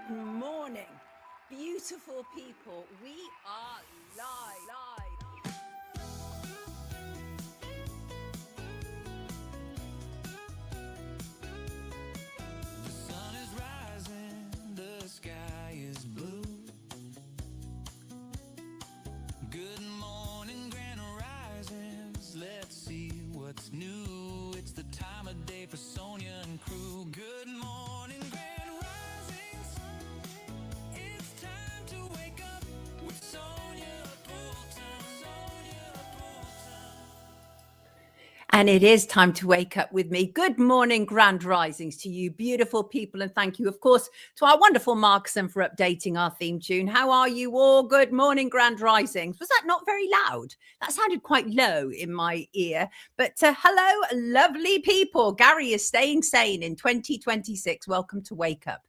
Good morning, beautiful people. We are live. The sun is rising, the sky is blue. Good morning, grand risings. Let's see what's new. It's the time of day for Sonia and crew. Good morning, grand risings. It's time to wake up with Sonia Poulton. Sonia Poulton. And it is time to wake up with me. Good morning, grand risings to you, beautiful people. And thank you, of course, to our wonderful Markson for updating our theme tune. How are you all? Good morning, grand risings. Was that not very loud? That sounded quite low in my ear. But hello, lovely people. Gary is staying sane in 2026. Welcome to Wake Up.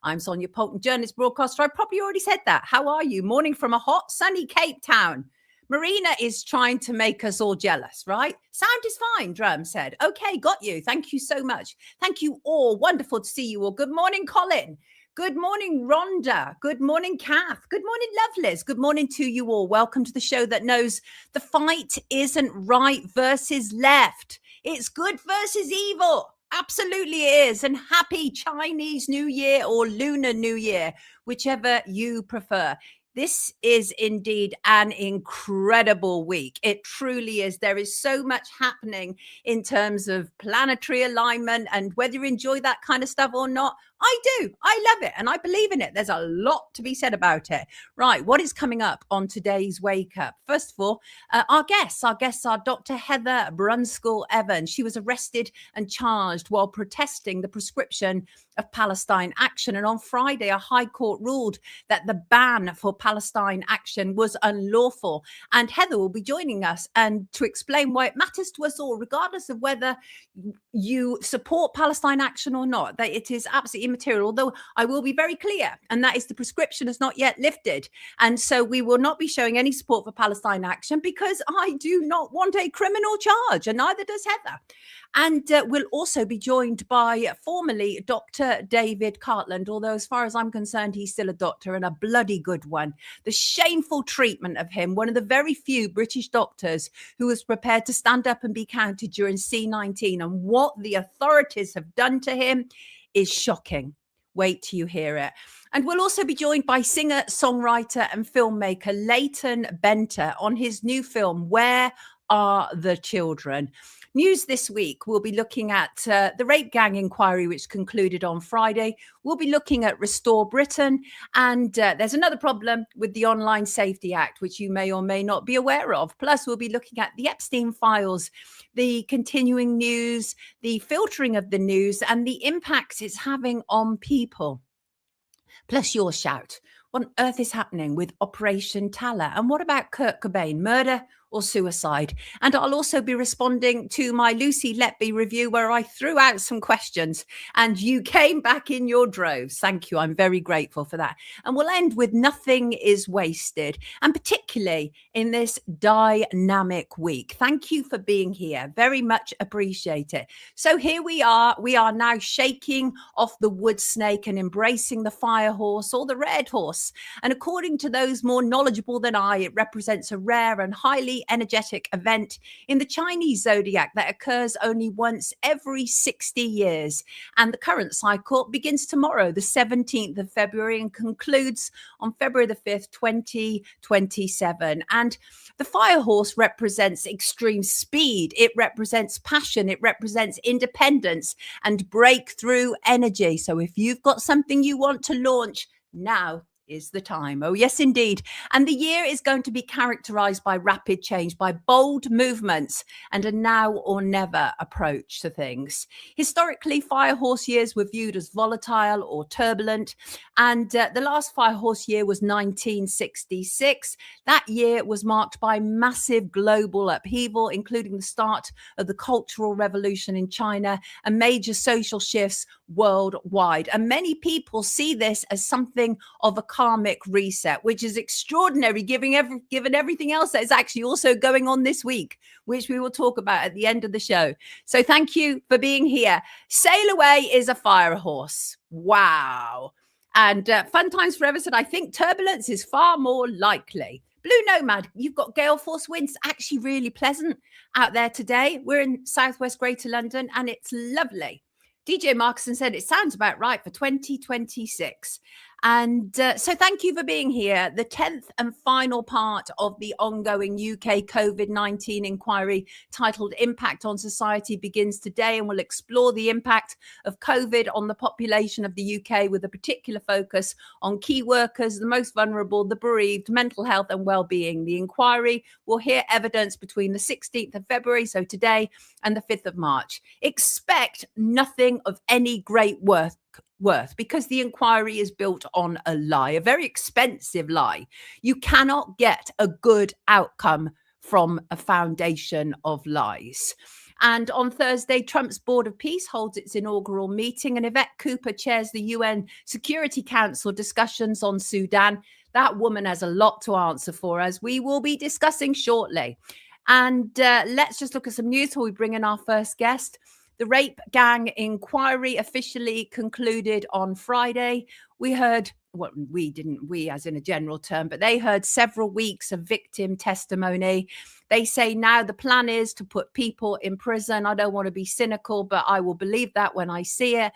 I'm Sonia Poulton, journalist, broadcaster. I probably already said that. How are you? Morning from a hot, sunny Cape Town. Marina is trying to make us all jealous, right? Sound is fine, Drum said. Okay, got you. Thank you so much. Thank you all. Wonderful to see you all. Good morning, Colin. Good morning, Rhonda. Good morning, Kath. Good morning, Lovelies. Good morning to you all. Welcome to the show that knows the fight isn't right versus left. It's good versus evil. Absolutely it is. And happy Chinese New Year or Lunar New Year, whichever you prefer. This is indeed an incredible week. It truly is. There is so much happening in terms of planetary alignment, and whether you enjoy that kind of stuff or not, I do. I love it and I believe in it. There's a lot to be said about it. Right, what is coming up on today's Wake Up? First of all, our guests are Dr. Heather BRUNSKELL-EVANS. She was arrested and charged while protesting the proscription of Palestine action. And on Friday, a high court ruled that the ban for Palestine action was unlawful. And Heather will be joining us and to explain why it matters to us all, regardless of whether you support Palestine action or not, that it is absolutely immaterial. Although I will be very clear, and that is the prescription is not yet lifted. And so we will not be showing any support for Palestine action because I do not want a criminal charge, and neither does Heather. And we'll also be joined by formerly Dr. David CARTLAND, although as far as I'm concerned, he's still a doctor and a bloody good one. The shameful treatment of him, one of the very few British doctors who was prepared to stand up and be counted during C-19, and what the authorities have done to him is shocking. Wait till you hear it. And we'll also be joined by singer, songwriter and filmmaker LEYTON BENTA on his new film, Where Are the Children? News this week, we'll be looking at the rape gang inquiry, which concluded on Friday. We'll be looking at Restore Britain. And there's another problem with the Online Safety Act, which you may or may not be aware of. Plus, we'll be looking at the Epstein files, the continuing news, the filtering of the news, and the impact it's having on people. Plus your shout. What on earth is happening with Operation Talla? And what about Kurt Cobain, murder or suicide? And I'll also be responding to my Lucy Letby review, where I threw out some questions and you came back in your droves. Thank you. I'm very grateful for that. And we'll end with Nothing is Wasted, and particularly in this dynamic week. Thank you for being here. Very much appreciate it. So here we are. We are now shaking off the wood snake and embracing the fire horse or the red horse. And according to those more knowledgeable than I, it represents a rare and highly energetic event in the Chinese zodiac that occurs only once every 60 years. And the current cycle begins tomorrow, the 17th of February, and concludes on February the 5th, 2027. And the fire horse represents extreme speed. It represents passion. It represents independence and breakthrough energy. So if you've got something you want to launch, now is the time. Oh, yes, indeed. And the year is going to be characterized by rapid change, by bold movements, and a now or never approach to things. Historically, fire horse years were viewed as volatile or turbulent. And the last fire horse year was 1966. That year was marked by massive global upheaval, including the start of the Cultural Revolution in China and major social shifts worldwide. And many people see this as something of a karmic reset, which is extraordinary given everything else that is actually also going on this week, which we will talk about at the end of the show. So thank you for being here. Sail Away is a fire horse. Wow. And Fun Times Forever said, I think turbulence is far more likely. Blue Nomad, you've got gale force winds, actually really pleasant out there today. We're in southwest Greater London and it's lovely. DJ Markson said, it sounds about right for 2026. And so thank you for being here. The 10th and final part of the ongoing UK COVID-19 inquiry titled Impact on Society begins today, and we'll explore the impact of COVID on the population of the UK with a particular focus on key workers, the most vulnerable, the bereaved, mental health and well-being. The inquiry will hear evidence between the 16th of February, so today, and the 5th of March. Expect nothing of any great worth because the inquiry is built on a lie, a very expensive lie. You cannot get a good outcome from a foundation of lies. And on Thursday, Trump's Board of Peace holds its inaugural meeting, and Yvette Cooper chairs the UN Security Council discussions on Sudan. That woman has a lot to answer for, as we will be discussing shortly. And let's just look at some news before we bring in our first guest. The rape gang inquiry officially concluded on Friday. We heard, well, we as in a general term, but they heard several weeks of victim testimony. They say now the plan is to put people in prison. I don't want to be cynical, but I will believe that when I see it.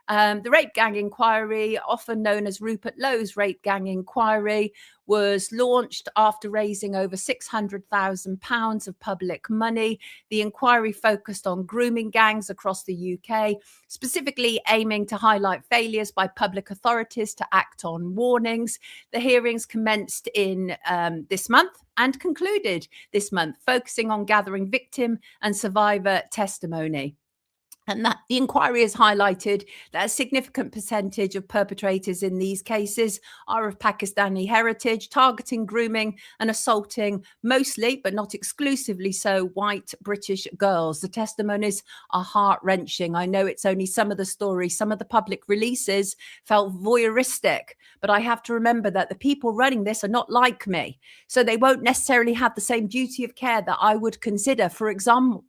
The rape gang inquiry, often known as Rupert Lowe's rape gang inquiry, was launched after raising over £600,000 of public money. The inquiry focused on grooming gangs across the UK, specifically aiming to highlight failures by public authorities to act on warnings. The hearings commenced in this month and concluded this month, focusing on gathering victim and survivor testimony. And that the inquiry has highlighted that a significant percentage of perpetrators in these cases are of Pakistani heritage, targeting, grooming and assaulting mostly, but not exclusively so, white British girls. The testimonies are heart-wrenching. I know it's only some of the stories. Some of the public releases felt voyeuristic, but I have to remember that the people running this are not like me. So they won't necessarily have the same duty of care that I would consider. For example,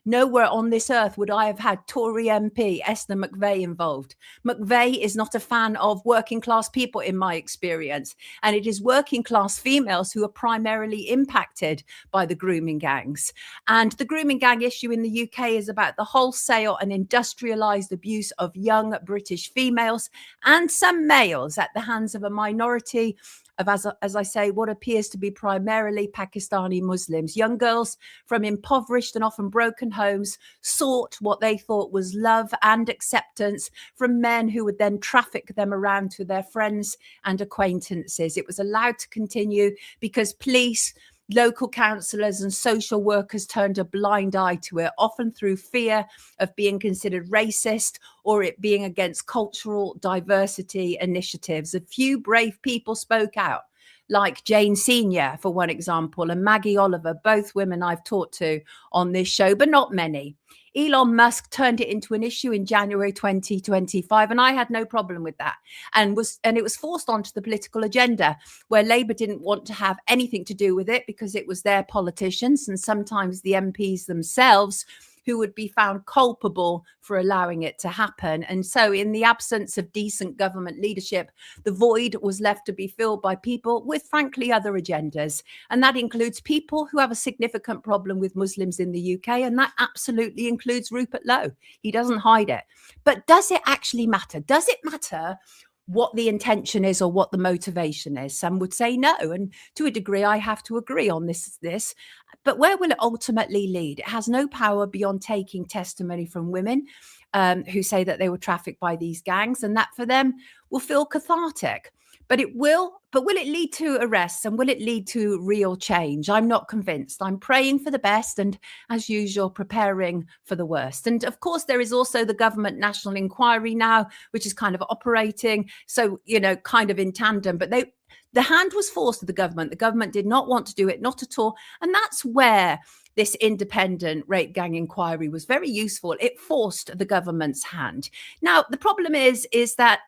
nowhere on this earth would I have had Tory MP Esther McVey involved. McVey is not a fan of working class people in my experience, and it is working class females who are primarily impacted by the grooming gangs. And the grooming gang issue in the UK is about the wholesale and industrialized abuse of young British females and some males at the hands of a minority of, as I say, what appears to be primarily Pakistani Muslims. Young girls from impoverished and often broken homes sought what they thought was love and acceptance from men who would then traffic them around to their friends and acquaintances. It was allowed to continue because police, local councillors and social workers turned a blind eye to it, often through fear of being considered racist or it being against cultural diversity initiatives. A few brave people spoke out, like Jane Senior, for one example, and Maggie Oliver, both women I've talked to on this show, but not many. Elon Musk turned it into an issue in January 2025, and I had no problem with that. And it was forced onto the political agenda, where Labour didn't want to have anything to do with it because it was their politicians and sometimes the MPs themselves who would be found culpable for allowing it to happen. And so in the absence of decent government leadership, the void was left to be filled by people with, frankly, other agendas. And that includes people who have a significant problem with Muslims in the UK. And that absolutely includes Rupert Lowe. He doesn't hide it. But does it actually matter? Does it matter what the intention is or what the motivation is? Some would say no. And to a degree, I have to agree on this. But where will it ultimately lead? It has no power beyond taking testimony from women who say that they were trafficked by these gangs, and that for them will feel cathartic. But will it lead to arrests, and will it lead to real change? I'm not convinced. I'm praying for the best and, as usual, preparing for the worst. And of course, there is also the government national inquiry now, which is kind of operating. So, kind of in tandem, but the hand was forced to the government. The government did not want to do it, not at all. And that's where this independent rape gang inquiry was very useful. It forced the government's hand. Now, the problem is that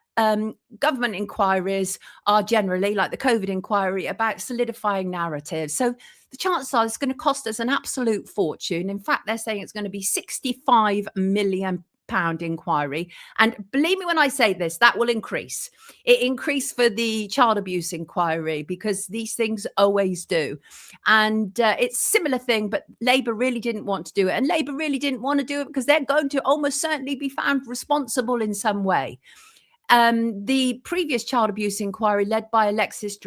government inquiries are generally, like the COVID inquiry, about solidifying narratives. So the chances are it's going to cost us an absolute fortune. In fact, they're saying it's going to be £65 million inquiry. And believe me when I say this, that will increase. It increased for the child abuse inquiry because these things always do. And it's a similar thing, but Labour really didn't want to do it. And Labour really didn't want to do it because they're going to almost certainly be found responsible in some way. The previous child abuse inquiry led by Alexis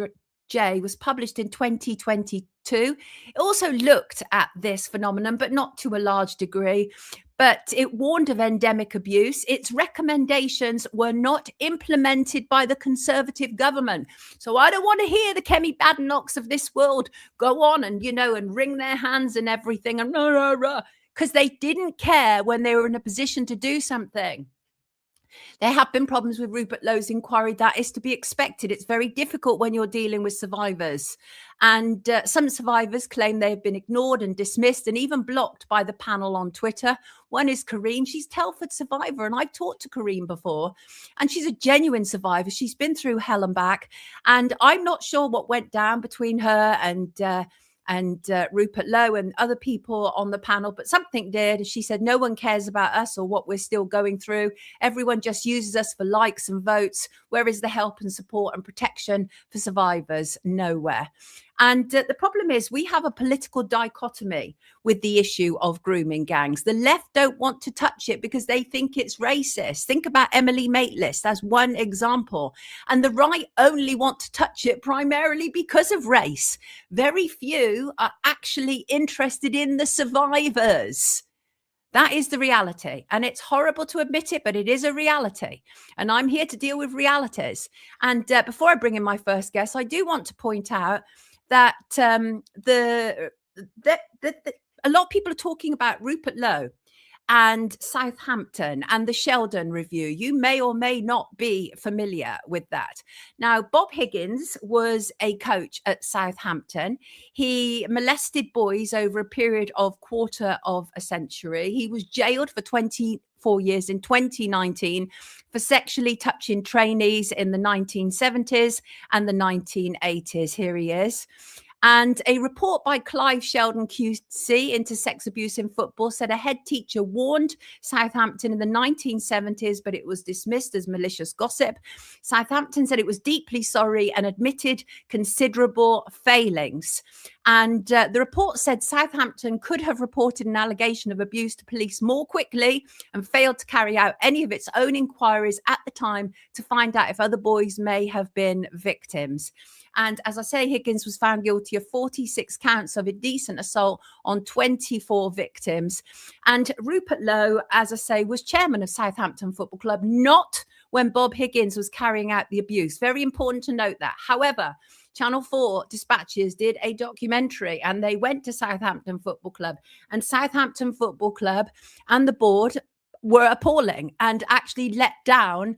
J was published in 2022. It also looked at this phenomenon, but not to a large degree. But it warned of endemic abuse. Its recommendations were not implemented by the Conservative government. So I don't want to hear the Kemi Badenochs of this world go on and, and wring their hands and everything and because they didn't care when they were in a position to do something. There have been problems with Rupert Lowe's inquiry. That is to be expected. It's very difficult when you're dealing with survivors. And some survivors claim they have been ignored and dismissed and even blocked by the panel on Twitter. One is Kareem. She's Telford survivor. And I've talked to Kareem before. And she's a genuine survivor. She's been through hell and back. And I'm not sure what went down between her and Rupert Lowe and other people on the panel, but something did. She said, no one cares about us or what we're still going through. Everyone just uses us for likes and votes. Where is the help and support and protection for survivors? Nowhere. And the problem is we have a political dichotomy with the issue of grooming gangs. The left don't want to touch it because they think it's racist. Think about Emily Maitlis as one example. And the right only want to touch it primarily because of race. Very few are actually interested in the survivors. That is the reality. And it's horrible to admit it, but it is a reality. And I'm here to deal with realities. And before I bring in my first guest, I do want to point out that a lot of people are talking about Rupert Lowe and Southampton and the Sheldon review. You may or may not be familiar with that. Now, Bob Higgins was a coach at Southampton. He molested boys over a period of quarter of a century. He was jailed for 24 years in 2019 for sexually touching trainees in the 1970s and the 1980s. Here he is. And a report by Clive Sheldon QC into sex abuse in football said a head teacher warned Southampton in the 1970s, but it was dismissed as malicious gossip. Southampton said it was deeply sorry and admitted considerable failings. And the report said Southampton could have reported an allegation of abuse to police more quickly and failed to carry out any of its own inquiries at the time to find out if other boys may have been victims. And as I say, Higgins was found guilty of 46 counts of indecent assault on 24 victims. And Rupert Lowe, as I say, was chairman of Southampton Football Club, not when Bob Higgins was carrying out the abuse. Very important to note that. However, Channel 4 dispatches did a documentary and they went to Southampton Football Club, and Southampton Football Club and the board were appalling and actually let down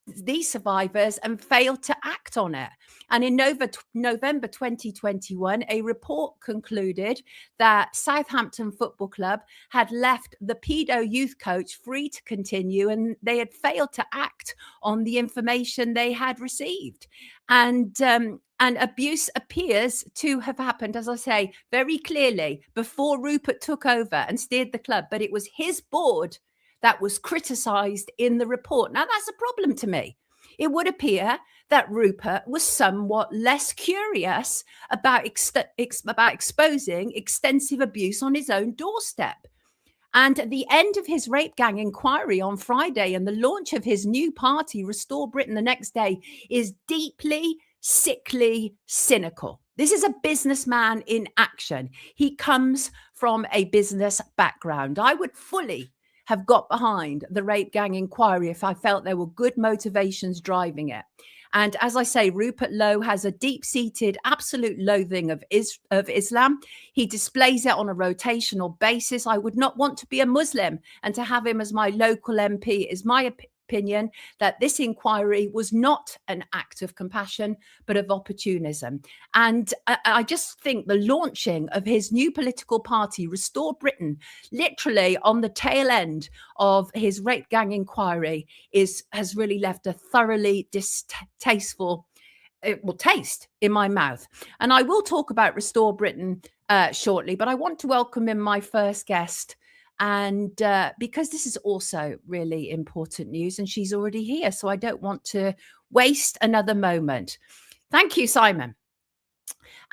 these survivors and failed to act on it. And in November 2021, a report concluded that Southampton Football Club had left the pedo youth coach free to continue, and they had failed to act on the information they had received. And abuse appears to have happened, as I say, very clearly before Rupert took over and steered the club. But it was his board that was criticised in the report. Now, that's a problem to me. It would appear that Rupert was somewhat less curious about exposing extensive abuse on his own doorstep. And at the end of his rape gang inquiry on Friday and the launch of his new party, Restore Britain, the next day, is deeply, sickly, cynical. This is a businessman in action. He comes from a business background. I would fully have got behind the rape gang inquiry if I felt there were good motivations driving it. And as I say, Rupert Lowe has a deep-seated absolute loathing of Islam. He displays it on a rotational basis. I would not want to be a Muslim, and to have him as my local MP is my opinion that this inquiry was not an act of compassion, but of opportunism. And I just think the launching of his new political party, Restore Britain, literally on the tail end of his rape gang inquiry, has really left a thoroughly distasteful taste in my mouth. And I will talk about Restore Britain shortly, but I want to welcome in my first guest, And because this is also really important news, and she's already here, so I don't want to waste another moment. Thank you, Simon.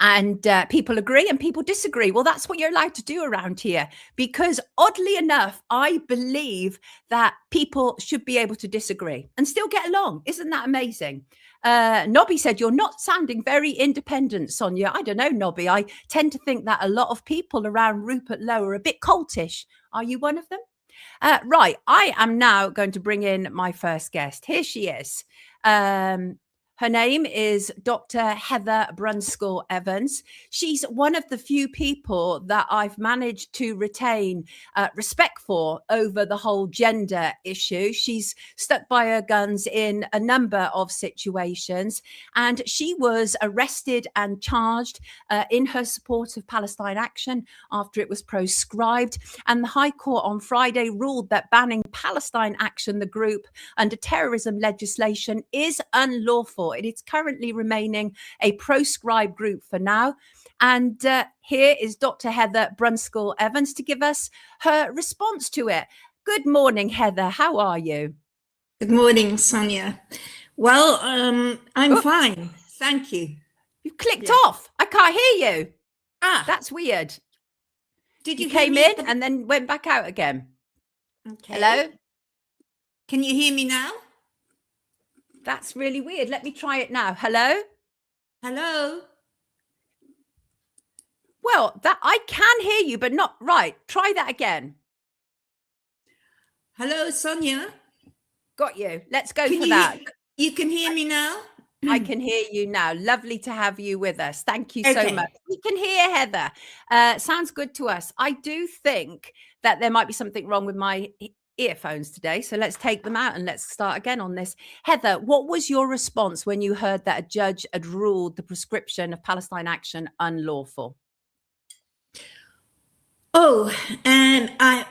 And people agree and people disagree. Well, that's what you're allowed to do around here, because oddly enough, I believe that people should be able to disagree and still get along. Isn't that amazing? Nobby said, you're not sounding very independent, Sonia. I don't know, Nobby. I tend to think that a lot of people around Rupert Lowe are a bit cultish. Are you one of them? Right. I am now going to bring in my first guest. Here she is. Her name is Dr. Heather BRUNSKELL-EVANS. She's one of the few people that I've managed to retain respect for over the whole gender issue. She's stuck by her guns in a number of situations, and she was arrested and charged in her support of Palestine Action after it was proscribed. And the High Court on Friday ruled that banning Palestine Action, the group, under terrorism legislation is unlawful. It is currently remaining a proscribed group for now. And here is Dr. Heather BRUNSKELL-EVANS to give us her response to it. Good morning, Heather. How are you? Good morning, Sonia. Well, I'm fine. Thank you. You clicked off. I can't hear you. That's weird. Did you came in and then went back out again? Okay. Hello? Can you hear me now? That's really weird. Let me try it now. Hello? Hello? Well, that I can hear you, but not right. Try that again. Hello, Sonia. Got you. Let's go for that. You can hear me now? I can hear you now. Lovely to have you with us. Thank you so much. We can hear Heather. Sounds good to us. I do think that there might be something wrong with my earphones today. So let's take them out and let's start again on this. Heather, what was your response when you heard that a judge had ruled the proscription of Palestine Action unlawful? Oh, I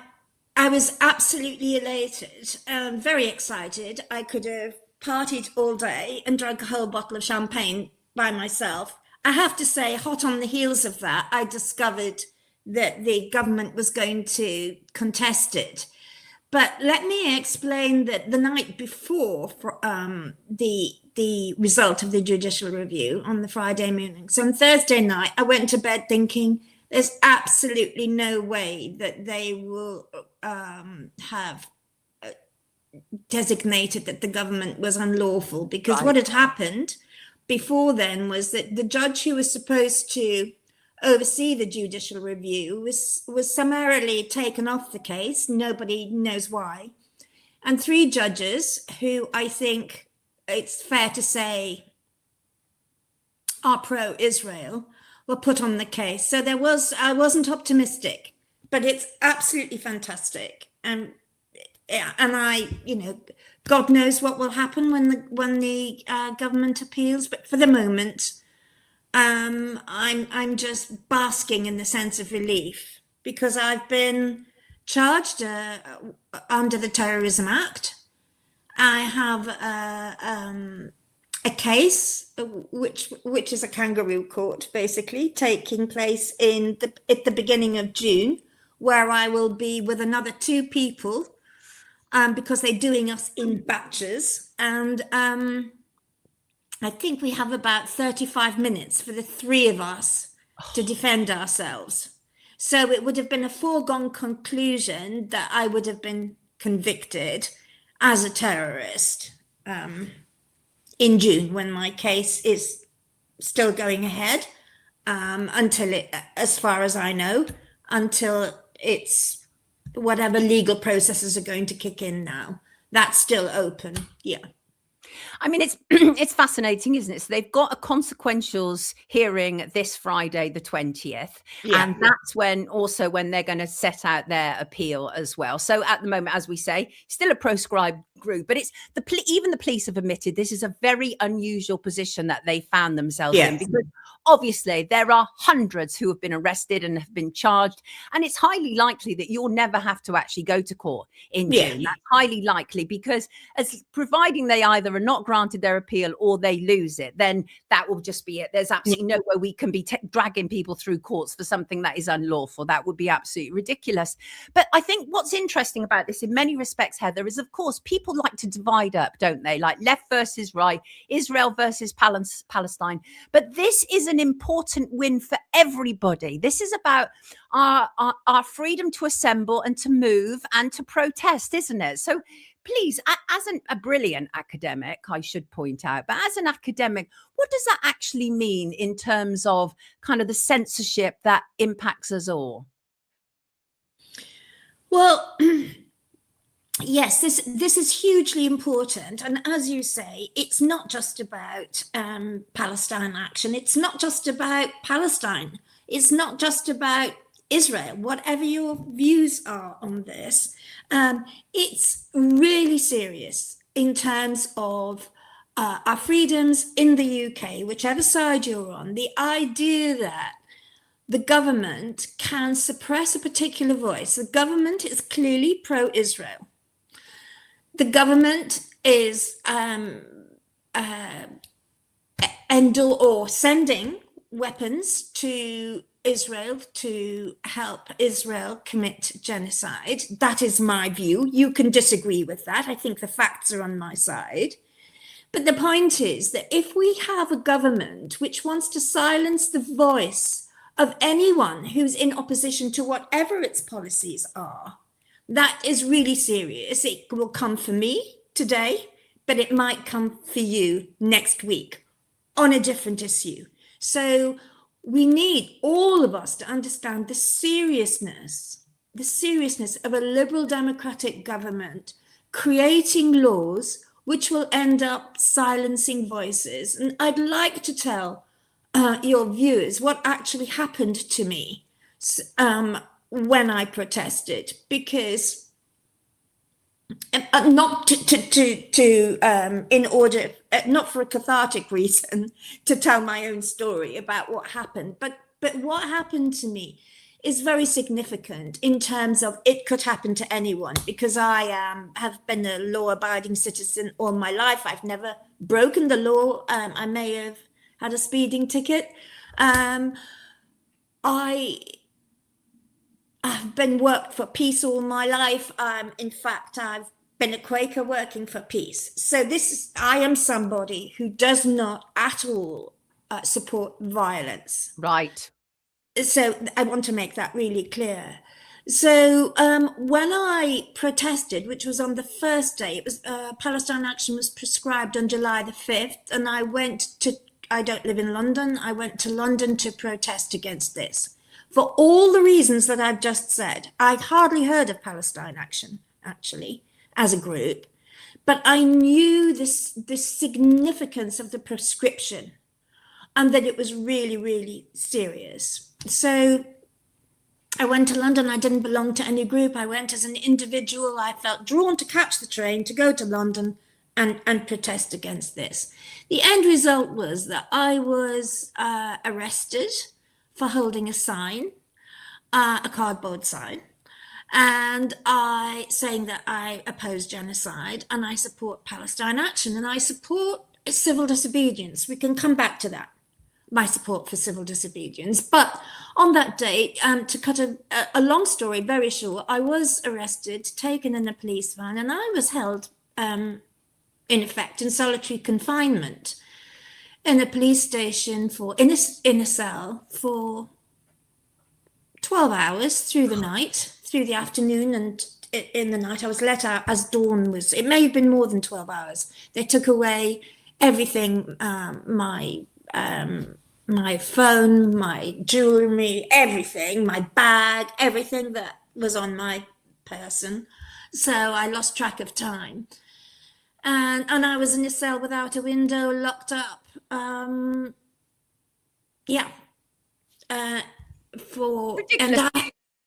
was absolutely elated, very excited. I could have partied all day and drunk a whole bottle of champagne by myself. I have to say, hot on the heels of that, I discovered that the government was going to contest it. But let me explain that the night before the result of the judicial review on the Friday morning, so on Thursday night, I went to bed thinking there's absolutely no way that they will have designated that the government was unlawful, because what had happened before then was that the judge who was supposed to oversee the judicial review was summarily taken off the case. Nobody knows why. And 3 judges who I think it's fair to say are pro-Israel were put on the case. So I wasn't optimistic, but it's absolutely fantastic. And I, God knows what will happen when the government appeals. But for the moment, I'm just basking in the sense of relief, because I've been charged under the Terrorism Act. I have a case which is a kangaroo court, basically taking place at the beginning of June, where I will be with another 2 people, because they're doing us in batches, and I think we have about 35 minutes for the 3 of us to defend ourselves. So it would have been a foregone conclusion that I would have been convicted as a terrorist in June, when my case is still going ahead, until it, as far as I know, until it's whatever legal processes are going to kick in now. That's still open. Yeah. I mean, it's fascinating, isn't it? So they've got a consequentials hearing this Friday, the 20th. Yeah. And that's when they're going to set out their appeal as well. So at the moment, as we say, still a proscribed group, but it's even the police have admitted this is a very unusual position that they found themselves in, because obviously there are hundreds who have been arrested and have been charged, and it's highly likely that you'll never have to actually go to court in June. That's highly likely, because as providing they either are not granted their appeal or they lose it, then that will just be it. There's absolutely no way we can be dragging people through courts for something that is unlawful. That would be absolutely ridiculous. But I think what's interesting about this in many respects, Heather, is of course people like to divide up, don't they? Like left versus right, Israel versus Palestine. But this is an important win for everybody. This is about our freedom to assemble and to move and to protest, isn't it? So please, as a brilliant academic, I should point out, but as an academic, what does that actually mean in terms of kind of the censorship that impacts us all? Well, yes, this is hugely important. And as you say, it's not just about Palestine action. It's not just about Palestine. It's not just about Israel. Whatever your views are on this, it's really serious in terms of our freedoms in the UK, whichever side you're on. The idea that the government can suppress a particular voice. The government is clearly pro-Israel. The government is sending weapons to Israel to help Israel commit genocide. That is my view. You can disagree with that. I think the facts are on my side. But the point is that if we have a government which wants to silence the voice of anyone who's in opposition to whatever its policies are, that is really serious. It will come for me today, but it might come for you next week on a different issue. So we need all of us to understand the seriousness of a liberal democratic government creating laws which will end up silencing voices. And I'd like to tell your viewers what actually happened to me when I protested, because not not for a cathartic reason to tell my own story about what happened, but what happened to me is very significant in terms of it could happen to anyone, because I have been a law-abiding citizen all my life. I've never broken the law. I may have had a speeding ticket. I have been worked for peace all my life. In fact, I've been a Quaker working for peace. So I am somebody who does not at all support violence. Right. So I want to make that really clear. So when I protested, which was on the first day, it was Palestine Action was prescribed on July the 5th, and I don't live in London. I went to London to protest against this. For all the reasons that I've just said. I'd hardly heard of Palestine Action, actually, as a group, but I knew the significance of the proscription and that it was really, really serious. So I went to London. I didn't belong to any group. I went as an individual. I felt drawn to catch the train to go to London and protest against this. The end result was that I was arrested for holding a sign, a cardboard sign, and saying that I oppose genocide and I support Palestine Action and I support civil disobedience. We can come back to that, my support for civil disobedience. But on that day, to cut a long story very short, I was arrested, taken in a police van, and I was held, in effect, in solitary confinement in a police station in a cell for 12 hours through the night, through the afternoon, and in the night I was let out as dawn was. It may have been more than 12 hours. They took away everything, my phone, my jewelry, everything, my bag, everything that was on my person. So I lost track of time. And I was in a cell without a window, locked up. Locked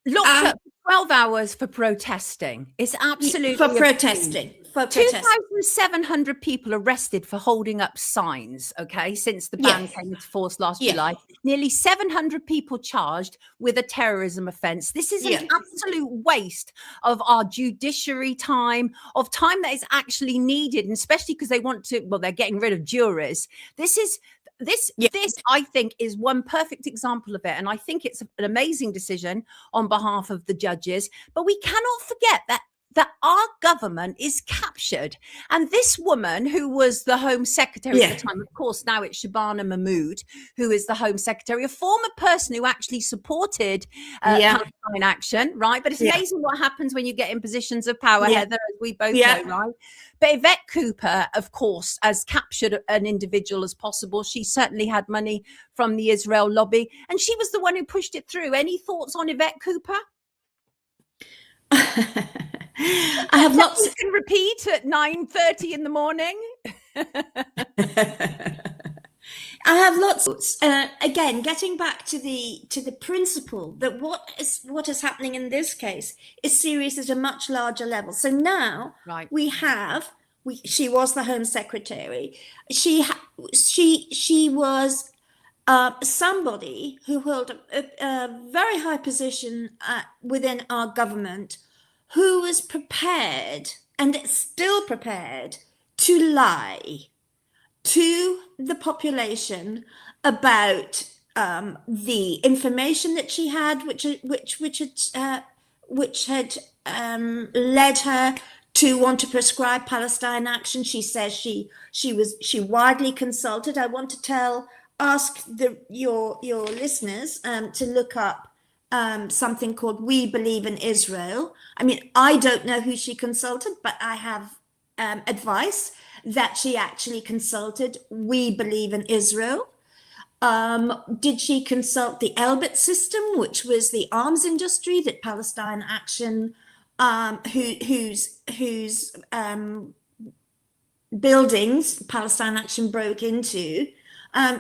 up 12 hours for protesting. It's absolutely for protesting. for protest. 2,700 people arrested for holding up signs, okay, since the ban Yes. came into force last Yeah. July. Nearly 700 people charged with a terrorism offence. This is an Yeah. absolute waste of our judiciary time, of time that is actually needed, and especially because they want to, well, they're getting rid of jurors. This I think is one perfect example of it, and I think it's an amazing decision on behalf of the judges. But we cannot forget that our government is captured. And this woman, who was the Home Secretary at the time, of course, now it's Shabana Mahmood, who is the Home Secretary, a former person who actually supported Palestine action, right? But it's amazing what happens when you get in positions of power, Heather, as we both know, right? But Yvette Cooper, of course, as captured an individual as possible. She certainly had money from the Israel lobby, and she was the one who pushed it through. Any thoughts on Yvette Cooper? I have lots. You can repeat at 9:30 in the morning. I have lots. Again, getting back to the principle that what is happening in this case is serious at a much larger level. So now she was the Home Secretary. She was somebody who held a very high position within our government, who was prepared and still prepared to lie to the population about the information that she had, which had led her to want to prescribe Palestine action. She says she widely consulted. I want to ask your listeners to look up something called We Believe in Israel. I mean, I don't know who she consulted, but I have advice that she actually consulted We Believe in Israel. Did she consult the Elbit system, which was the arms industry that Palestine Action, whose buildings Palestine Action broke into?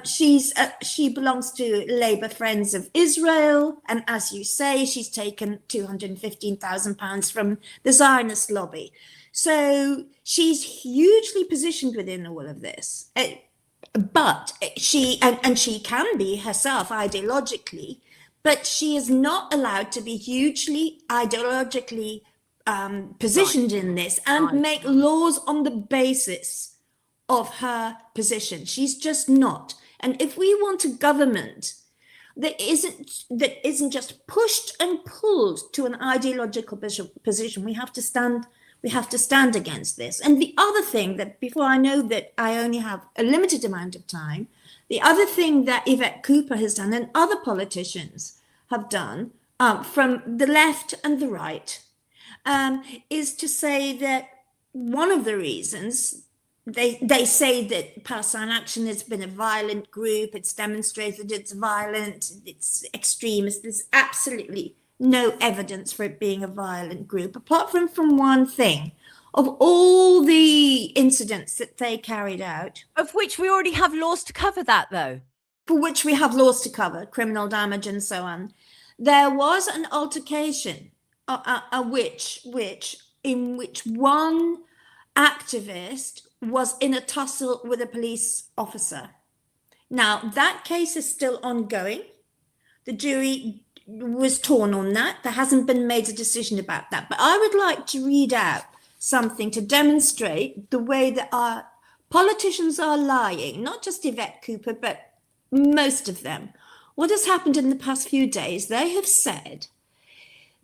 She belongs to Labour Friends of Israel, and as you say, she's taken £215,000 from the Zionist lobby. So she's hugely positioned within all of this. But she can be herself ideologically, but she is not allowed to be hugely ideologically positioned in this and make laws on the basis of her position. She's just not. And if we want a government that isn't just pushed and pulled to an ideological position, we have to stand against this. And the other thing that, before I know that I only have a limited amount of time, the other thing that Yvette Cooper has done and other politicians have done from the left and the right is to say that one of the reasons they say that Palestine Action has been a violent group, it's demonstrated it's violent, it's extremist. There's absolutely no evidence for it being a violent group, apart from one thing. Of all the incidents that they carried out, of which we already have laws to cover that, though. For which we have laws to cover, criminal damage and so on. There was an altercation in which one activist was in a tussle with a police officer. Now, that case is still ongoing. The jury was torn on that. There hasn't been made a decision about that. But I would like to read out something to demonstrate the way that our politicians are lying, not just Yvette Cooper, but most of them. What has happened in the past few days, they have said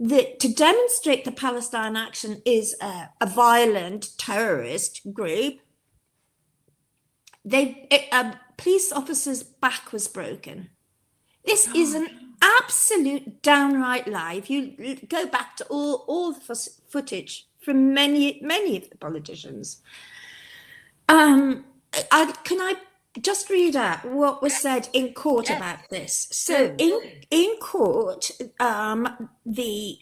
that to demonstrate that Palestine Action is a violent terrorist group, a police officer's back was broken. This is an absolute downright lie. If you go back to all the footage from many of the politicians, can I just read out what was said in court about this? So in court, the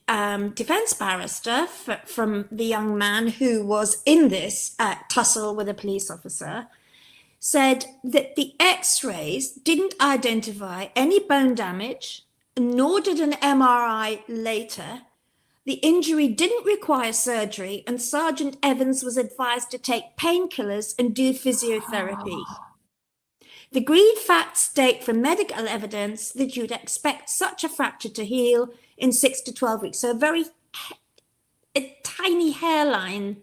defense barrister from the young man who was in this tussle with a police officer said that the x-rays didn't identify any bone damage, nor did an MRI later The injury didn't require surgery, and Sergeant Evans was advised to take painkillers and do physiotherapy. The agreed facts state from medical evidence that you'd expect such a fracture to heal in 6 to 12 weeks. So a tiny hairline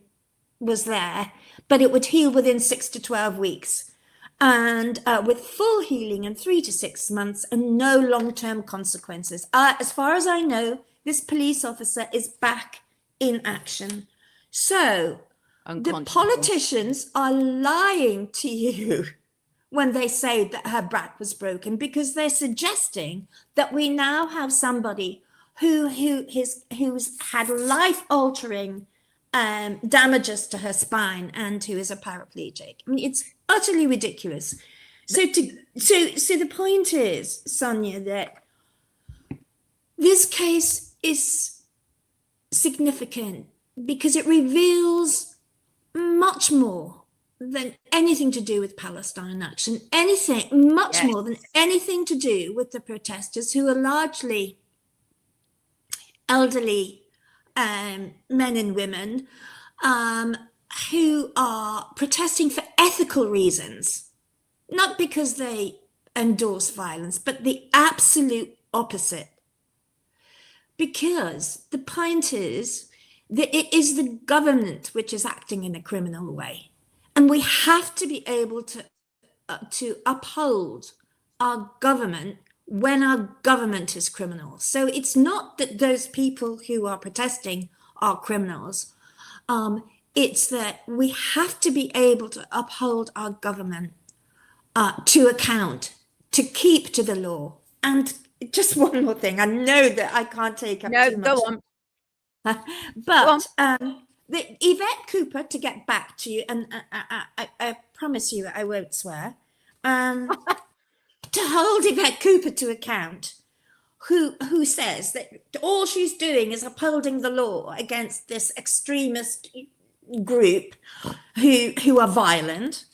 was there, but it would heal within 6 to 12 weeks. And with full healing in 3 to 6 months and no long-term consequences. As far as I know, this police officer is back in action. So the politicians are lying to you when they say that her back was broken, because they're suggesting that we now have somebody who's had life-altering damages to her spine and who is a paraplegic. I mean, it's utterly ridiculous. So the point is, Sonia, that this case is significant because it reveals much more than anything to do with Palestine action, more than anything to do with the protesters, who are largely elderly men and women who are protesting for ethical reasons, not because they endorse violence, but the absolute opposite. Because the point is that it is the government which is acting in a criminal way. And we have to be able to uphold our government when our government is criminal. So it's not that those people who are protesting are criminals. It's that we have to be able to uphold our government to account, to keep to the law. And just one more thing. I know that I can't take up too much. Go on. But the Yvette Cooper, to get back to you, and I promise you I won't swear, to hold Yvette Cooper to account, who says that all she's doing is upholding the law against this extremist group who are violent.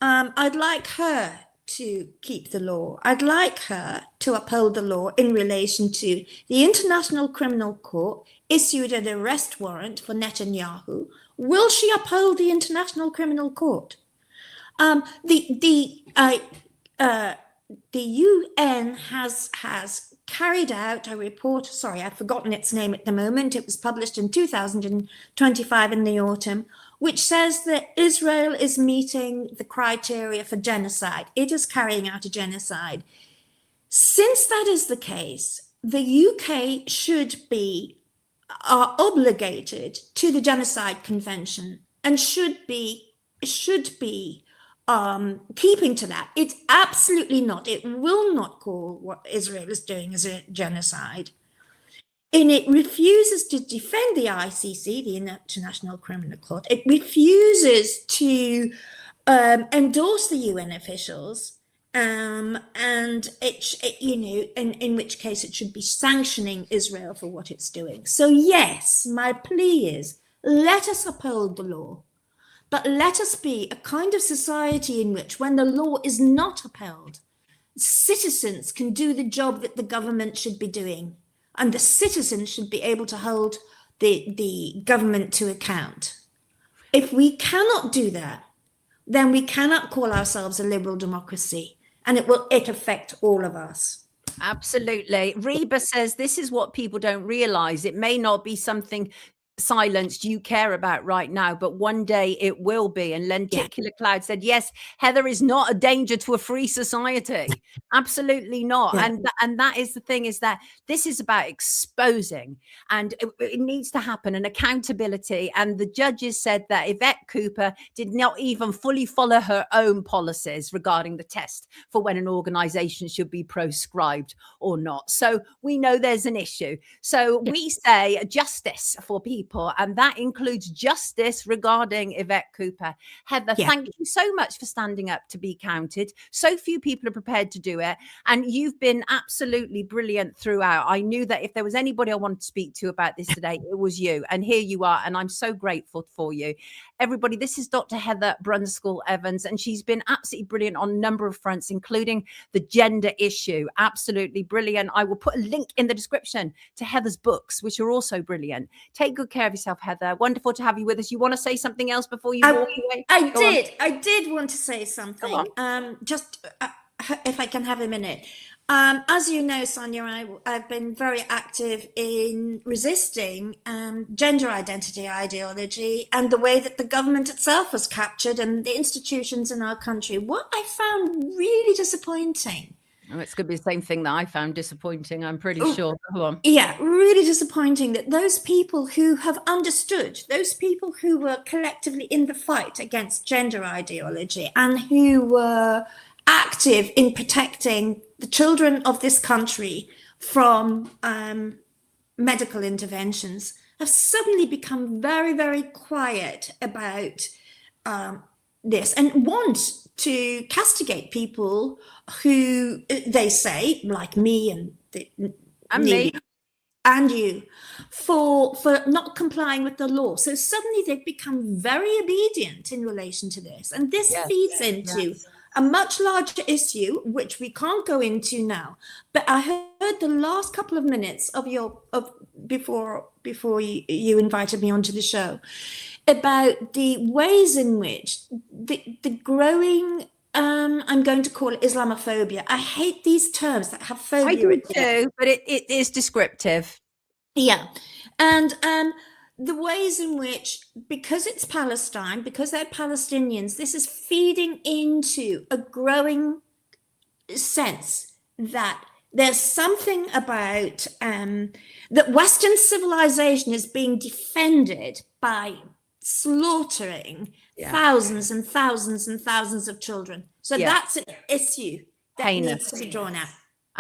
I'd like her to keep the law. I'd like her to uphold the law in relation to the International Criminal Court issued an arrest warrant for Netanyahu. Will she uphold the International Criminal Court? The UN has carried out a report. Sorry, I've forgotten its name at the moment. It was published in 2025 in the autumn, which says that Israel is meeting the criteria for genocide. It is carrying out a genocide. Since that is the case, the UK are obligated to the Genocide Convention and should be keeping to that. It's absolutely not. It will not call what Israel is doing as a genocide. And it refuses to defend the ICC, the International Criminal Court. It refuses to endorse the UN officials, and in which case it should be sanctioning Israel for what it's doing. So yes, my plea is, let us uphold the law, but let us be a kind of society in which, when the law is not upheld, citizens can do the job that the government should be doing. And the citizens should be able to hold the government to account. If we cannot do that, then we cannot call ourselves a liberal democracy, and it affect all of us. Absolutely. Reba says this is what people don't realize. It may not be something silenced you care about right now, but one day it will be. And Lenticular Cloud said, yes, Heather is not a danger to a free society. Absolutely not. Yeah. And that is the thing, is that this is about exposing, and it needs to happen, and accountability. And the judges said that Yvette Cooper did not even fully follow her own policies regarding the test for when an organization should be proscribed or not. So we know there's an issue. So we say justice for people people, and that includes justice regarding Yvette Cooper. Heather, thank you so much for standing up to be counted. So few people are prepared to do it, and you've been absolutely brilliant throughout. I knew that if there was anybody I wanted to speak to about this today, it was you, and here you are, and I'm so grateful for you. Everybody, this is Dr. Heather BRUNSKELL-EVANS, and she's been absolutely brilliant on a number of fronts, including the gender issue. Absolutely brilliant. I will put a link in the description to Heather's books, which are also brilliant. Take good care of yourself, Heather. Wonderful to have you with us. You want to say something else before you walk away? I did want to say something. Just if I can have a minute. As you know, Sonia, I've been very active in resisting gender identity ideology and the way that the government itself was captured and the institutions in our country. What I found really disappointing. Oh, it's going to be the same thing that I found disappointing, I'm pretty sure. Go on. Yeah, really disappointing that those people who have understood, those people who were collectively in the fight against gender ideology and who were active in protecting the children of this country from medical interventions have suddenly become very, very quiet about this and want to castigate people who they say, like me and you, for not complying with the law. So suddenly they've become very obedient in relation to this, and this feeds into a much larger issue, which we can't go into now. But I heard the last couple of minutes of before you invited me onto the show about the ways in which the growing, I'm going to call it Islamophobia. I hate these terms that have phobia. I do too, but it is descriptive. Yeah. And the ways in which, because it's Palestine, because they're Palestinians, this is feeding into a growing sense that there's something about that Western civilization is being defended by slaughtering thousands and thousands and thousands of children. So that's an issue that needs to be drawn out.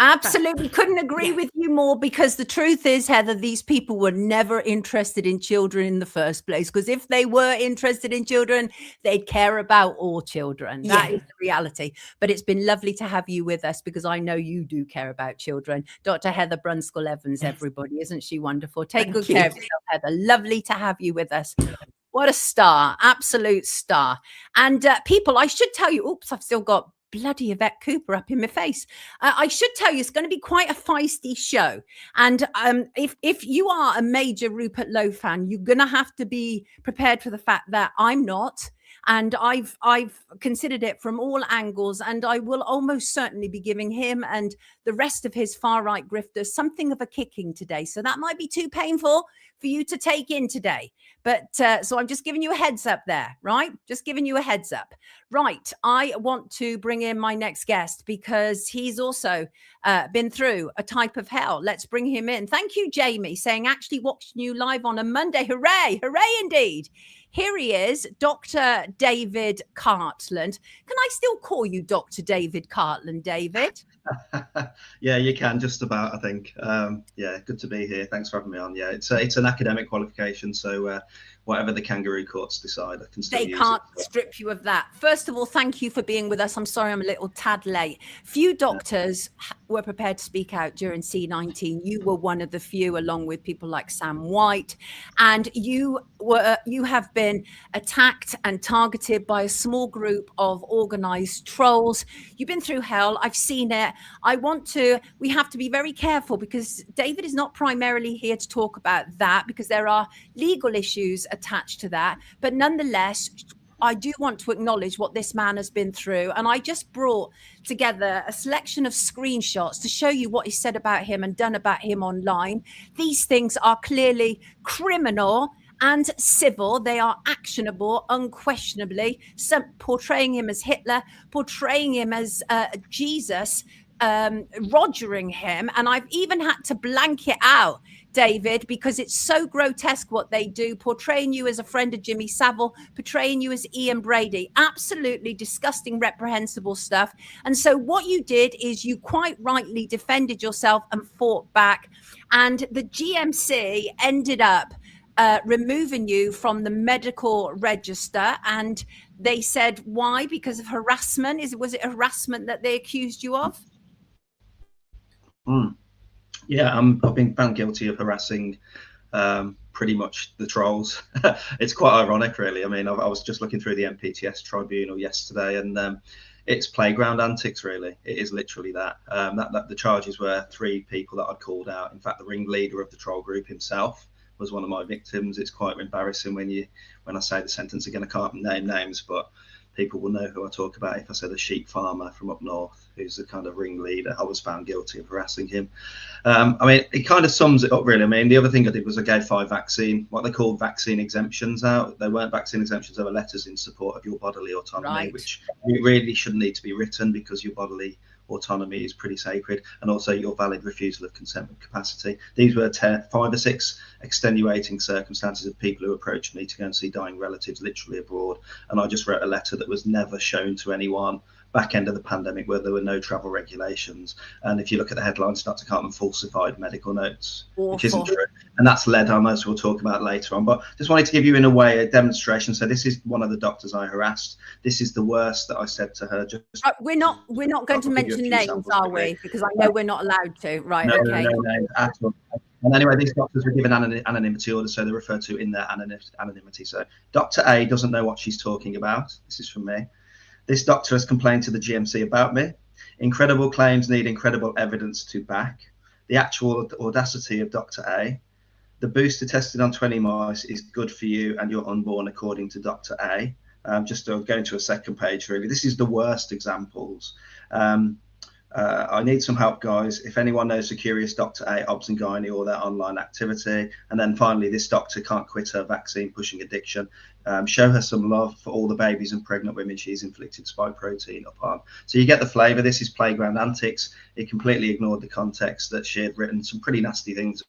Absolutely. Couldn't agree with you more, because the truth is, Heather, these people were never interested in children in the first place, because if they were interested in children, they'd care about all children. That is the reality. But it's been lovely to have you with us, because I know you do care about children. Dr. Heather BRUNSKELL-EVANS, everybody. Isn't she wonderful? Take good care of yourself, Heather. Lovely to have you with us. What a star. Absolute star. And people, I should tell you, oops, I've still got bloody Yvette Cooper up in my face. I should tell you, it's going to be quite a feisty show. And if you are a major Rupert Lowe fan, you're going to have to be prepared for the fact that I'm not. And I've considered it from all angles, and I will almost certainly be giving him and the rest of his far-right grifters something of a kicking today. So that might be too painful for you to take in today. But so I'm just giving you a heads up there, right? Just giving you a heads up. Right. I want to bring in my next guest, because he's also been through a type of hell. Let's bring him in. Thank you, Jamie, saying actually watching you live on a Monday. Hooray. Hooray indeed. Here he is, Dr. David Cartland. Can I still call you Dr. David Cartland, David? Yeah, you can, just about, I think. Yeah, good to be here. Thanks for having me on. Yeah, it's an academic qualification, so whatever the kangaroo courts decide, I can still use it. They can't strip you of that. First of all, thank you for being with us. I'm sorry I'm a little tad late. Few doctors were prepared to speak out during C19. You were one of the few, along with people like Sam White, and you have been attacked and targeted by a small group of organized trolls. You've been through hell. I've seen it. We have to be very careful, because David is not primarily here to talk about that, because there are legal issues attached to that. But nonetheless, I do want to acknowledge what this man has been through. And I just brought together a selection of screenshots to show you what is said about him and done about him online. These things are clearly criminal and civil. They are actionable, unquestionably. Some portraying him as Hitler, portraying him as Jesus, rogering him. And I've even had to blank it out, David, because it's so grotesque what they do, portraying you as a friend of Jimmy Savile, portraying you as Ian Brady. Absolutely disgusting, reprehensible stuff. And so what you did is you quite rightly defended yourself and fought back. And the GMC ended up removing you from the medical register. And they said, why? Because of harassment. Was it harassment that they accused you of? Yeah, I've been found guilty of harassing pretty much the trolls. It's quite ironic, really. I mean, I was just looking through the MPTS tribunal yesterday, and it's playground antics, really. It is literally that. The charges were 3 people that I'd called out. In fact, the ringleader of the troll group himself was one of my victims. It's quite embarrassing when I say the sentence again. I can't name names, but people will know who I talk about if I say the sheep farmer from up north, who's the kind of ringleader. I was found guilty of harassing him. I mean, it kind of sums it up, really. I mean, the other thing I did was I gave 5 what they called vaccine exemptions out. They weren't vaccine exemptions, they were letters in support of your bodily autonomy, right, which really shouldn't need to be written, because your bodily autonomy is pretty sacred, and also your valid refusal of consent with capacity. These were 5 or 6 extenuating circumstances of people who approached me to go and see dying relatives literally abroad, and I just wrote a letter that was never shown to anyone. Back end of the pandemic, where there were no travel regulations, and if you look at the headlines, Dr. Cartland falsified medical notes, which isn't true, and that's led on, as we'll talk about later on. But just wanted to give you, in a way, a demonstration. So this is one of the doctors I harassed. This is the worst that I said to her. We're not going to mention names, are we? Because I know we're not allowed to. Right? No, okay. no names at all. And anyway, these doctors were given anonymity orders, so they're referred to in their anonymity. So Dr. A doesn't know what she's talking about. This is from me. This doctor has complained to the GMC about me. Incredible claims need incredible evidence to back. The actual audacity of Dr. A. The booster tested on 20 mice is good for you and your unborn, according to Dr. A. Just to go into a second page, really. This is the worst examples. I need some help, guys. If anyone knows the curious Dr. A, Obs and Gynae, or their online activity. And then finally, this doctor can't quit her vaccine pushing addiction. Show her some love for all the babies and pregnant women she's inflicted spike protein upon. So you get the flavour. This is playground antics. It completely ignored the context that she had written some pretty nasty things.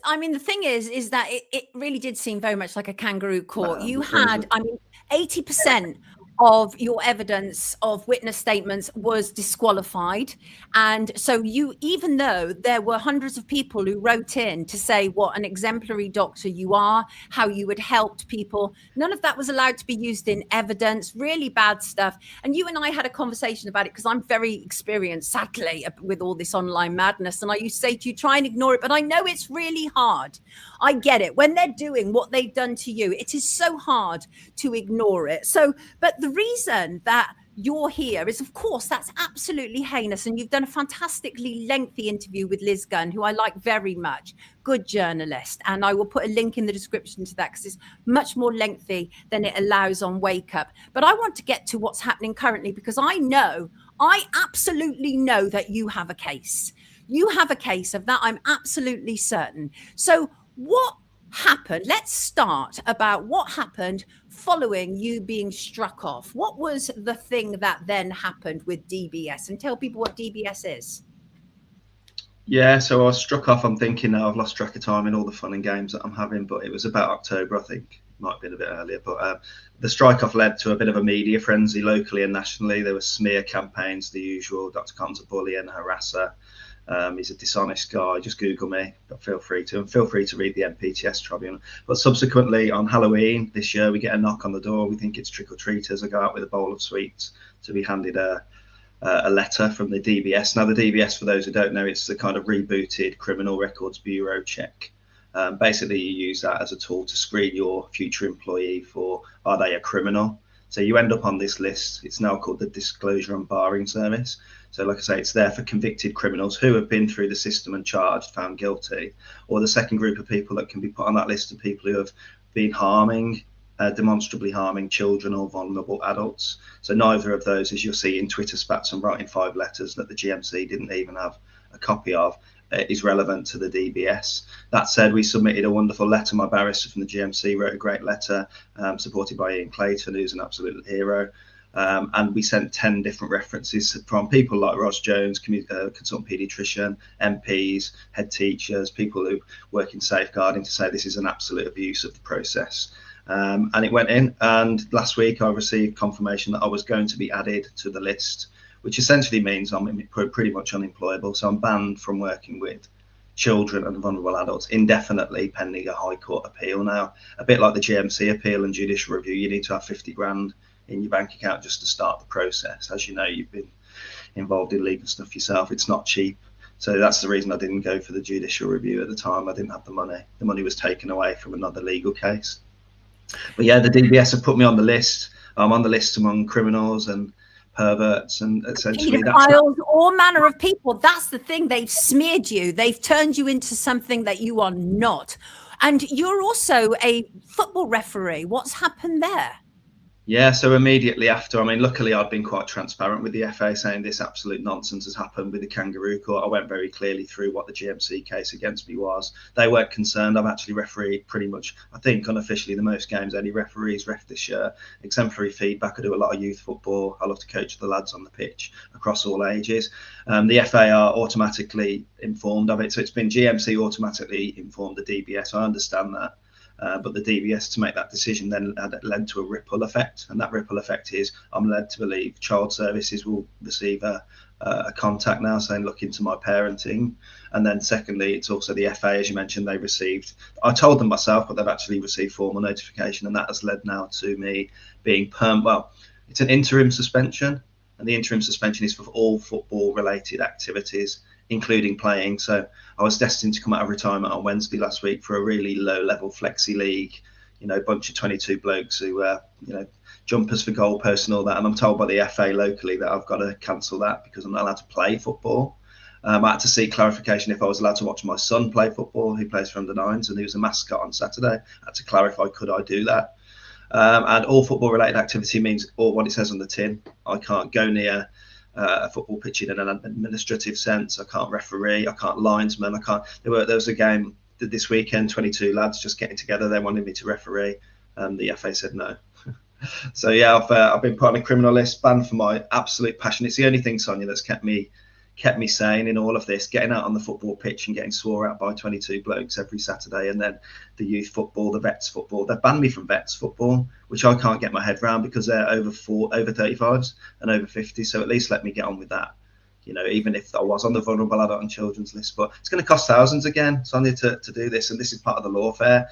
I mean, the thing is that it really did seem very much like a kangaroo court. You had, I mean, 80% of your evidence of witness statements was disqualified. And so even though there were hundreds of people who wrote in to say what an exemplary doctor you are, how you had helped people, none of that was allowed to be used in evidence. Really bad stuff. And you and I had a conversation about it, because I'm very experienced, sadly, with all this online madness. And I used to say to you, try and ignore it, but I know it's really hard. I get it. When they're doing what they've done to you, it is so hard to ignore it. So, but the reason that you're here is, of course, that's absolutely heinous. And you've done a fantastically lengthy interview with Liz Gunn, who I like very much. Good journalist. And I will put a link in the description to that, because it's much more lengthy than it allows on Wake Up. But I want to get to what's happening currently, because I absolutely know that you have a case. You have a case of that. I'm absolutely certain. So what happened? Let's start about what happened following you being struck off. What was the thing that then happened with DBS? And tell people what DBS is. Yeah, so I was struck off. I'm thinking now, I've lost track of time in all the fun and games that I'm having, but it was about October, I think. Might have been a bit earlier, but the strike-off led to a bit of a media frenzy locally and nationally. There were smear campaigns, the usual. Dr. Khan's a bully and a harasser. He's a dishonest guy. Just Google me, but feel free to read the MPTS tribunal. But subsequently, on Halloween this year, we get a knock on the door. We think it's trick-or-treaters. I go out with a bowl of sweets to be handed a letter from the DBS. Now, the DBS, for those who don't know, it's the kind of rebooted Criminal Records Bureau check. Basically, you use that as a tool to screen your future employee for, are they a criminal? So you end up on this list. It's now called the Disclosure and Barring Service. So like I say, it's there for convicted criminals who have been through the system and charged, found guilty. Or the second group of people that can be put on that list are people who have been demonstrably harming children or vulnerable adults. So neither of those, as you'll see in Twitter spats and writing 5 letters that the GMC didn't even have a copy of, is relevant to the DBS. That said, we submitted a wonderful letter. My barrister from the GMC wrote a great letter, supported by Ian Clayton, who's an absolute hero. And we sent 10 different references from people like Ross Jones, consultant paediatrician, MPs, head teachers, people who work in safeguarding, to say this is an absolute abuse of the process. And it went in, and last week I received confirmation that I was going to be added to the list, which essentially means I'm pretty much unemployable. So I'm banned from working with children and vulnerable adults indefinitely pending a High Court appeal. Now, a bit like the GMC appeal and judicial review, you need to have 50 grand in your bank account just to start the process. As you know, you've been involved in legal stuff yourself. It's not cheap. So that's the reason I didn't go for the judicial review at the time. I didn't have the money. The money was taken away from another legal case. But yeah, the DBS have put me on the list. I'm on the list among criminals and perverts, and essentially pedophiles, all manner of people. That's the thing. They've smeared you. They've turned you into something that you are not. And you're also a football referee. What's happened there? Yeah, so immediately after, I mean, luckily I'd been quite transparent with the FA saying this absolute nonsense has happened with the Kangaroo Court. I went very clearly through what the GMC case against me was. They weren't concerned. I've actually refereed pretty much, I think unofficially, the most games any referees ref this year. Exemplary feedback. I do a lot of youth football. I love to coach the lads on the pitch across all ages. The FA are automatically informed of it. So it's been GMC automatically informed the DBS. I understand that. But the DBS to make that decision then led to a ripple effect, and that ripple effect is I'm led to believe Child Services will receive a contact now saying look into my parenting, and then secondly it's also the FA, as you mentioned, they received, I told them myself, but they've actually received formal notification, and that has led now to me being it's an interim suspension, and the interim suspension is for all football related activities, including playing. So I was destined to come out of retirement on Wednesday last week for a really low level flexi league, bunch of 22 blokes who jumpers for goalposts and all that, and I'm told by the FA locally that I've got to cancel that because I'm not allowed to play football. I had to seek clarification if I was allowed to watch my son play football, who plays for under nines, and he was a mascot on Saturday. I had to clarify, could I do that? And all football related activity means all what it says on the tin. I can't go near a football pitch in an administrative sense. I can't referee. I can't linesman. I can't. There was a game this weekend, 22 lads just getting together. They wanted me to referee, and the FA said no. So yeah, I've been put on a criminal list, banned for my absolute passion. It's the only thing, Sonia, that's kept me sane in all of this. Getting out on the football pitch and getting swore at by 22 blokes every Saturday, and then the youth football, the vets football. They've banned me from vets football, which I can't get my head around because they're over 35s and over 50. So at least let me get on with that. Even if I was on the vulnerable adult and children's list, but it's going to cost thousands again, Sonia, to do this, and this is part of the lawfare.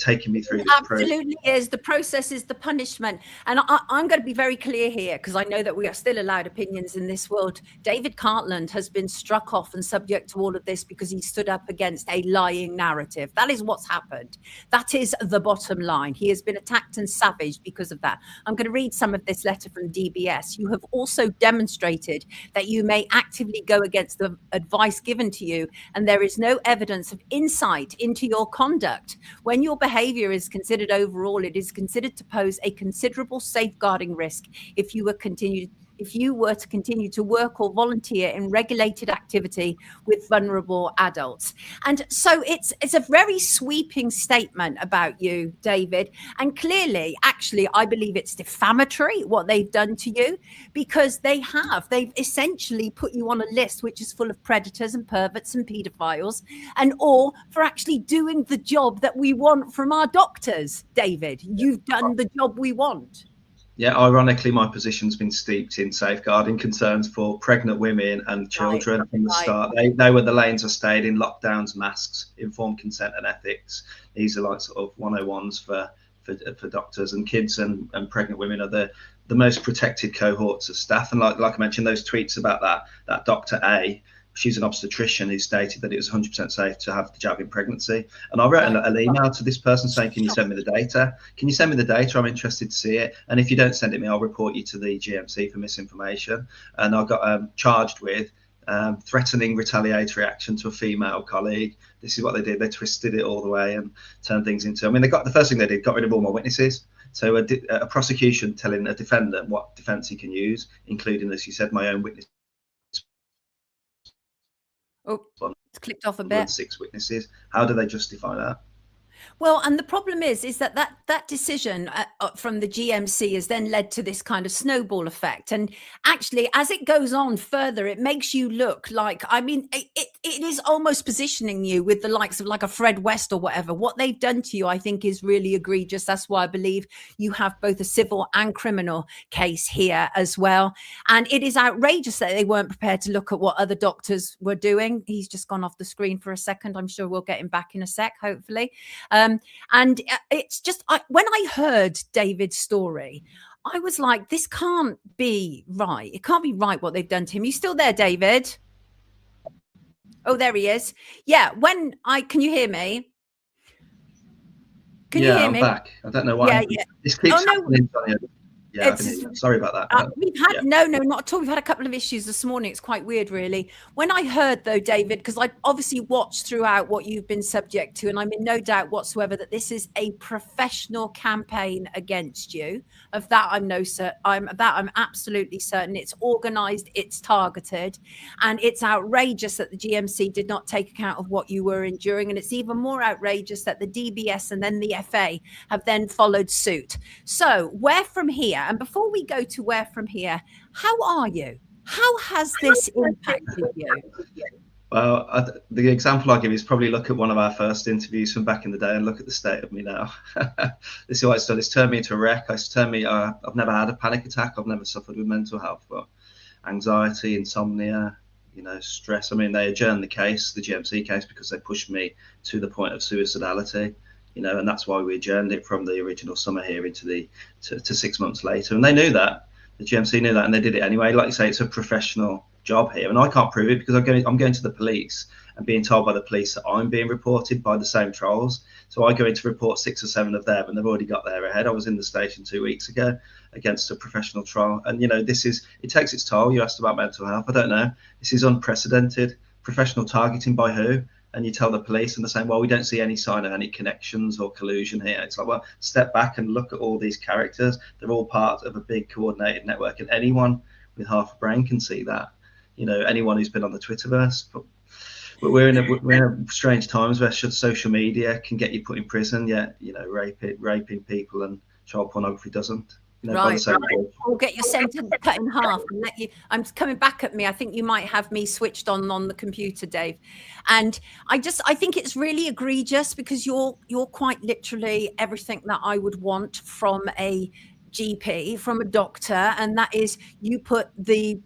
Taking me through this absolutely is the process, is the punishment. And I'm going to be very clear here because I know that we are still allowed opinions in this world. David Cartland has been struck off and subject to all of this because he stood up against a lying narrative. That is what's happened. That is the bottom line. He has been attacked and savaged because of that. I'm going to read some of this letter from DBS. You have also demonstrated that you may actively go against the advice given to you, and there is no evidence of insight into your conduct. When your behavior is considered overall, it is considered to pose a considerable safeguarding risk if you were to continue to work or volunteer in regulated activity with vulnerable adults. And so it's a very sweeping statement about you, David. And clearly, actually, I believe it's defamatory what they've done to you, because they've essentially put you on a list which is full of predators and perverts and pedophiles, and all for actually doing the job that we want from our doctors. David, you've done the job we want. Yeah, ironically, my position's been steeped in safeguarding concerns for pregnant women and children from the start. They were the lanes I stayed in: lockdowns, masks, informed consent and ethics. These are like sort of 101s for doctors, and kids and pregnant women are the most protected cohorts of staff. And like I mentioned, those tweets about that Dr. A, she's an obstetrician who stated that it was 100% safe to have the jab in pregnancy. And I wrote an email to this person saying, can you send me the data? Can you send me the data? I'm interested to see it. And if you don't send it me, I'll report you to the GMC for misinformation. And I got charged with threatening retaliatory action to a female colleague. This is what they did. They twisted it all the way and turned things into, the first thing they did, got rid of all my witnesses. So a prosecution telling a defendant what defense he can use, including, as you said, my own witness. Oh, it's clicked off a bit. 6 witnesses. How do they justify that? Well, and the problem is that decision from the GMC has then led to this kind of snowball effect. And actually, as it goes on further, it makes you look like, it is almost positioning you with the likes of like a Fred West or whatever. What they've done to you, I think, is really egregious. That's why I believe you have both a civil and criminal case here as well. And it is outrageous that they weren't prepared to look at what other doctors were doing. He's just gone off the screen for a second. I'm sure we'll get him back in a sec, hopefully. And it's just, when I heard David's story, I was like, this can't be right. It can't be right what they've done to him. You still there, David? Oh, there he is. Yeah. Can you hear me? Can you hear me? I'm back. I don't know why. Yeah. This keeps happening. Yeah, sorry about that. We've had no, not at all. We've had a couple of issues this morning. It's quite weird, really. When I heard, though, David, because I obviously watched throughout what you've been subject to, and I'm in no doubt whatsoever that this is a professional campaign against you. Of that, I'm absolutely certain. It's organised, it's targeted, and it's outrageous that the GMC did not take account of what you were enduring, and it's even more outrageous that the DBS and then the FA have then followed suit. So, where from here? And before we go to where from here, how are you? How has this impacted you? Well, the example I give is probably look at one of our first interviews from back in the day and look at the state of me now. This is what it's done. It's turned me into a wreck. I've never had a panic attack. I've never suffered with mental health, but anxiety, insomnia, stress. I mean, they adjourned the case, the GMC case, because they pushed me to the point of suicidality. And that's why we adjourned it from the original summer hearing to 6 months later. And they knew that. The GMC knew that, and they did it anyway. Like you say, it's a professional job here, and I can't prove it because I'm going to the police and being told by the police that I'm being reported by the same trolls. So I go in to report 6 or 7 of them, and they've already got there ahead. I was in the station 2 weeks ago against a professional troll, and it takes its toll. You asked about mental health. I don't know. This is unprecedented. Professional targeting by who? And you tell the police, and they're saying, well, we don't see any sign of any connections or collusion here. It's like, well, step back and look at all these characters. They're all part of a big coordinated network, and anyone with half a brain can see that. Anyone who's been on the Twitterverse. But we're in a strange times where social media can get you put in prison, yet raping people and child pornography doesn't. Right. Or get your sentence cut in half and let you. I'm coming back at me. I think you might have me switched on the computer, Dave. And I think it's really egregious because you're quite literally everything that I would want from a GP, from a doctor, and that is you put the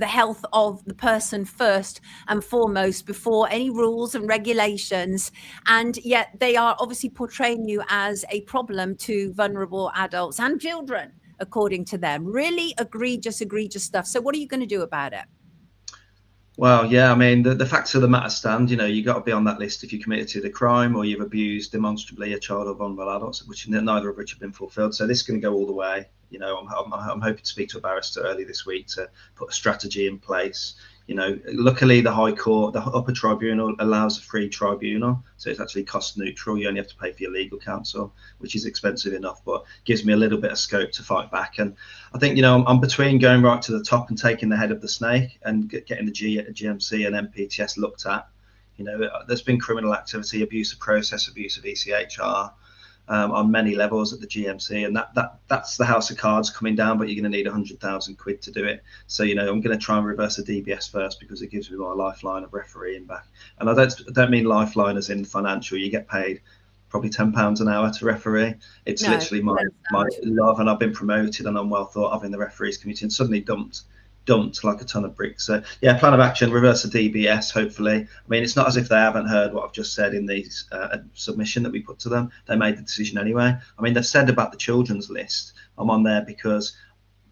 health of the person first and foremost before any rules and regulations, and yet they are obviously portraying you as a problem to vulnerable adults and children, according to them. Really egregious stuff. So what are you going to do about it? Well, yeah, I mean, the facts of the matter stand. You got to be on that list if you committed a crime or you've abused demonstrably a child or vulnerable adults, which neither of which have been fulfilled. So this is going to go all the way. I'm hoping to speak to a barrister early this week to put a strategy in place. Luckily the High Court, the upper tribunal, allows a free tribunal, so it's actually cost neutral. You only have to pay for your legal counsel, which is expensive enough, but gives me a little bit of scope to fight back. And I think I'm between going right to the top and taking the head of the snake and getting the GMC and MPTS looked at. There's been criminal activity, abuse of process, abuse of ECHR. On many levels at the GMC, and that's the house of cards coming down, but you're going to need 100,000 quid to do it. So I'm going to try and reverse the DBS first because it gives me my lifeline of refereeing back. And I don't mean lifeline as in financial. You get paid probably £10 an hour to referee. It's literally my love, and I've been promoted and I'm well thought of in the referees community, and suddenly dumped like a ton of bricks. So yeah, plan of action, reverse the DBS, hopefully. I mean, it's not as if they haven't heard what I've just said in the submission that we put to them. They made the decision anyway. I mean, they've said about the children's list, I'm on there because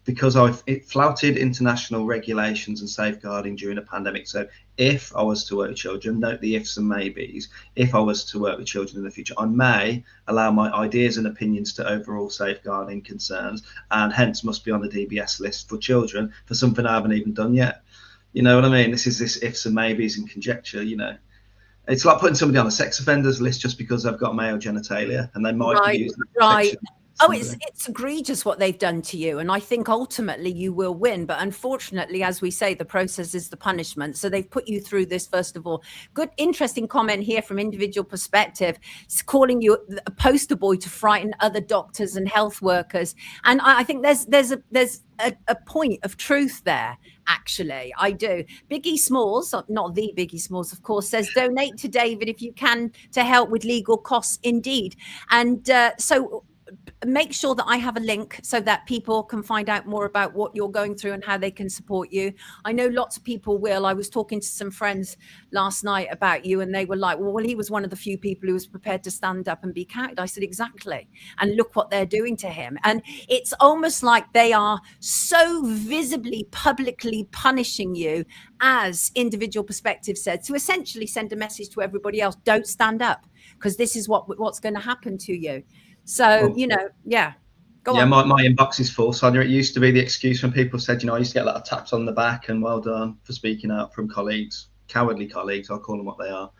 it flouted international regulations and safeguarding during a pandemic. So if I was to work with children, note the ifs and maybes, if I was to work with children in the future, I may allow my ideas and opinions to overall safeguarding concerns, and hence must be on the DBS list for children for something I haven't even done yet. You know what I mean? This is this ifs and maybes and conjecture, It's like putting somebody on a sex offenders list just because they've got male genitalia and they might be used. Oh, it's egregious what they've done to you. And I think ultimately you will win. But unfortunately, as we say, the process is the punishment. So they've put you through this, first of all. Good, interesting comment here from Individual Perspective. It's calling you a poster boy to frighten other doctors and health workers. And I think there's a point of truth there, actually. I do. Biggie Smalls, not the Biggie Smalls, of course, says donate to David if you can to help with legal costs, indeed. And so make sure that I have a link so that people can find out more about what you're going through and how they can support you. I know lots of people will. I was talking to some friends last night about you, and they were like, well, he was one of the few people who was prepared to stand up and be counted. I said, exactly. And look what they're doing to him. And it's almost like they are so visibly, publicly punishing you, as Individual Perspective said, to essentially send a message to everybody else, don't stand up, because this is what's going to happen to you. So, you know, go on. My inbox is full, Sonia. It used to be the excuse when people said, I used to get a lot of taps on the back and well done for speaking out from colleagues, cowardly colleagues, I'll call them what they are,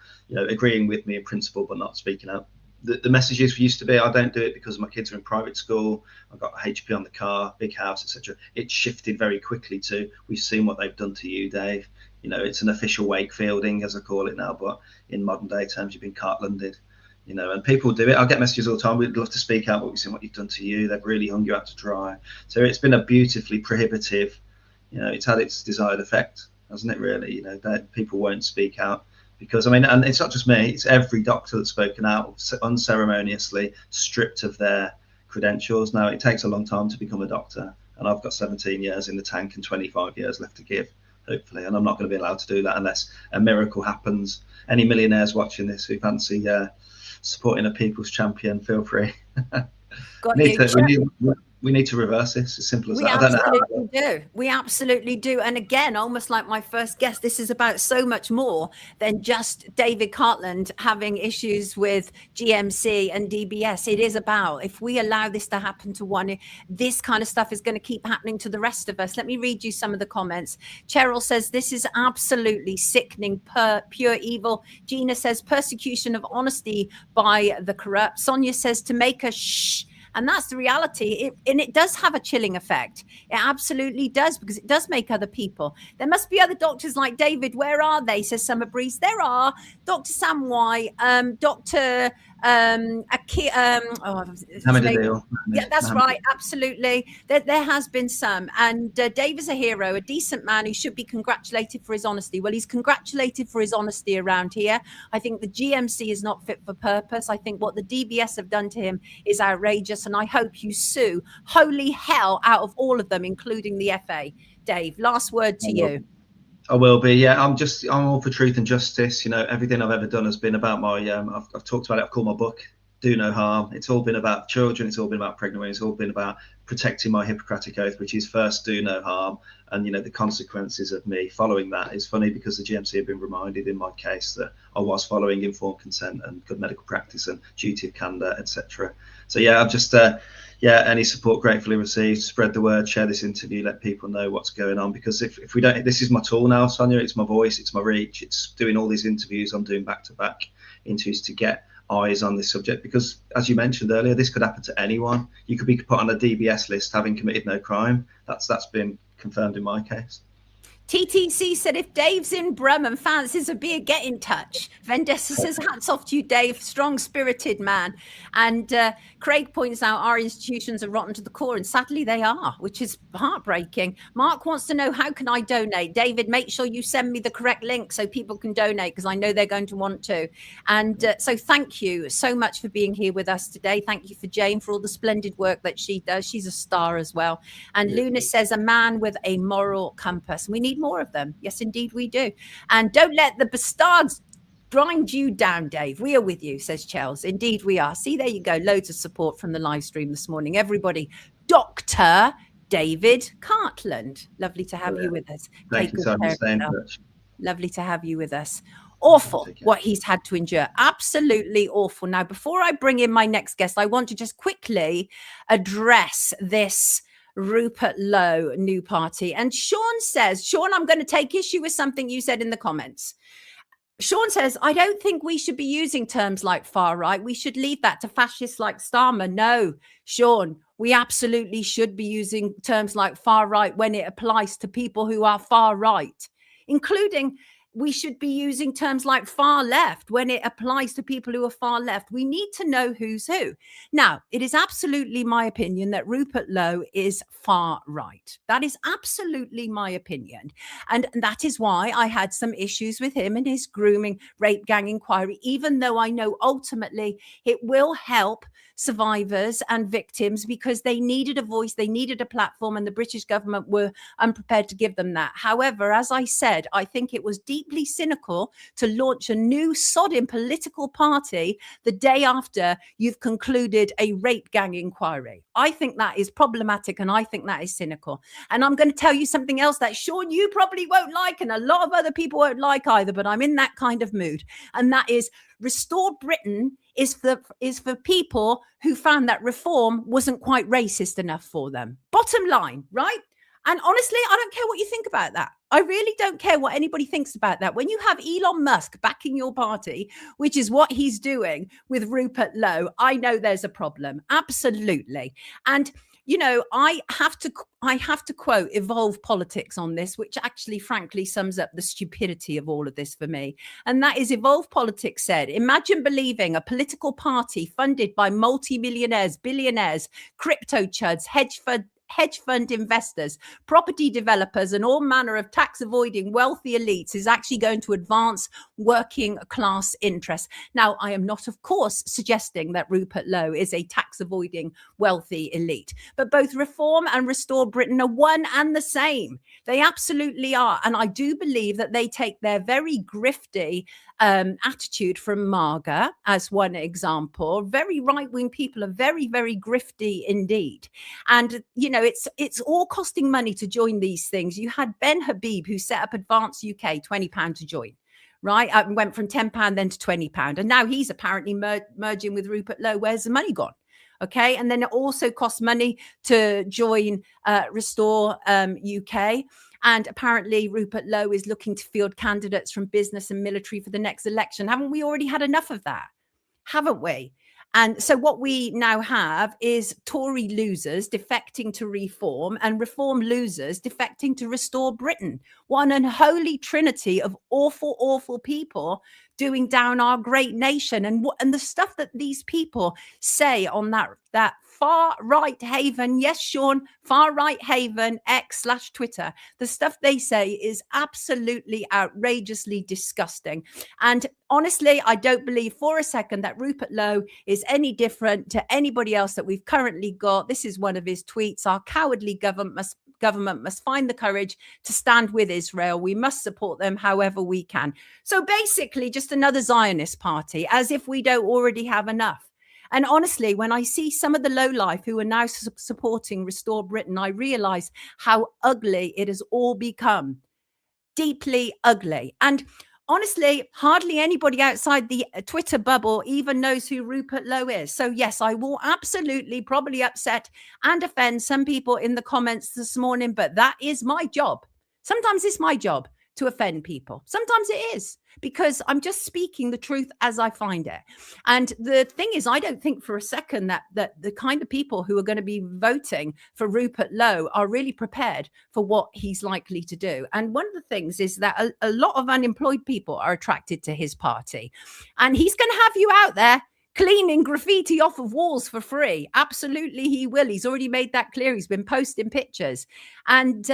agreeing with me in principle, but not speaking out. The messages used to be, I don't do it because my kids are in private school, I've got HP on the car, big house, etc. It shifted very quickly to, we've seen what they've done to you, Dave. It's an official wakefielding, as I call it now, but in modern day terms, you've been CARTLANDed. And people do it. I get messages all the time. We'd love to speak out, but we've seen what you've done to you. They've really hung you out to dry. So it's been a beautifully prohibitive, it's had its desired effect, hasn't it, really? That people won't speak out because, and it's not just me, it's every doctor that's spoken out unceremoniously, stripped of their credentials. Now, it takes a long time to become a doctor, and I've got 17 years in the tank and 25 years left to give, hopefully, and I'm not going to be allowed to do that unless a miracle happens. Any millionaires watching this who fancy supporting a people's champion, feel free. We need to reverse this, as simple as that. I don't know. We absolutely do. And again, almost like my first guest, this is about so much more than just David Cartland having issues with GMC and DBS. It is about, if we allow this to happen to one, this kind of stuff is going to keep happening to the rest of us. Let me read you some of the comments. Cheryl says, this is absolutely sickening, pure evil. Gina says, persecution of honesty by the corrupt. Sonia says, to make a shh. And that's the reality. And it does have a chilling effect. It absolutely does, because it does make other people. There must be other doctors like David. Where are they? Says Summer Breeze. There are. Dr. Sam White, Dr. Yeah, that's right. Absolutely. There has been some. And Dave is a hero, a decent man who should be congratulated for his honesty. Well, he's congratulated for his honesty around here. I think the GMC is not fit for purpose. I think what the DBS have done to him is outrageous. And I hope you sue holy hell out of all of them, including the FA. Dave, last word to you. I will be. Yeah, I'm all for truth and justice. Everything I've ever done has been about my, I've talked about it. I've called my book, Do No Harm. It's all been about children. It's all been about pregnant women. It's all been about protecting my Hippocratic oath, which is first, do no harm. And, the consequences of me following that is funny, because the GMC have been reminded in my case that I was following informed consent and good medical practice and duty of candor, etc. So, yeah, I've just, any support gratefully received. Spread the word, share this interview, let people know what's going on. Because if we don't, this is my tool now, Sonia. It's my voice, it's my reach. It's doing all these interviews I'm doing back-to-back interviews to get eyes on this subject. Because as you mentioned earlier, this could happen to anyone. You could be put on a DBS list having committed no crime. That's been confirmed in my case. TTC said, if Dave's in Brum and fancies a beer, get in touch. Vendessa says, hats off to you, Dave. Strong-spirited man. And Craig points out our institutions are rotten to the core, and sadly they are, which is heartbreaking. Mark wants to know, how can I donate? David, make sure you send me the correct link so people can donate, because I know they're going to want to. And so thank you so much for being here with us today. Thank you for Jane for all the splendid work that she does. She's a star as well. And Luna says, a man with a moral compass. We need more of them. Yes, indeed we do. And don't let the bastards grind you down, Dave. We are with you, says Chels. Indeed we are. See, there you go. Loads of support from the live stream this morning. Everybody. Dr. David Cartland. Lovely to have you with us. Thank you so much. Lovely to have you with us. Awful what he's had to endure. Absolutely awful. Now, before I bring in my next guest, I want to just quickly address this Rupert Lowe new party. And Sean says, Sean, I'm going to take issue with something you said in the comments. Sean says, I don't think we should be using terms like far right. We should leave that to fascists like Starmer. No, Sean, we absolutely should be using terms like far right when it applies to people who are far right, including we should be using terms like far left when it applies to people who are far left. We need to know who's who. Now, it is absolutely my opinion that Rupert Lowe is far right. That is absolutely my opinion. And that is why I had some issues with him and his grooming rape gang inquiry, even though I know ultimately it will help survivors and victims because they needed a voice, they needed a platform, and the British government were unprepared to give them that. However, as I said, I think it was deeply cynical to launch a new sodden political party the day after you've concluded a rape gang inquiry. I think that is problematic and I think that is cynical. And I'm going to tell you something else that, Sean, you probably won't like and a lot of other people won't like either, but I'm in that kind of mood. And that is Restore Britain is for people who found that reform wasn't quite racist enough for them. Bottom line, right? And honestly, I don't care what you think about that. I really don't care what anybody thinks about that. When you have Elon Musk backing your party, which is what he's doing with Rupert Lowe, I know there's a problem. Absolutely. And you know, I have to quote Evolve Politics on this, which actually, frankly, sums up the stupidity of all of this for me. And that is Evolve Politics said, imagine believing a political party funded by multimillionaires, billionaires, crypto chuds, hedge fund investors, property developers, and all manner of tax avoiding wealthy elites is actually going to advance working class interests. Now, I am not, of course, suggesting that Rupert Lowe is a tax avoiding wealthy elite, but both Reform and Restore Britain are one and the same. They absolutely are. And I do believe that they take their very grifty attitude from MAGA as one example. Very right-wing people are very, very grifty indeed. And, you know, it's all costing money to join these things. You had Ben Habib, who set up Advance UK, £20 to join, right? Went from £10 then to £20. And now he's apparently merging with Rupert Lowe. Where's the money gone? Okay. And then it also costs money to join Restore UK. And apparently Rupert Lowe is looking to field candidates from business and military for the next election. Haven't we already had enough of that? Haven't we? And so what we now have is Tory losers defecting to Reform and Reform losers defecting to Restore Britain. One unholy trinity of awful, awful people doing down our great nation. And the stuff that these people say on that far right haven, yes, Sean, far right haven, X/Twitter, the stuff they say is absolutely outrageously disgusting. And honestly, I don't believe for a second that Rupert Lowe is any different to anybody else that we've currently got. This is one of his tweets. Our cowardly government must find the courage to stand with Israel. We must support them however we can. So basically just another Zionist party, as if we don't already have enough. And honestly, when I see some of the lowlife who are now supporting Restore Britain, I realize how ugly it has all become. Deeply ugly. And honestly, hardly anybody outside the Twitter bubble even knows who Rupert Lowe is. So yes, I will absolutely probably upset and offend some people in the comments this morning, but that is my job. Sometimes it's my job to offend people. Sometimes it is, because I'm just speaking the truth as I find it. And the thing is, I don't think for a second that the kind of people who are going to be voting for Rupert Lowe are really prepared for what he's likely to do. And one of the things is that a lot of unemployed people are attracted to his party. And he's going to have you out there cleaning graffiti off of walls for free. Absolutely, he will. He's already made that clear. He's been posting pictures. And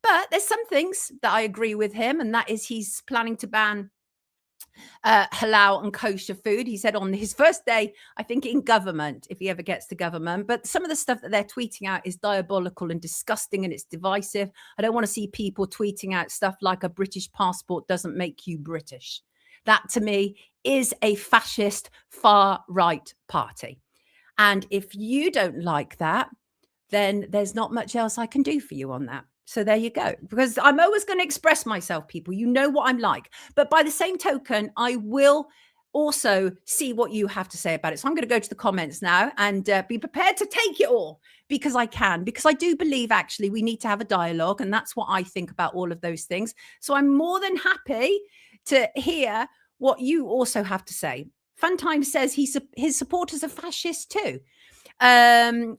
but there's some things that I agree with him, and that is he's planning to ban halal and kosher food. He said on his first day, I think, in government, if he ever gets to government. But some of the stuff that they're tweeting out is diabolical and disgusting, and it's divisive. I don't want to see people tweeting out stuff like a British passport doesn't make you British. That, to me, is a fascist far right party. And if you don't like that, then there's not much else I can do for you on that. So there you go, because I'm always going to express myself, people. You know what I'm like. But by the same token, I will also see what you have to say about it. So I'm going to go to the comments now and be prepared to take it all, because I can, because I do believe actually we need to have a dialogue. And that's what I think about all of those things. So I'm more than happy to hear what you also have to say. Funtime says his supporters are fascist too. And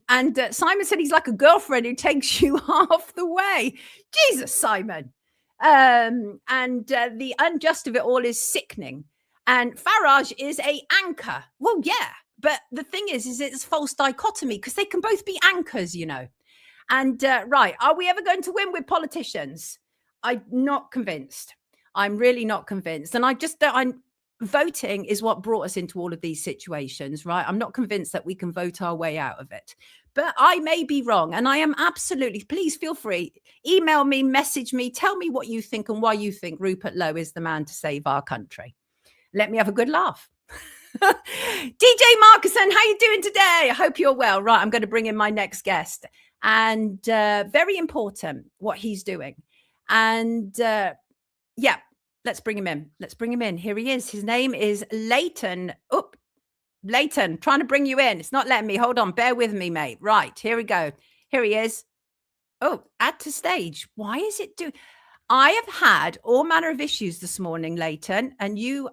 Simon said he's like a girlfriend who takes you half the way. Jesus, Simon. And the unjust of it all is sickening. And Farage is a anchor. Well, yeah. But the thing is it's false dichotomy because they can both be anchors, you know. And right, are we ever going to win with politicians? I'm not convinced. I'm really not convinced. And voting is what brought us into all of these situations, right? I'm not convinced that we can vote our way out of it. But I may be wrong. And I am absolutely, please feel free. Email me, message me, tell me what you think and why you think Rupert Lowe is the man to save our country. Let me have a good laugh. DJ Markison, how you doing today? I hope you're well. Right, I'm going to bring in my next guest. And very important what he's doing. And yeah, let's bring him in. Let's bring him in. Here he is. His name is LEYTON. Oh, LEYTON, trying to bring you in. It's not letting me. Hold on. Bear with me, mate. Right, here we go. Here he is. Oh, add to stage. Why is it doing? I have had all manner of issues this morning, LEYTON, and you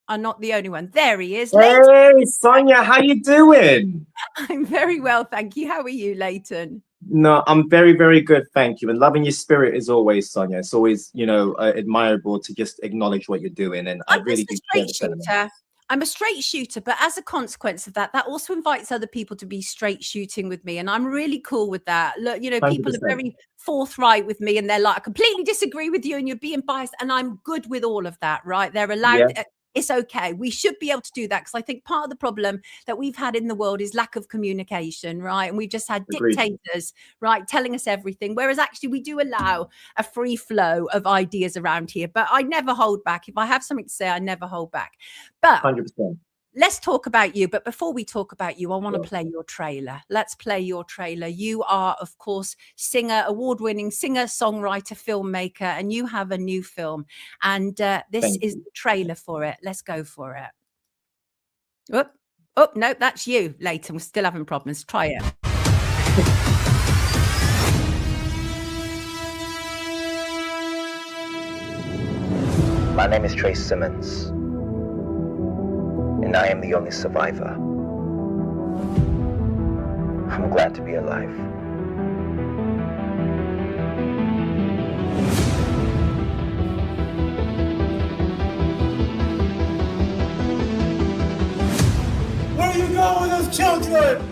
are not the only one. There he is. Hey, Sonia, how you doing? I'm very well, thank you. How are you, LEYTON? No, I'm very, very good, thank you. And loving your spirit as always, Sonia. It's always, you know, admirable to just acknowledge what you're doing. And I really do share the sentiment. I'm a straight shooter, but as a consequence of that, that also invites other people to be straight shooting with me. And I'm really cool with that. Look, you know, 100%. People are very forthright with me and they're like, I completely disagree with you and you're being biased. And I'm good with all of that, right? They're allowed. Yeah. It's okay. We should be able to do that because I think part of the problem that we've had in the world is lack of communication, right? And we've just had dictators, right, telling us everything. Whereas actually we do allow a free flow of ideas around here. But I never hold back. If I have something to say, I never hold back. But 100%. Let's talk about you. But before we talk about you, I want to play your trailer. Let's play your trailer. You are, of course, singer, award-winning singer, songwriter, filmmaker, and you have a new film. And this is the trailer for it. Let's go for it. Oh, no, that's you, LEYTON. We're still having problems. Try it. My name is Trace Simmons. And I am the only survivor. I'm glad to be alive. Where are you going with those children?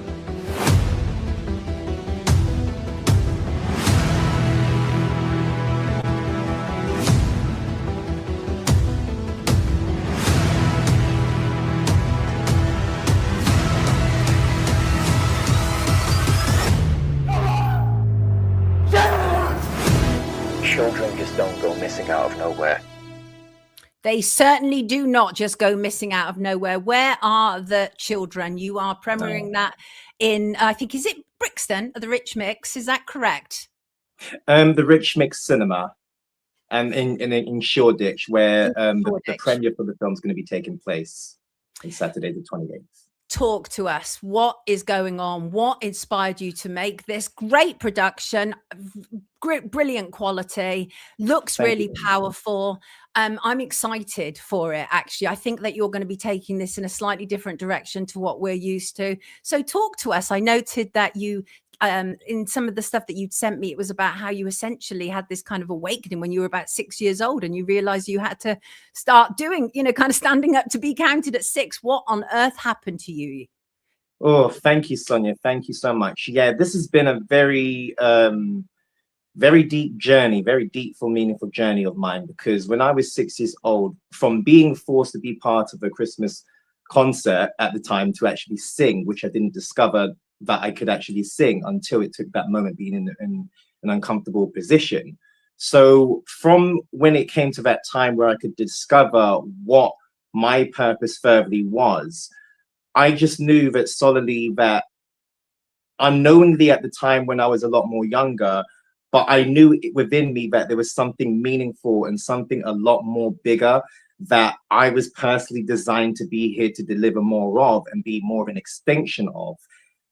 Children just don't go missing out of nowhere. They certainly do not just go missing out of nowhere. Where are the children? You are premiering that in, I think, is it Brixton, the Rich Mix? Is that correct? The Rich Mix Cinema, and in Shoreditch, where the premiere for the film is going to be taking place on Saturday the 28th. Talk to us. What is going on? What inspired you to make this great production? Great, brilliant quality. Looks really powerful. I'm excited for it, actually. I think that you're going to be taking this in a slightly different direction to what we're used to. So talk to us. I noted that you, in some of the stuff that you'd sent me, it was about how you essentially had this kind of awakening when you were about 6 years old and you realized you had to start doing, you know, kind of standing up to be counted at 6. What on earth happened to you? Oh, thank you, Sonia. Thank you so much. Yeah, this has been a very deep journey, very deep, meaningful journey of mine, because when I was 6 years old, from being forced to be part of a Christmas concert at the time to actually sing, which I didn't discover that I could actually sing until it took that moment being in an uncomfortable position. So from when it came to that time where I could discover what my purpose furtherly was, I just knew that solidly, that unknowingly at the time when I was a lot more younger, but I knew within me that there was something meaningful and something a lot more bigger that I was personally designed to be here to deliver more of and be more of an extension of.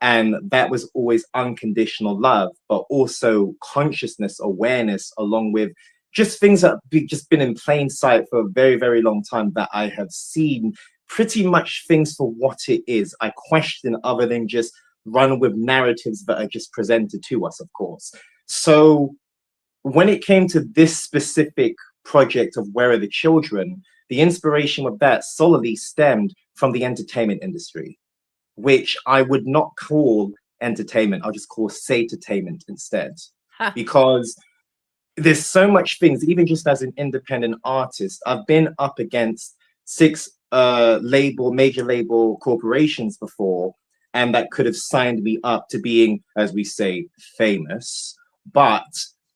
And that was always unconditional love, but also consciousness, awareness, along with just things that have just been in plain sight for a very, very long time, that I have seen pretty much things for what it is. I question other than just run with narratives that are just presented to us, of course. So when it came to this specific project of Where Are the Children, the inspiration with that solely stemmed from the entertainment industry, which I would not call entertainment. I'll just call Satainment instead. Because there's so much things, even just as an independent artist, I've been up against 6 major label corporations before, and that could have signed me up to being, as we say, famous. But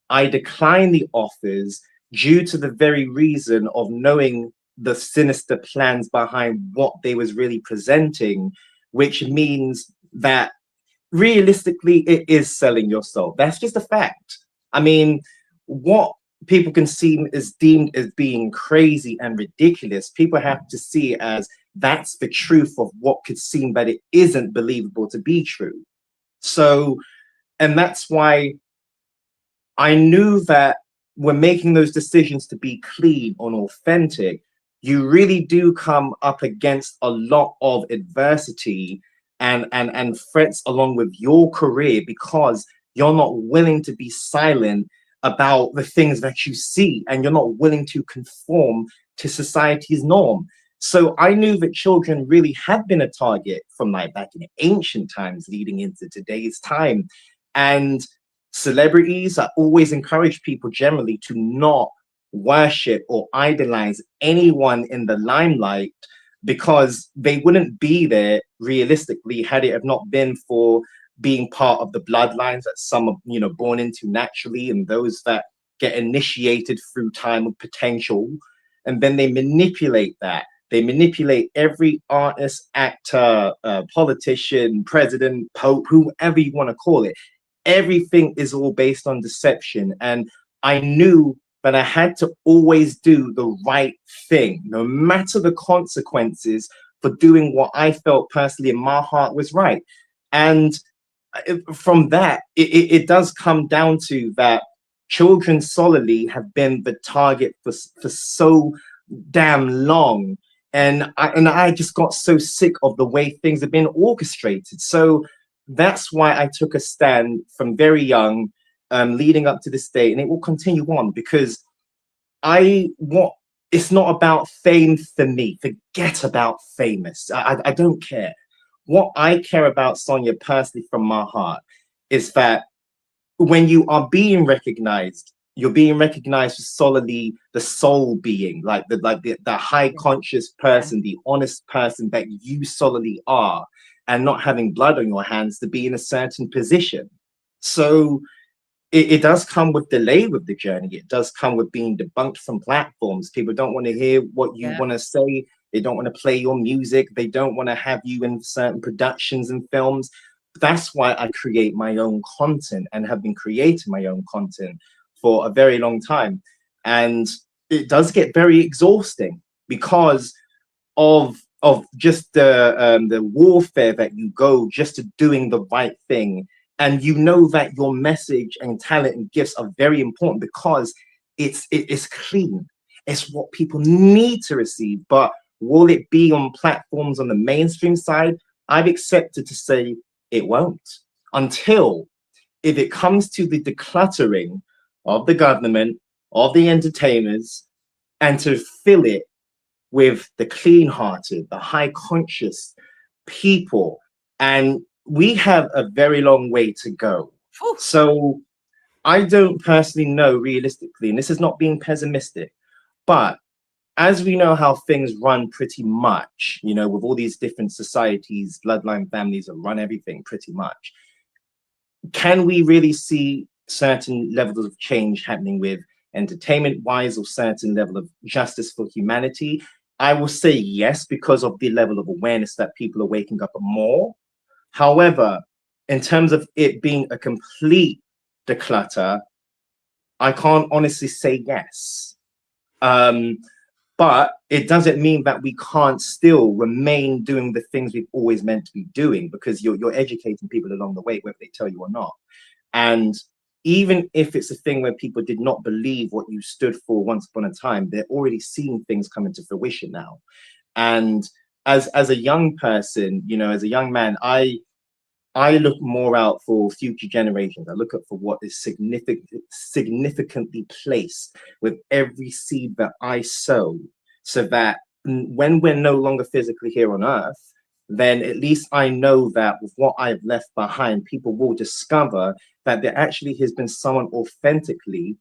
I declined the offers due to the very reason of knowing the sinister plans behind what they was really presenting, which means that realistically it is selling your soul. That's just a fact. I mean, what people can see is deemed as being crazy and ridiculous, people have to see as that's the truth of what could seem that it isn't believable to be true. So, and that's why I knew that when making those decisions to be clean and authentic, you really do come up against a lot of adversity and threats along with your career, because you're not willing to be silent about the things that you see, and you're not willing to conform to society's norm. So I knew that children really had been a target from like back in ancient times leading into today's time. And celebrities, I always encourage people generally to not worship or idolize anyone in the limelight, because they wouldn't be there realistically had it have not been for being part of the bloodlines that some are, you know, born into naturally, and those that get initiated through time with potential. And then they manipulate that. They manipulate every artist, actor, politician, president, pope, whoever you want to call it. Everything is all based on deception. And I knew that I had to always do the right thing, no matter the consequences, for doing what I felt personally in my heart was right. And from that, it does come down to that children solely have been the target for so damn long. And I just got so sick of the way things have been orchestrated. So that's why I took a stand from very young, leading up to this day, and it will continue on, because it's not about fame for me. Forget about famous. I don't care. What I care about, Sonia, personally from my heart, is that when you are being recognized, you're being recognized for solely the soul being, like the high conscious person, the honest person that you solely are, and not having blood on your hands to be in a certain position. So it does come with delay with the journey. It does come with being debunked from platforms. People don't want to hear what you want to say. They don't want to play your music. They don't want to have you in certain productions and films. That's why I create my own content and have been creating my own content for a very long time. And it does get very exhausting because of just the warfare that you go just to doing the right thing. And you know that your message and talent and gifts are very important because it's clean. It's what people need to receive. But will it be on platforms on the mainstream side? I've accepted to say it won't, until if it comes to the decluttering of the government, of the entertainers, and to fill it with the clean-hearted, the high-conscious people. And we have a very long way to go. Oof. So I don't personally know realistically, and this is not being pessimistic, but as we know how things run pretty much, you know, with all these different societies, bloodline families that run everything pretty much, can we really see certain levels of change happening with entertainment-wise, or certain level of justice for humanity? I will say yes, because of the level of awareness that people are waking up more. However, in terms of it being a complete declutter, I can't honestly say yes. But it doesn't mean that we can't still remain doing the things we've always meant to be doing, because you're educating people along the way, whether they tell you or not. And even if it's a thing where people did not believe what you stood for once upon a time, they're already seeing things come into fruition now. And as a young person, you know, as a young man, I look more out for future generations. I look out for what is significantly placed with every seed that I sow, so that when we're no longer physically here on earth, then at least I know that with what I've left behind, people will discover that there actually has been someone authentically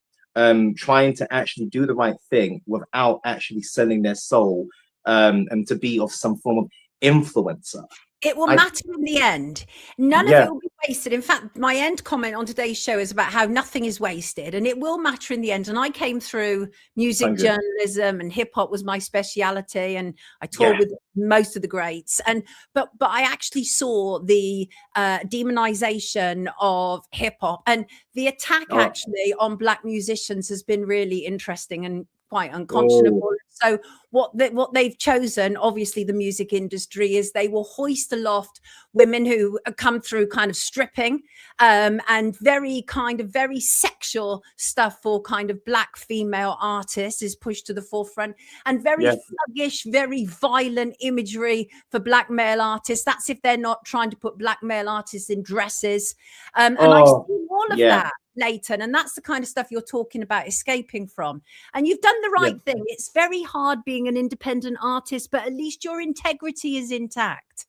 trying to actually do the right thing without actually selling their soul, and to be of some form of influencer. It will matter in the end. None of it will be wasted. In fact, my end comment on today's show is about how nothing is wasted, and it will matter in the end. And I came through music journalism, and hip hop was my speciality, and I toured with most of the greats. And but I actually saw the demonization of hip hop, and the attack actually on Black musicians has been really interesting and quite unconscionable. So what they've chosen, obviously the music industry, is they will hoist aloft women who come through kind of stripping and very sexual stuff for kind of Black female artists is pushed to the forefront, and very thuggish, very violent imagery for Black male artists. That's if they're not trying to put Black male artists in dresses. And I've seen all of that, Leighton, and that's the kind of stuff you're talking about escaping from. And you've done the right thing. It's very hard being an independent artist, but at least your integrity is intact.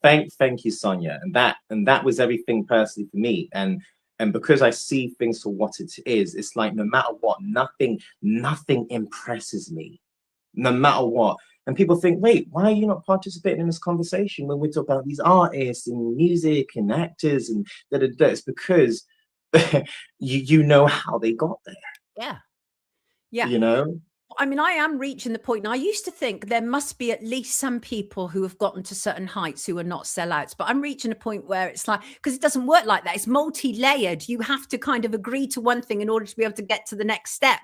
Thank you, Sonia. And that was everything personally for me. And because I see things for what it is, it's like no matter what, nothing impresses me, no matter what. And people think, wait, why are you not participating in this conversation when we talk about these artists and music and actors and da-da-da? It's because you know how they got there. Yeah. You know? I mean, I am reaching the point. Now, I used to think there must be at least some people who have gotten to certain heights who are not sellouts, but I'm reaching a point where it's like, because it doesn't work like that. It's multi-layered. You have to kind of agree to one thing in order to be able to get to the next step.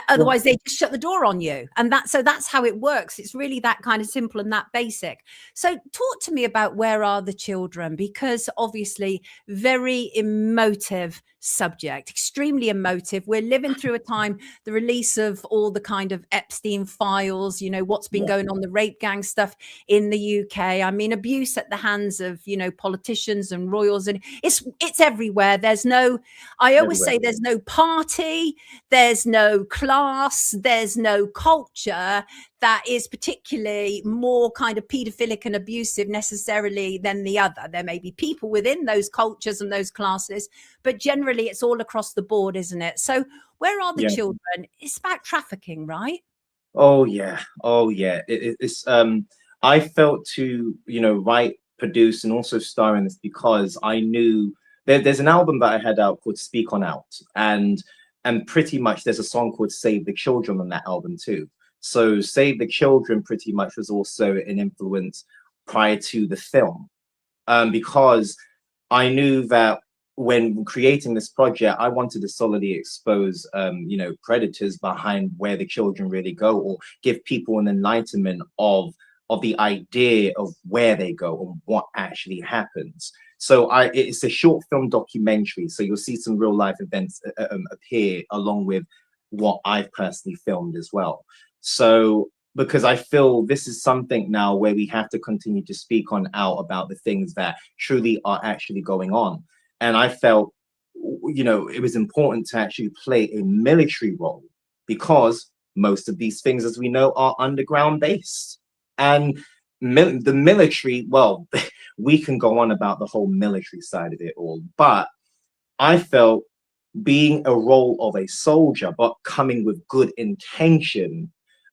Otherwise, they just shut the door on you. And that's how it works. It's really that kind of simple and that basic. So talk to me about Where Are the Children? Because obviously, very emotive subject, extremely emotive. We're living through a time, the release of all the kind of Epstein files, you know, what's been going on, the rape gang stuff in the UK. I mean, abuse at the hands of, you know, politicians and royals, and it's everywhere. I always say there's no party, there's no class, there's no culture that is particularly more kind of paedophilic and abusive necessarily than the other. There may be people within those cultures and those classes, but generally it's all across the board, isn't it? So Where Are the Children? It's about trafficking, right? Oh yeah. It's I felt to, you know, write, produce, and also star in this because I knew there's an album that I had out called Speak On Out, and pretty much there's a song called Save the Children on that album too. So Save the Children pretty much was also an influence prior to the film, because I knew that when creating this project, I wanted to solidly expose, you know, predators behind where the children really go, or give people an enlightenment of the idea of where they go and what actually happens. So it's a short film documentary. So you'll see some real life events appear along with what I've personally filmed as well. So because I feel this is something now where we have to continue to speak on out about the things that truly are actually going on. And I felt, you know, it was important to actually play a military role because most of these things, as we know, are underground based. And the military, well, we can go on about the whole military side of it all, but I felt being a role of a soldier, but coming with good intention,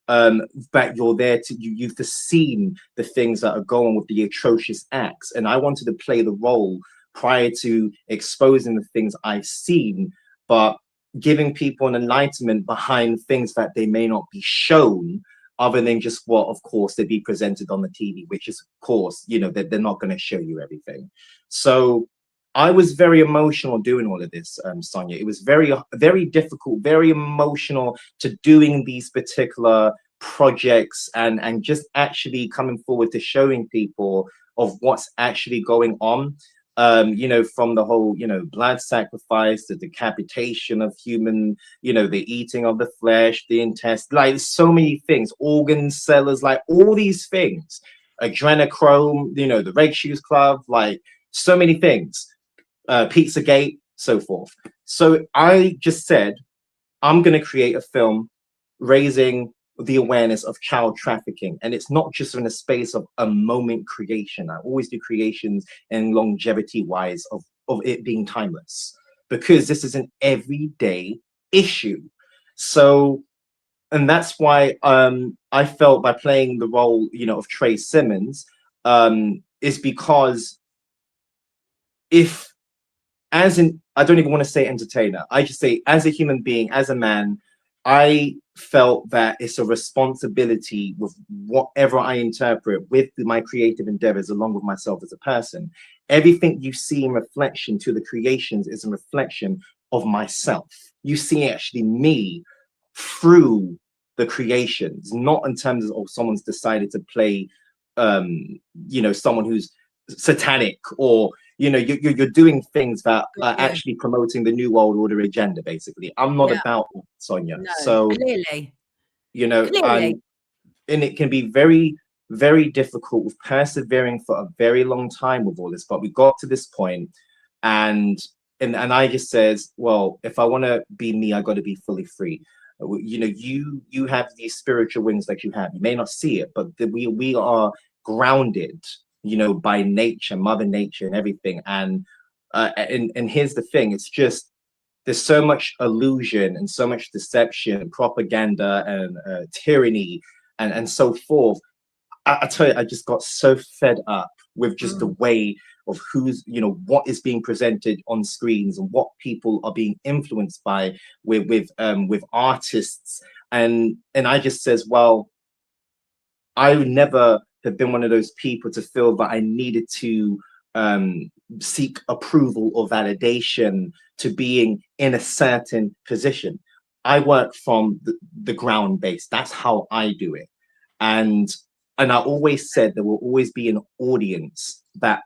that you're there to, you've seen the things that are going with the atrocious acts. And I wanted to play the role prior to exposing the things I've seen, but giving people an enlightenment behind things that they may not be shown, other than just what, of course, they'd be presented on the TV, which is, of course, you know, that they're not going to show you everything. So I was very emotional doing all of this, Sonia. It was very, very difficult, very emotional to doing these particular projects and just actually coming forward to showing people of what's actually going on. you know, from the whole, you know, blood sacrifice, the decapitation of human, you know, the eating of the flesh, the intestine, like so many things, organ sellers, like all these things, adrenochrome, you know, the Red Shoes Club, like so many things, Pizzagate, so forth. So I just said, I'm going to create a film raising the awareness of child trafficking, and it's not just in a space of a moment creation. I always do creations and longevity wise of it being timeless, because this is an everyday issue. So, and that's why I felt by playing the role, you know, of Trey Simmons, is because if, as in, I don't even want to say entertainer, I just say as a human being, as a man, I felt that it's a responsibility with whatever I interpret with my creative endeavors, along with myself as a person. Everything you see in reflection to the creations is a reflection of myself. You see actually me through the creations, not in terms of someone's decided to play, you know, someone who's satanic, or you know, you're doing things that are actually promoting the New World Order agenda, basically. I'm not about that, Sonia. No, so clearly, you know, and it can be very, very difficult with persevering for a very long time with all this, but we got to this point, and I just says, well, if I want to be me, I got to be fully free. You know, you have these spiritual wings that you have. You may not see it, but we are grounded, you know, by nature, Mother Nature and everything. And here's the thing, it's just, there's so much illusion and so much deception, propaganda and tyranny and so forth. I tell you, I just got so fed up with just the way of who's, you know, what is being presented on screens and what people are being influenced by with artists. And I just says, well, I would never have been one of those people to feel that I needed to seek approval or validation to being in a certain position. I work from the ground base. That's how I do it. And I always said there will always be an audience that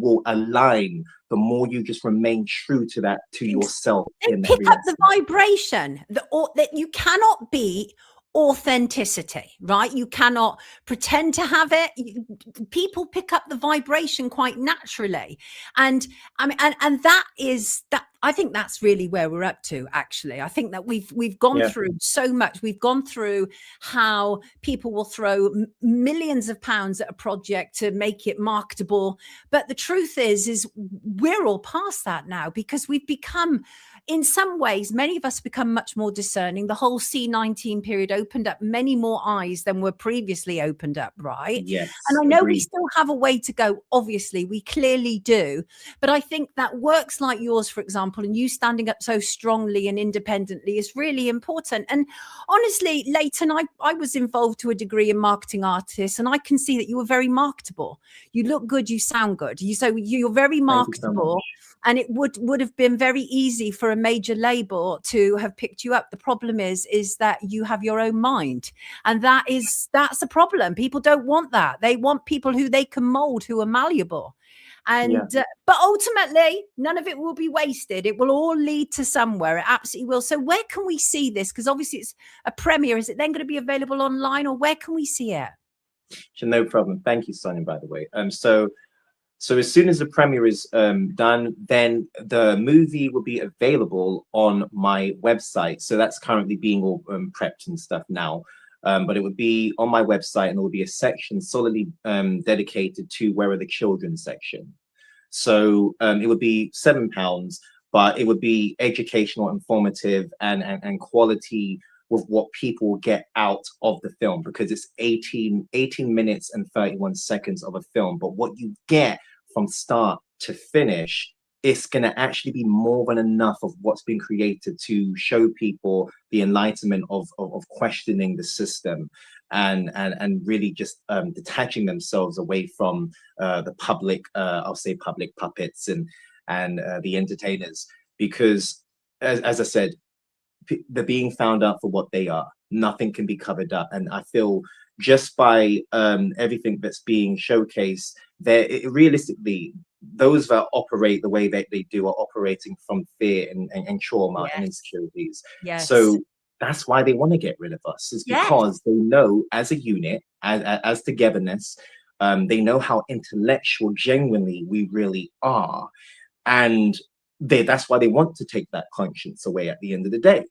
will align the more you just remain true to that, to yourself. And pick up the vibration that you cannot be authenticity, right? You cannot pretend to have it. People pick up the vibration quite naturally, and I mean, and that is that. I think that's really where we're up to. Actually, I think that we've gone through so much. We've gone through how people will throw millions of pounds at a project to make it marketable, but the truth is we're all past that now, because we've become, in some ways, many of us become much more discerning. The whole C-19 period opened up many more eyes than were previously opened up, right? Yes. And I know we still have a way to go. Obviously, we clearly do. But I think that works like yours, for example, and you standing up so strongly and independently is really important. And honestly, Leighton, I was involved to a degree in marketing artists, and I can see that you were very marketable. You look good, you sound good. So you're very marketable. And it would have been very easy for a major label to have picked you up. The problem is that you have your own mind, and that's a problem. People don't want that. They want people who they can mold, who are malleable. And but ultimately, none of it will be wasted. It will all lead to somewhere. It absolutely will. So where can we see this? Because obviously it's a premiere. Is it then going to be available online, or where can we see it? No problem. Thank you, Sonia, by the way. So as soon as the premiere is done, then the movie will be available on my website. So that's currently being all prepped and stuff now. But it would be on my website, and there will be a section solely dedicated to Where Are the Children section. So it would be £7, but it would be educational, informative, and quality with what people get out of the film, because it's 18 minutes and 31 seconds of a film. But what you get from start to finish, it's going to actually be more than enough of what's been created to show people the enlightenment of questioning the system and really just detaching themselves away from the public, I'll say public puppets and the entertainers, because as I said, they're being found out for what they are. Nothing can be covered up. And I feel just by everything that's being showcased, realistically, those that operate the way that they do are operating from fear and trauma and insecurities. Yes. So that's why they want to get rid of us, is because they know as a unit, as togetherness, they know how intellectual genuinely we really are. And that's why they want to take that conscience away at the end of the day,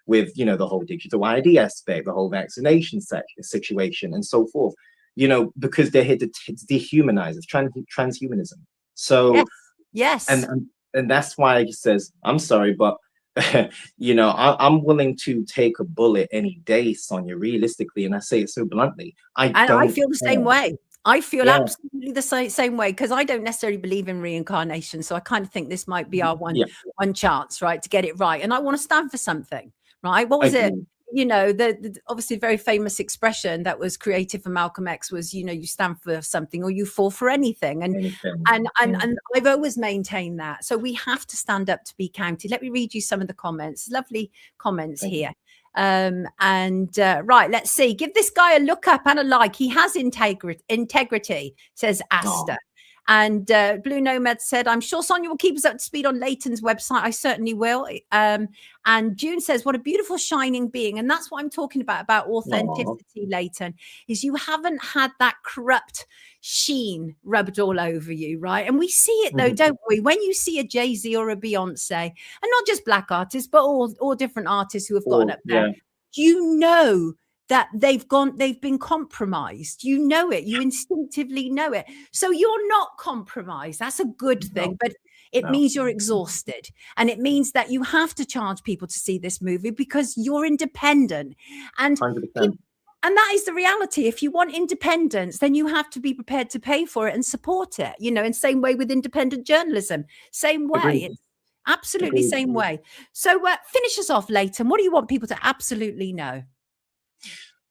with, you know, the whole digital ID aspect, the whole vaccination situation and so forth, you know, because they're here to dehumanize. It's transhumanism. So yes. And that's why he says, I'm sorry, but you know, I'm willing to take a bullet any day, Sonia, realistically, and I say it so bluntly. I feel the same way. I feel absolutely the same way, because I don't necessarily believe in reincarnation. So I kind of think this might be our one chance, right, to get it right. And I want to stand for something, right? What was it? You know, the obviously very famous expression that was created for Malcolm X was, you know, you stand for something or you fall for anything. And I've always maintained that. So we have to stand up to be counted. Let me read you some of the comments. Lovely comments here. Right, let's see. Give this guy a look up and a like. He has integrity, says Asta. And Blue Nomad said, I'm sure Sonia will keep us up to speed on Leighton's website. I certainly will. And June says, what a beautiful shining being. And that's what I'm talking about authenticity, Leighton, is you haven't had that corrupt sheen rubbed all over you, right? And we see it though, don't we? When you see a Jay-Z or a Beyonce, and not just black artists, but all different artists who have gotten up there, you know that they've been compromised. You know it. You instinctively know it. So you're not compromised. That's a good thing, but it means you're exhausted. And it means that you have to charge people to see this movie because you're independent. And 100%. And that is the reality. If you want independence, then you have to be prepared to pay for it and support it. You know, in same way with independent journalism. Same way. Agreed. It's absolutely same way. So finish us off, Leighton. What do you want people to absolutely know?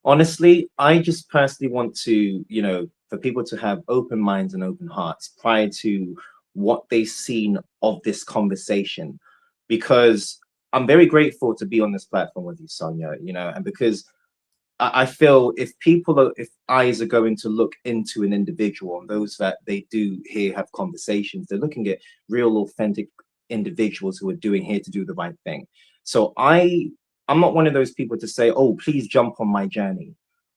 Honestly, I just personally want to, you know, for people to have open minds and open hearts prior to what they've seen of this conversation, because I'm very grateful to be on this platform with you, Sonia, you know, and because I feel if eyes are going to look into an individual, and those that they do here have conversations, they're looking at real, authentic individuals who are here to do the right thing. So I'm not one of those people to say, oh, please jump on my journey.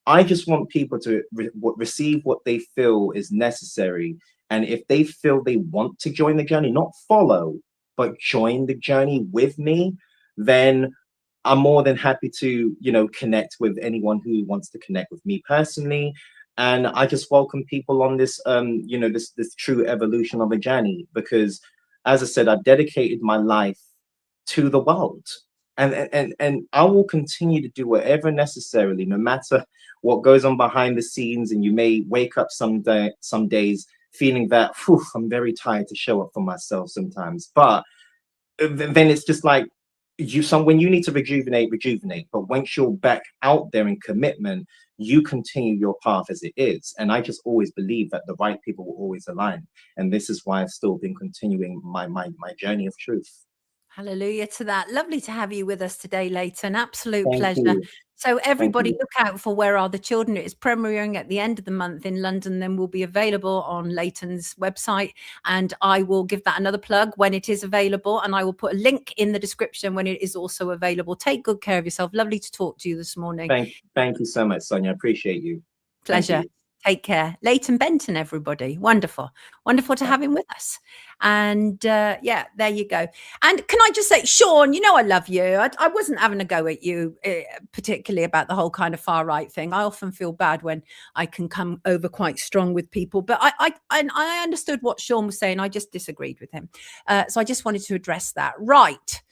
I just want people to receive what they feel is necessary. And if they feel they want to join the journey, not follow, but join the journey with me, then I'm more than happy to, you know, connect with anyone who wants to connect with me personally. And I just welcome people on this, you know, this true evolution of a journey, because as I said, I've dedicated my life to the world. And I will continue to do whatever necessarily, no matter what goes on behind the scenes. And you may wake up some days feeling that, whew, I'm very tired to show up for myself sometimes. But then it's just like when you need to rejuvenate. But once you're back out there in commitment, you continue your path as it is. And I just always believe that the right people will always align. And this is why I've still been continuing my journey of truth. Hallelujah to that. Lovely to have you with us today, Leighton. Absolute pleasure. You. So everybody look out for Where Are the Children? It is premiering at the end of the month in London, then will be available on Leighton's website. And I will give that another plug when it is available. And I will put a link in the description when it is also available. Take good care of yourself. Lovely to talk to you this morning. Thank you so much, Sonia. I appreciate you. Pleasure. Take care. Leighton Benton, everybody. Wonderful. Wonderful to have him with us. And yeah, there you go. And can I just say, Sean, you know I love you. I wasn't having a go at you, particularly about the whole kind of far right thing. I often feel bad when I can come over quite strong with people. But I understood what Sean was saying. I just disagreed with him. So I just wanted to address that. Right.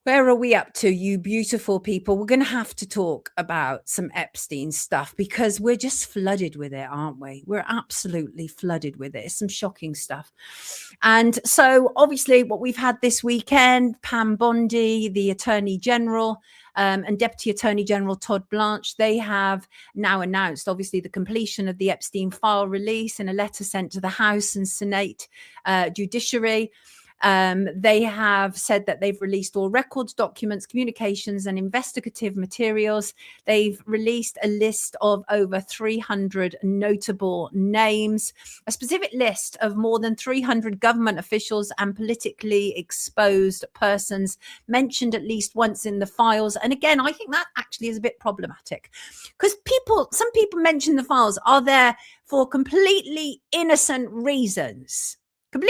Where are we up to, you beautiful people? We're going to have to talk about some Epstein stuff because we're just flooded with it, aren't we? We're absolutely flooded with it. It's some shocking stuff. And so obviously what we've had this weekend, Pam Bondi, the Attorney General, and Deputy Attorney General Todd Blanche, they have now announced, obviously, the completion of the Epstein file release in a letter sent to the House and Senate Judiciary. They have said that they've released all records, documents, communications, and investigative materials. They've released a list of over 300 notable names, a specific list of more than 300 government officials and politically exposed persons mentioned at least once in the files. And again, I think that actually is a bit problematic, because some people mention the files are there for completely innocent reasons. But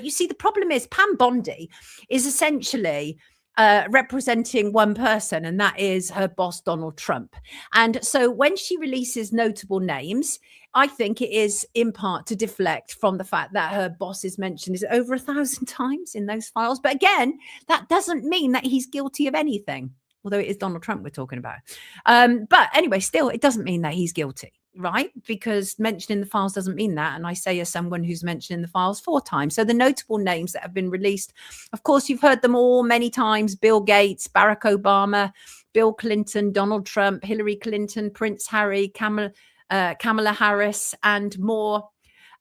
you see, the problem is Pam Bondi is essentially representing one person, and that is her boss, Donald Trump. And so when she releases notable names, I think it is in part to deflect from the fact that her boss is mentioned is over 1,000 times in those files. But again, that doesn't mean that he's guilty of anything, although it is Donald Trump we're talking about. But anyway, still, it doesn't mean that he's guilty, right? Because mentioned in the files doesn't mean that. And I say as someone who's mentioned in the files 4 times. So the notable names that have been released, of course, you've heard them all many times: Bill Gates, Barack Obama, Bill Clinton, Donald Trump, Hillary Clinton, Prince Harry, Kamala Harris, and more.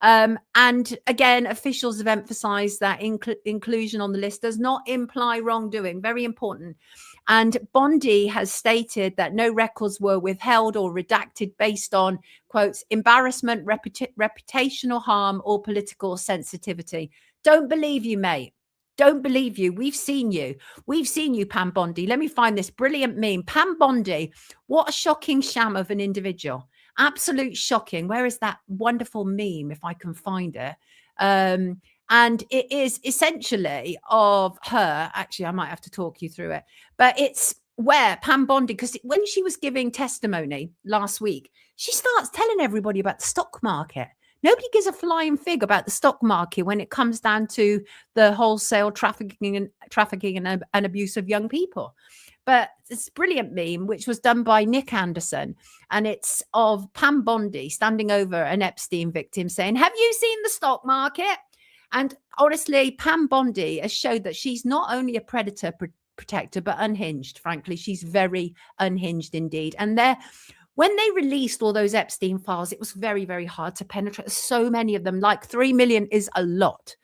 And again, officials have emphasized that inclusion on the list does not imply wrongdoing. Very important. And Bondi has stated that no records were withheld or redacted based on, quotes, embarrassment, reputational harm, or political sensitivity. Don't believe you, mate. Don't believe you. We've seen you. We've seen you, Pam Bondi. Let me find this brilliant meme. Pam Bondi, what a shocking sham of an individual. Absolute shocking. Where is that wonderful meme, if I can find it? And it is essentially of her. Actually, I might have to talk you through it. But it's where Pam Bondi, because when she was giving testimony last week, she starts telling everybody about the stock market. Nobody gives a flying fig about the stock market when it comes down to the wholesale trafficking and abuse of young people. But it's a brilliant meme, which was done by Nick Anderson. And it's of Pam Bondi standing over an Epstein victim saying, "Have you seen the stock market?" And honestly, Pam Bondi has showed that she's not only a predator protector, but unhinged. Frankly, she's very unhinged indeed. And when they released all those Epstein files, it was very, very hard to penetrate. So many of them, like 3 million is a lot.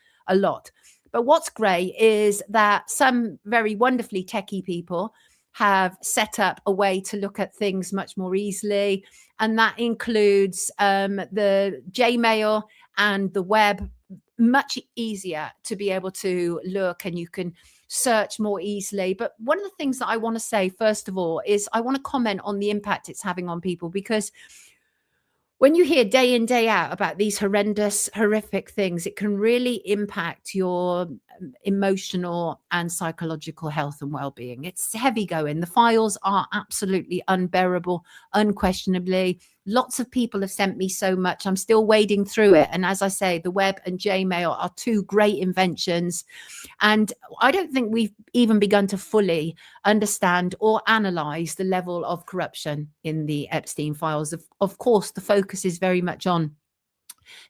But what's great is that some very wonderfully techie people have set up a way to look at things much more easily. And that includes the Gmail and the web, much easier to be able to look, and you can search more easily. But one of the things that I want to say, first of all, is I want to comment on the impact it's having on people, because when you hear day in, day out about these horrendous, horrific things, it can really impact your emotional and psychological health and well-being. It's heavy going. The files are absolutely unbearable, unquestionably. Lots of people have sent me so much. I'm still wading through it. And as I say, the web and Gmail are 2 great inventions. And I don't think we've even begun to fully understand or analyze the level of corruption in the Epstein files. Of course, the focus is very much on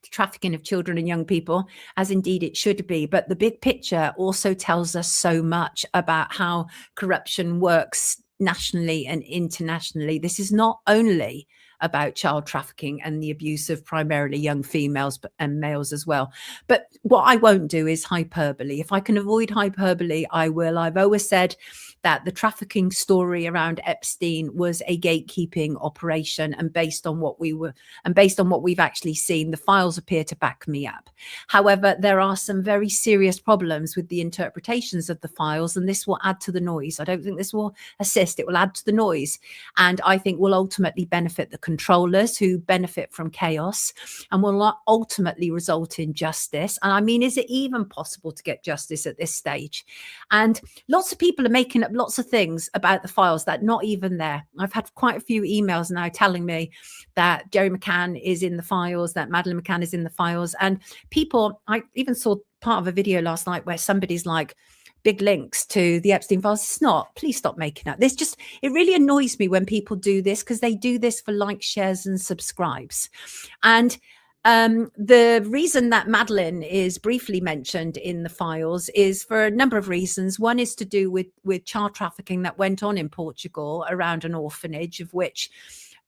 the trafficking of children and young people, as indeed it should be. But the big picture also tells us so much about how corruption works nationally and internationally. This is not only about child trafficking and the abuse of primarily young females and males as well. But what I won't do is hyperbole. If I can avoid hyperbole, I will. I've always said that the trafficking story around Epstein was a gatekeeping operation, and based on what we've actually seen, the files appear to back me up. However, there are some very serious problems with the interpretations of the files, and this will add to the noise. I don't think this will assist, it will add to the noise, and I think will ultimately benefit the controllers, who benefit from chaos, and will ultimately result in justice. And I mean, is it even possible to get justice at this stage? And lots of people are making up lots of things about the files that not even there. I've had quite a few emails now telling me that Jerry McCann is in the files, that Madeleine McCann is in the files. And people, I even saw part of a video last night where somebody's like, big links to the Epstein files. It's not. Please stop making up. It really annoys me when people do this, because they do this for likes, shares, and subscribes. And the reason that Madeleine is briefly mentioned in the files is for a number of reasons. One is to do with child trafficking that went on in Portugal around an orphanage, of which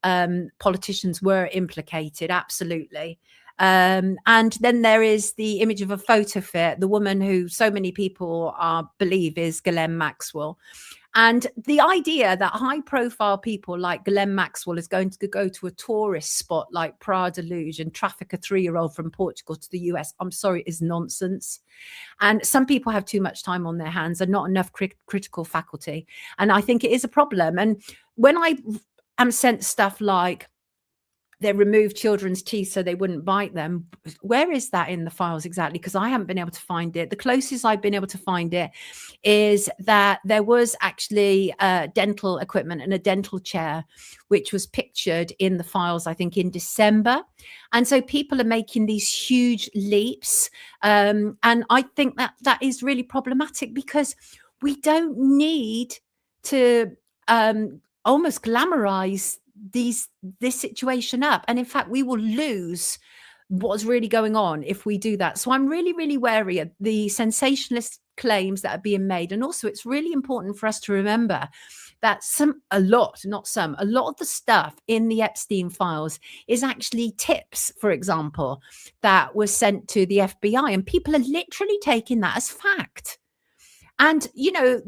politicians were implicated, absolutely. And then there is the image of a photo fit, the woman who so many people believe is Ghislaine Maxwell. And the idea that high profile people like Ghislaine Maxwell is going to go to a tourist spot like Praia de Luz and traffic a 3-year-old from Portugal to the US, I'm sorry, is nonsense. And some people have too much time on their hands and not enough critical faculty. And I think it is a problem. And when I am sent stuff like, they removed children's teeth so they wouldn't bite them, where is that in the files exactly? Because I haven't been able to find it. The closest I've been able to find it is that there was actually dental equipment and a dental chair, which was pictured in the files, I think, in December. And so people are making these huge leaps. And I think that is really problematic, because we don't need to almost glamorize this situation up. And in fact, we will lose what's really going on if we do that. So I'm really, really wary of the sensationalist claims that are being made. And also, it's really important for us to remember that a lot of the stuff in the Epstein files is actually tips, for example, that was sent to the FBI, and people are literally taking that as fact. And, you know,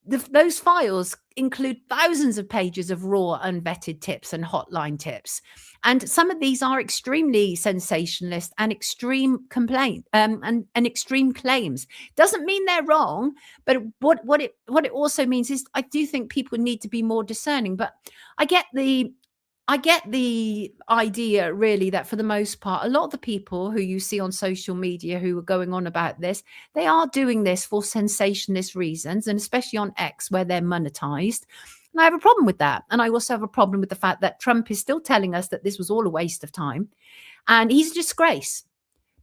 those files include thousands of pages of raw, unvetted tips and hotline tips. And some of these are extremely sensationalist and extreme and extreme claims. Doesn't mean they're wrong, but what it also means is I do think people need to be more discerning. But I get the idea, really, that for the most part, a lot of the people who you see on social media who are going on about this, they are doing this for sensationalist reasons, and especially on X, where they're monetized. And I have a problem with that. And I also have a problem with the fact that Trump is still telling us that this was all a waste of time. And he's a disgrace,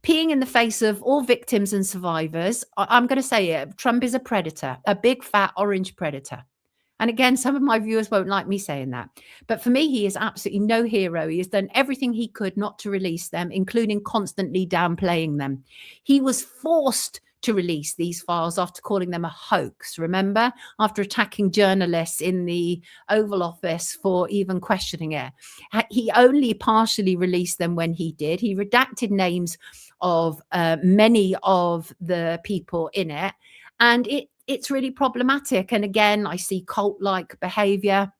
peeing in the face of all victims and survivors. I'm going to say it. Trump is a predator, a big, fat, orange predator. And again, some of my viewers won't like me saying that. But for me, he is absolutely no hero. He has done everything he could not to release them, including constantly downplaying them. He was forced to release these files after calling them a hoax, remember? After attacking journalists in the Oval Office for even questioning it. He only partially released them when he did. He redacted names of many of the people in it. And it's really problematic. And again, I see cult-like behavior.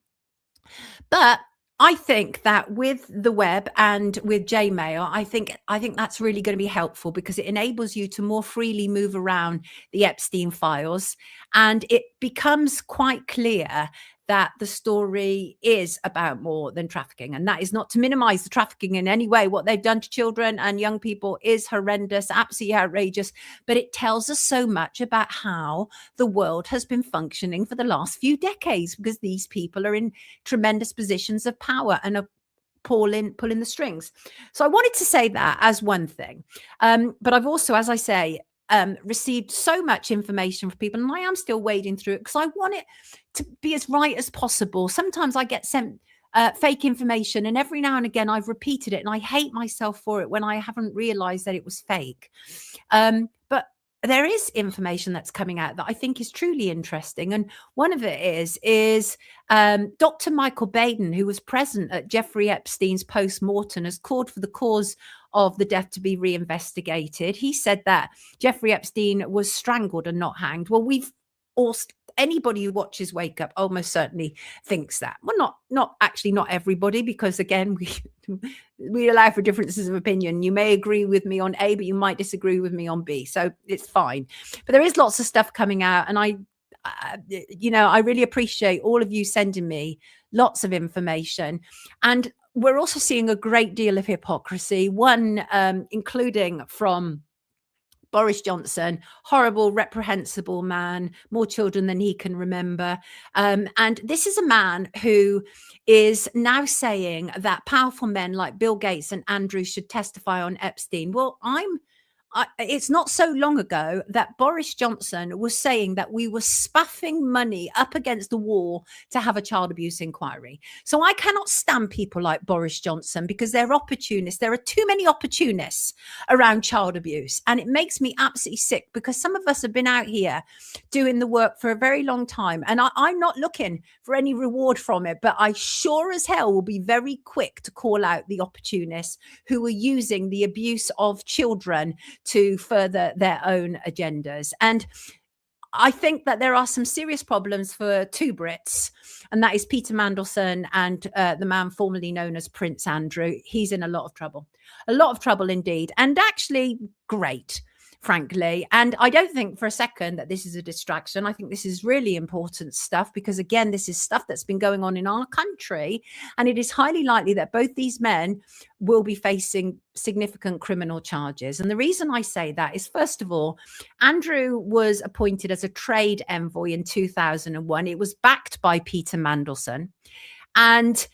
But I think that with the web and with Gmail, I think that's really going to be helpful, because it enables you to more freely move around the Epstein files. And it becomes quite clear that the story is about more than trafficking. And that is not to minimize the trafficking in any way. What they've done to children and young people is horrendous, absolutely outrageous. But it tells us so much about how the world has been functioning for the last few decades, because these people are in tremendous positions of power and are pulling the strings. So I wanted to say that as one thing. But I've also, as I say, received so much information from people, and I am still wading through it because I want it to be as right as possible. Sometimes I get sent fake information, and every now and again I've repeated it, and I hate myself for it when I haven't realized that it was fake. But there is information that's coming out that I think is truly interesting. And one of it is Dr. Michael Baden, who was present at Jeffrey Epstein's post-mortem, has called for the cause of the death to be reinvestigated. He said that Jeffrey Epstein was strangled and not hanged. Well, anybody who watches Wake Up almost certainly thinks that. Well, not everybody, because again, we allow for differences of opinion. You may agree with me on A, but you might disagree with me on B. So it's fine. But there is lots of stuff coming out, and I really appreciate all of you sending me lots of information. And we're also seeing a great deal of hypocrisy, one including from Boris Johnson, horrible, reprehensible man, more children than he can remember. And this is a man who is now saying that powerful men like Bill Gates and Andrew should testify on Epstein. Well, it's not so long ago that Boris Johnson was saying that we were spaffing money up against the wall to have a child abuse inquiry. So I cannot stand people like Boris Johnson because they're opportunists. There are too many opportunists around child abuse. And it makes me absolutely sick because some of us have been out here doing the work for a very long time. And I'm not looking for any reward from it, but I sure as hell will be very quick to call out the opportunists who are using the abuse of children to further their own agendas. And I think that there are some serious problems for two Brits, and that is Peter Mandelson and the man formerly known as Prince Andrew. He's in a lot of trouble indeed, and actually great, frankly. And I don't think for a second that this is a distraction. I think this is really important stuff because, again, this is stuff that's been going on in our country, and it is highly likely that both these men will be facing significant criminal charges. And the reason I say that is, first of all, Andrew was appointed as a trade envoy in 2001. It was backed by Peter Mandelson. And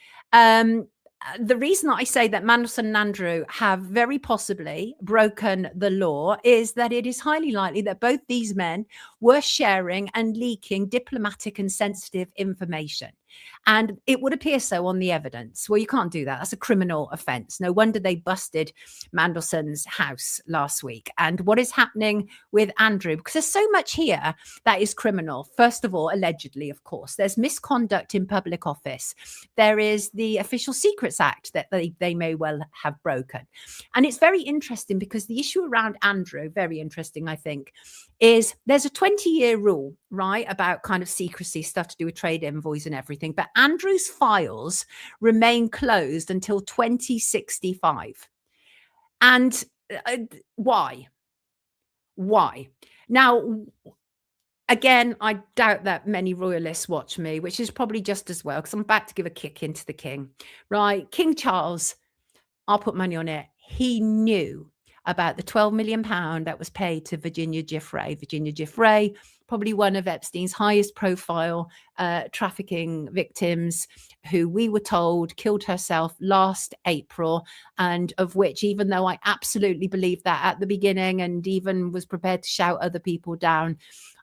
the reason that I say that Mandelson and Andrew have very possibly broken the law is that it is highly likely that both these men were sharing and leaking diplomatic and sensitive information. And it would appear so on the evidence. Well, you can't do that. That's a criminal offence. No wonder they busted Mandelson's house last week. And what is happening with Andrew? Because there's so much here that is criminal. First of all, allegedly, of course, there's misconduct in public office. There is the Official Secrets Act that they may well have broken. And it's very interesting because the issue around Andrew, very interesting, I think, is there's a 20-year rule, right, about kind of secrecy stuff to do with trade envoys and everything. But Andrew's files remain closed until 2065. And why? Now, again, I doubt that many royalists watch me, which is probably just as well, because I'm about to give a kick into the king, right? King Charles, I'll put money on it, he knew about the £12 million that was paid to Virginia Giuffre. Virginia Giuffre, probably one of Epstein's highest profile trafficking victims, who we were told killed herself last April, and of which, even though I absolutely believed that at the beginning and even was prepared to shout other people down,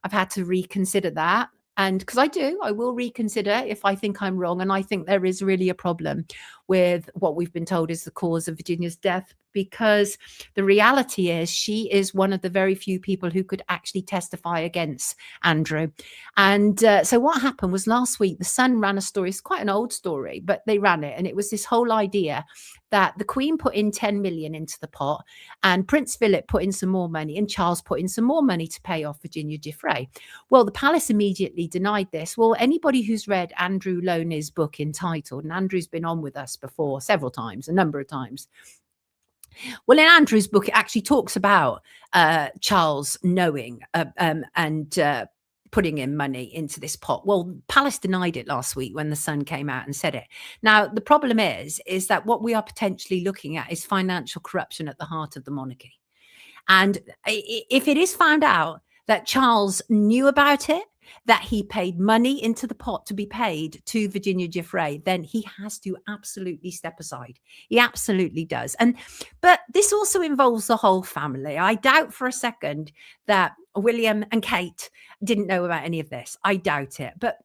I've had to reconsider that. And because I will reconsider if I think I'm wrong. And I think there is really a problem with what we've been told is the cause of Virginia's death, because the reality is she is one of the very few people who could actually testify against Andrew. And so what happened was last week, the Sun ran a story. It's quite an old story, but they ran it. And it was this whole idea that the Queen put in 10 million into the pot, and Prince Philip put in some more money, and Charles put in some more money to pay off Virginia Giuffre. Well, the palace immediately denied this. Well, anybody who's read Andrew Loney's book entitled, and Andrew's been on with us before several times, a number of times. Well, in Andrew's book, it actually talks about Charles knowing and putting in money into this pot. Well, Palace denied it last week when the Sun came out and said it. Now, the problem is that what we are potentially looking at is financial corruption at the heart of the monarchy. And if it is found out that Charles knew about it, that he paid money into the pot to be paid to Virginia Giuffre, then he has to absolutely step aside. He absolutely does. But this also involves the whole family. I doubt for a second that William and Kate didn't know about any of this. I doubt it. But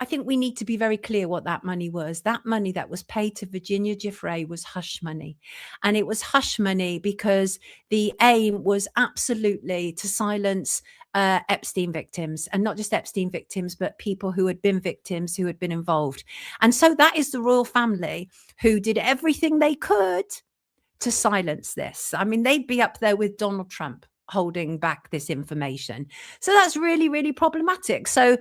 I think we need to be very clear what that money was. That money that was paid to Virginia Giuffre was hush money. And it was hush money because the aim was absolutely to silence Epstein victims, and not just Epstein victims, but people who had been victims, who had been involved. And so that is the royal family who did everything they could to silence this. I mean, they'd be up there with Donald Trump holding back this information. So that's really, really problematic. So,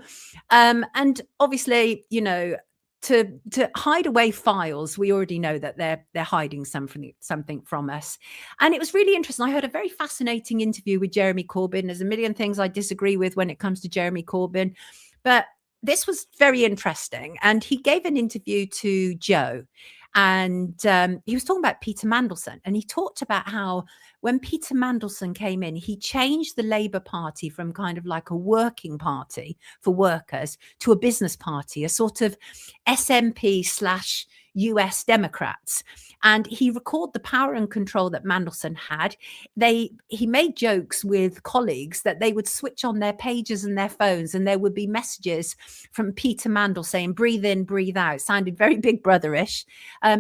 and obviously, you know, to hide away files, we already know that they're hiding something from us. And it was really interesting. I heard a very fascinating interview with Jeremy Corbyn. There's a million things I disagree with when it comes to Jeremy Corbyn, but this was very interesting. And he gave an interview to Joe, and he was talking about Peter Mandelson, and he talked about how when Peter Mandelson came in, he changed the Labour Party from kind of like a working party for workers to a business party, a sort of SNP / US Democrats. And he recalled the power and control that Mandelson had. He made jokes with colleagues that they would switch on their pages and their phones, and there would be messages from Peter Mandel saying, breathe in, breathe out. Sounded very Big Brother-ish.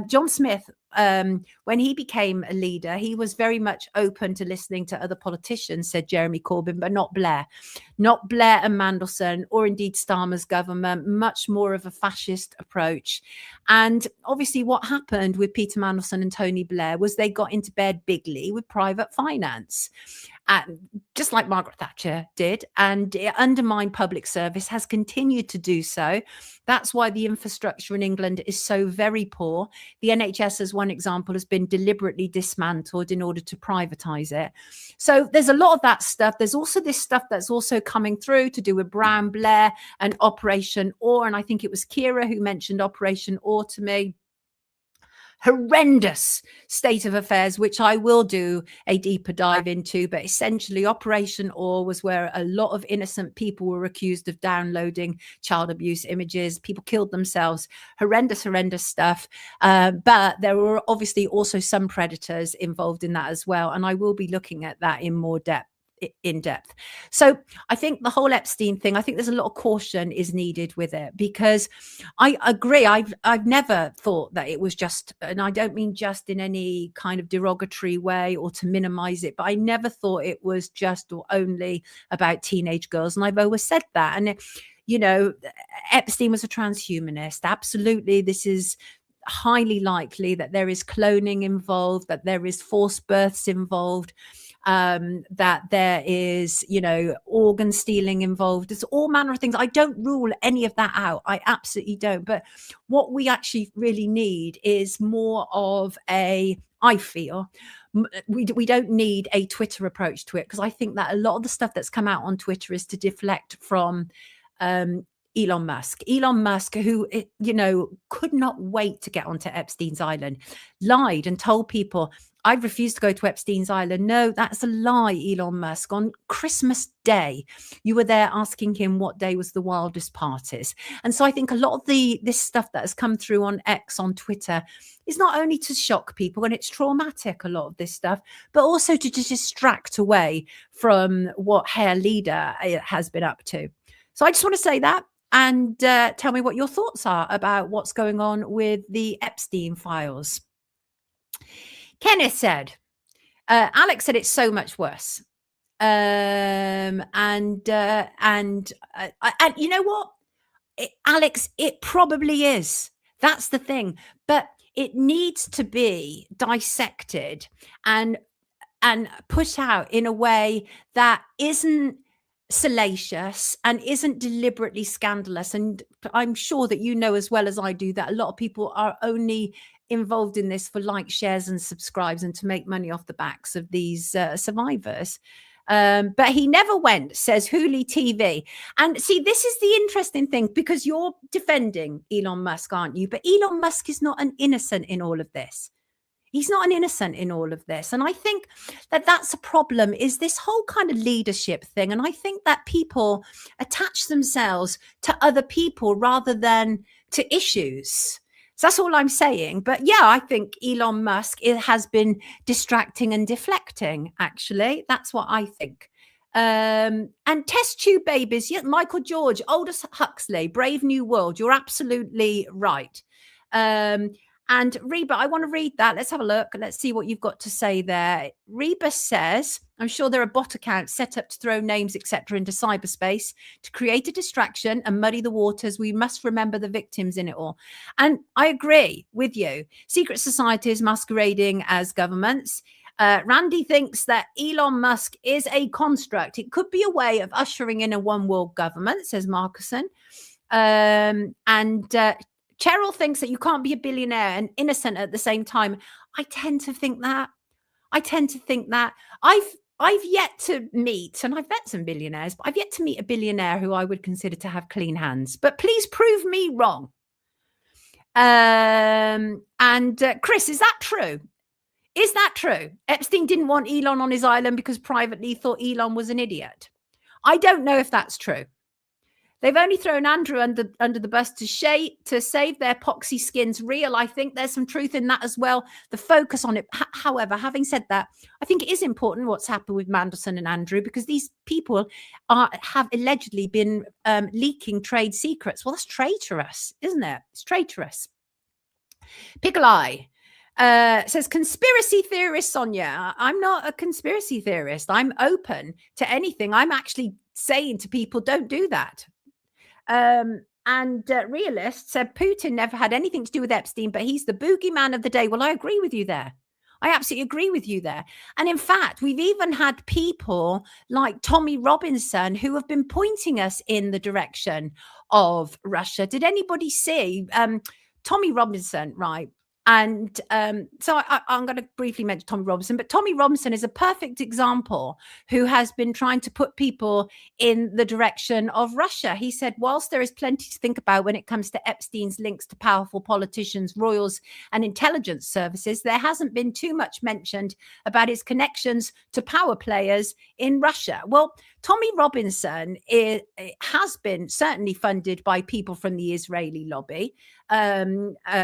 John Smith, when he became a leader, he was very much open to listening to other politicians, said Jeremy Corbyn, but not Blair. Not Blair and Mandelson, or indeed Starmer's government, much more of a fascist approach. And obviously what happened with Peter Mandelson and Tony Blair was they got into bed bigly with private finance. Just like Margaret Thatcher did, and it undermined public service, has continued to do so. That's why the infrastructure in England is so very poor. The NHS, as one example, has been deliberately dismantled in order to privatise it. So there's a lot of that stuff. There's also this stuff that's also coming through to do with Brown Blair and Operation Or, and I think it was Kira who mentioned Operation Or to me. Horrendous state of affairs, which I will do a deeper dive into. But essentially, Operation Or was where a lot of innocent people were accused of downloading child abuse images. People killed themselves. Horrendous stuff. But there were obviously also some predators involved in that as well. And I will be looking at that in depth. So I think the whole Epstein thing, I think there's a lot of caution is needed with it, because I agree. I've never thought that it was just, and I don't mean just in any kind of derogatory way or to minimize it, but I never thought it was just or only about teenage girls. And I've always said that. And, you know, Epstein was a transhumanist. Absolutely. This is highly likely that there is cloning involved, that there is forced births involved, that there is, you know, organ stealing involved. It's all manner of things. I don't rule any of that out. I absolutely don't. But what we actually really need is more of I feel, we don't need a Twitter approach to it, because I think that a lot of the stuff that's come out on Twitter is to deflect from Elon Musk, who, you know, could not wait to get onto Epstein's island, lied and told people, I've refused to go to Epstein's island. No, that's a lie, Elon Musk. On Christmas Day, you were there asking him what day was the wildest parties. And so I think a lot of this stuff that has come through on X, on Twitter, is not only to shock people, and it's traumatic, a lot of this stuff, but also to just distract away from what Herr Leader has been up to. So I just want to say that. And tell me what your thoughts are about what's going on with the Epstein files. Kenneth said, Alex said it's so much worse. And you know what, Alex, it probably is. That's the thing. But it needs to be dissected and put out in a way that isn't salacious and isn't deliberately scandalous. And I'm sure that you know as well as I do that a lot of people are only involved in this for likes, shares and subscribes, and to make money off the backs of these survivors. But he never went, says Hooli TV. And see, this is the interesting thing, because you're defending Elon Musk, aren't you? But Elon Musk is not an innocent in all of this. He's not an innocent in all of this. And I think that that's a problem, is this whole kind of leadership thing. And I think that people attach themselves to other people rather than to issues. So that's all I'm saying. But yeah, I think Elon Musk has been distracting and deflecting, actually. That's what I think. And test tube babies. Yeah, Michael George, Aldous Huxley, Brave New World. You're absolutely right. And Reba, I want to read that. Let's have a look. Let's see what you've got to say there. Reba says, I'm sure there are bot accounts set up to throw names, etc., into cyberspace to create a distraction and muddy the waters. We must remember the victims in it all. And I agree with you. Secret societies masquerading as governments. Randy thinks that Elon Musk is a construct. It could be a way of ushering in a one world government, says Marcuson. Cheryl thinks that you can't be a billionaire and innocent at the same time. I tend to think that. I've yet to meet, and I've met some billionaires, but I've yet to meet a billionaire who I would consider to have clean hands. But please prove me wrong. Chris, is that true? Is that true? Epstein didn't want Elon on his island because privately he thought Elon was an idiot. I don't know if that's true. They've only thrown Andrew under the bus to save their poxy skins real. I think there's some truth in that as well. The focus on it. However, having said that, I think it is important what's happened with Mandelson and Andrew, because these people have allegedly been leaking trade secrets. Well, that's traitorous, isn't it? It's traitorous. Pickle Eye says, conspiracy theorist Sonia. I'm not a conspiracy theorist. I'm open to anything. I'm actually saying to people, don't do that. Realist said Putin never had anything to do with Epstein, but he's the boogeyman of the day. Well, I agree with you there. I absolutely agree with you there. And in fact, we've even had people like Tommy Robinson who have been pointing us in the direction of Russia. Did anybody see Tommy Robinson, right? And so I'm going to briefly mention Tommy Robinson, but Tommy Robinson is a perfect example who has been trying to put people in the direction of Russia. He said, whilst there is plenty to think about when it comes to Epstein's links to powerful politicians, royals and intelligence services, there hasn't been too much mentioned about his connections to power players in Russia. Well, Tommy Robinson has been certainly funded by people from the Israeli lobby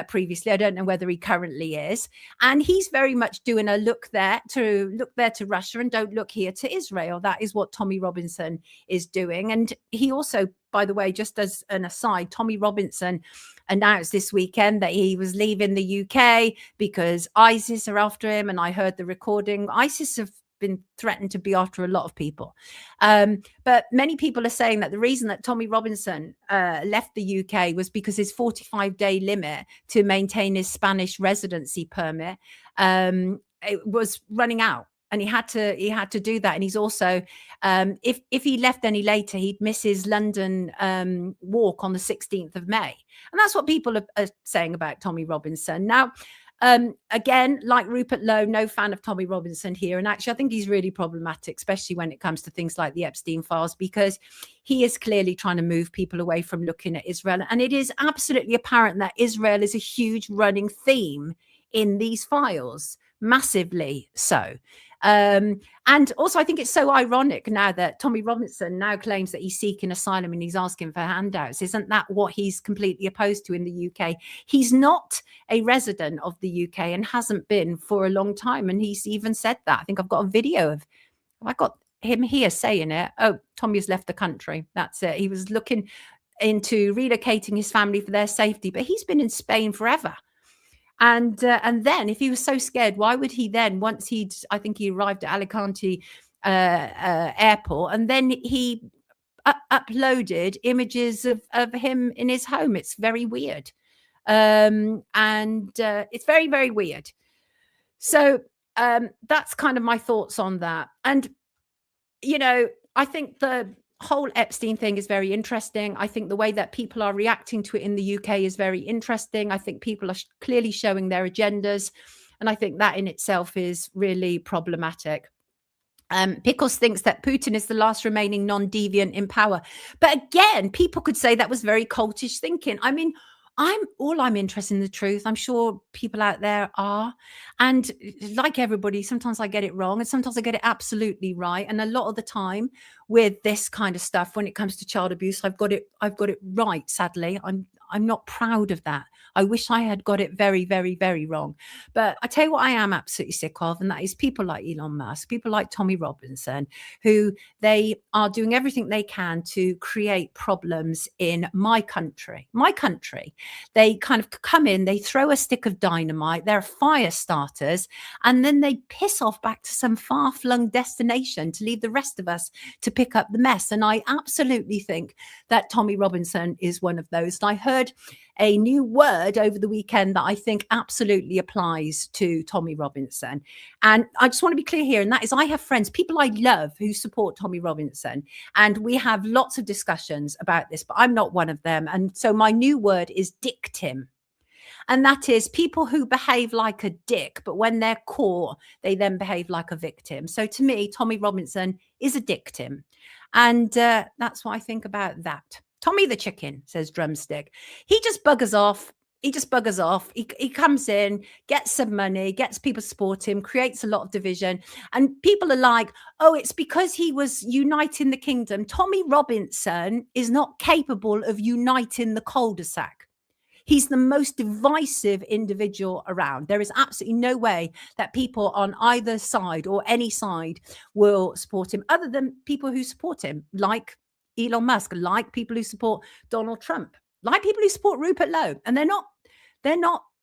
previously. I don't know whether he currently is. And he's very much doing a look there to Russia and don't look here to Israel. That is what Tommy Robinson is doing. And he also, by the way, just as an aside, Tommy Robinson announced this weekend that he was leaving the UK because ISIS are after him. And I heard the recording. ISIS have been threatened to be after a lot of people. But many people are saying that the reason that Tommy Robinson left the UK was because his 45-day limit to maintain his Spanish residency permit it was running out. And he had to do that. And he's also, if he left any later, he'd miss his London walk on the 16th of May. And that's what people are saying about Tommy Robinson. Now, again, like Rupert Lowe, no fan of Tommy Robinson here. And actually, I think he's really problematic, especially when it comes to things like the Epstein files, because he is clearly trying to move people away from looking at Israel. And it is absolutely apparent that Israel is a huge running theme in these files, massively so. And also, I think it's so ironic now that Tommy Robinson now claims that he's seeking asylum and he's asking for handouts. Isn't that what he's completely opposed to in the UK? He's not a resident of the UK and hasn't been for a long time. And he's even said that. I think I've got a video of, I got him here saying it. Oh, Tommy has left the country. That's it. He was looking into relocating his family for their safety, but he's been in Spain forever. And then if he was so scared, why would he then, I think he arrived at Alicante airport, and then he uploaded images of him in his home. It's very weird. It's very, very weird. So that's kind of my thoughts on that. And, you know, I think the whole Epstein thing is very interesting. I think the way that people are reacting to it in the UK is very interesting. I think people are clearly showing their agendas. And I think that in itself is really problematic. Pickles thinks that Putin is the last remaining non-deviant in power. But again, people could say that was very cultish thinking. I mean, I'm interested in the truth. I'm sure people out there are. And like everybody, sometimes I get it wrong and sometimes I get it absolutely right. And a lot of the time with this kind of stuff, when it comes to child abuse, I've got it right, sadly. I'm not proud of that. I wish I had got it very, very, very wrong. But I tell you what I am absolutely sick of, and that is people like Elon Musk, people like Tommy Robinson, who they are doing everything they can to create problems in my country. My country. They kind of come in, they throw a stick of dynamite, they're fire starters, and then they piss off back to some far-flung destination to leave the rest of us to pick up the mess. And I absolutely think that Tommy Robinson is one of those. And I heard a new word over the weekend that I think absolutely applies to Tommy Robinson. And I just want to be clear here, and that is I have friends, people I love who support Tommy Robinson. And we have lots of discussions about this, but I'm not one of them. And so my new word is diktim. And that is people who behave like a dick, but when they're caught, they then behave like a victim. So to me, Tommy Robinson is a diktim. And that's what I think about that. Tommy the chicken, says Drumstick. He just buggers off. he just buggers off. He comes in, gets some money, gets people to support him, creates a lot of division. And people are like, oh, it's because he was uniting the kingdom. Tommy Robinson is not capable of uniting the cul-de-sac. He's the most divisive individual around. There is absolutely no way that people on either side or any side will support him, other than people who support him, like Elon Musk, like people who support Donald Trump, like people who support Rupert Lowe. And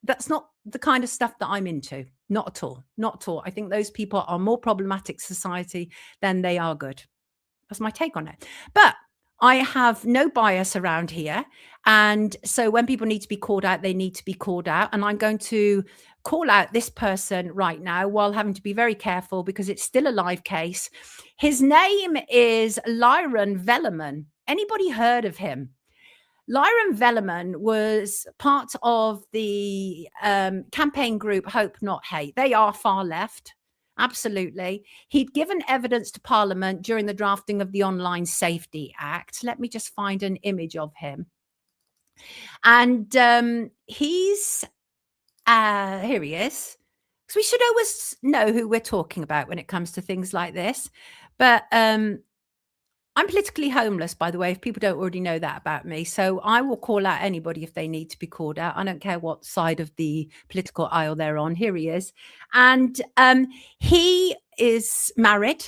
that's not the kind of stuff that I'm into. Not at all. Not at all. I think those people are more problematic to society than they are good. That's my take on it. But I have no bias around here. And so when people need to be called out, they need to be called out. And I'm going to call out this person right now while having to be very careful because it's still a live case. His name is Liron Velleman. Anybody heard of him? Liron Velleman was part of the campaign group Hope Not Hate. They are far left. Absolutely. He'd given evidence to Parliament during the drafting of the Online Safety Act. Let me just find an image of him. And he's, here he is. Because we should always know who we're talking about when it comes to things like this. But I'm politically homeless, by the way, if people don't already know that about me. So I will call out anybody if they need to be called out. I don't care what side of the political aisle they're on. Here he is. And he is married.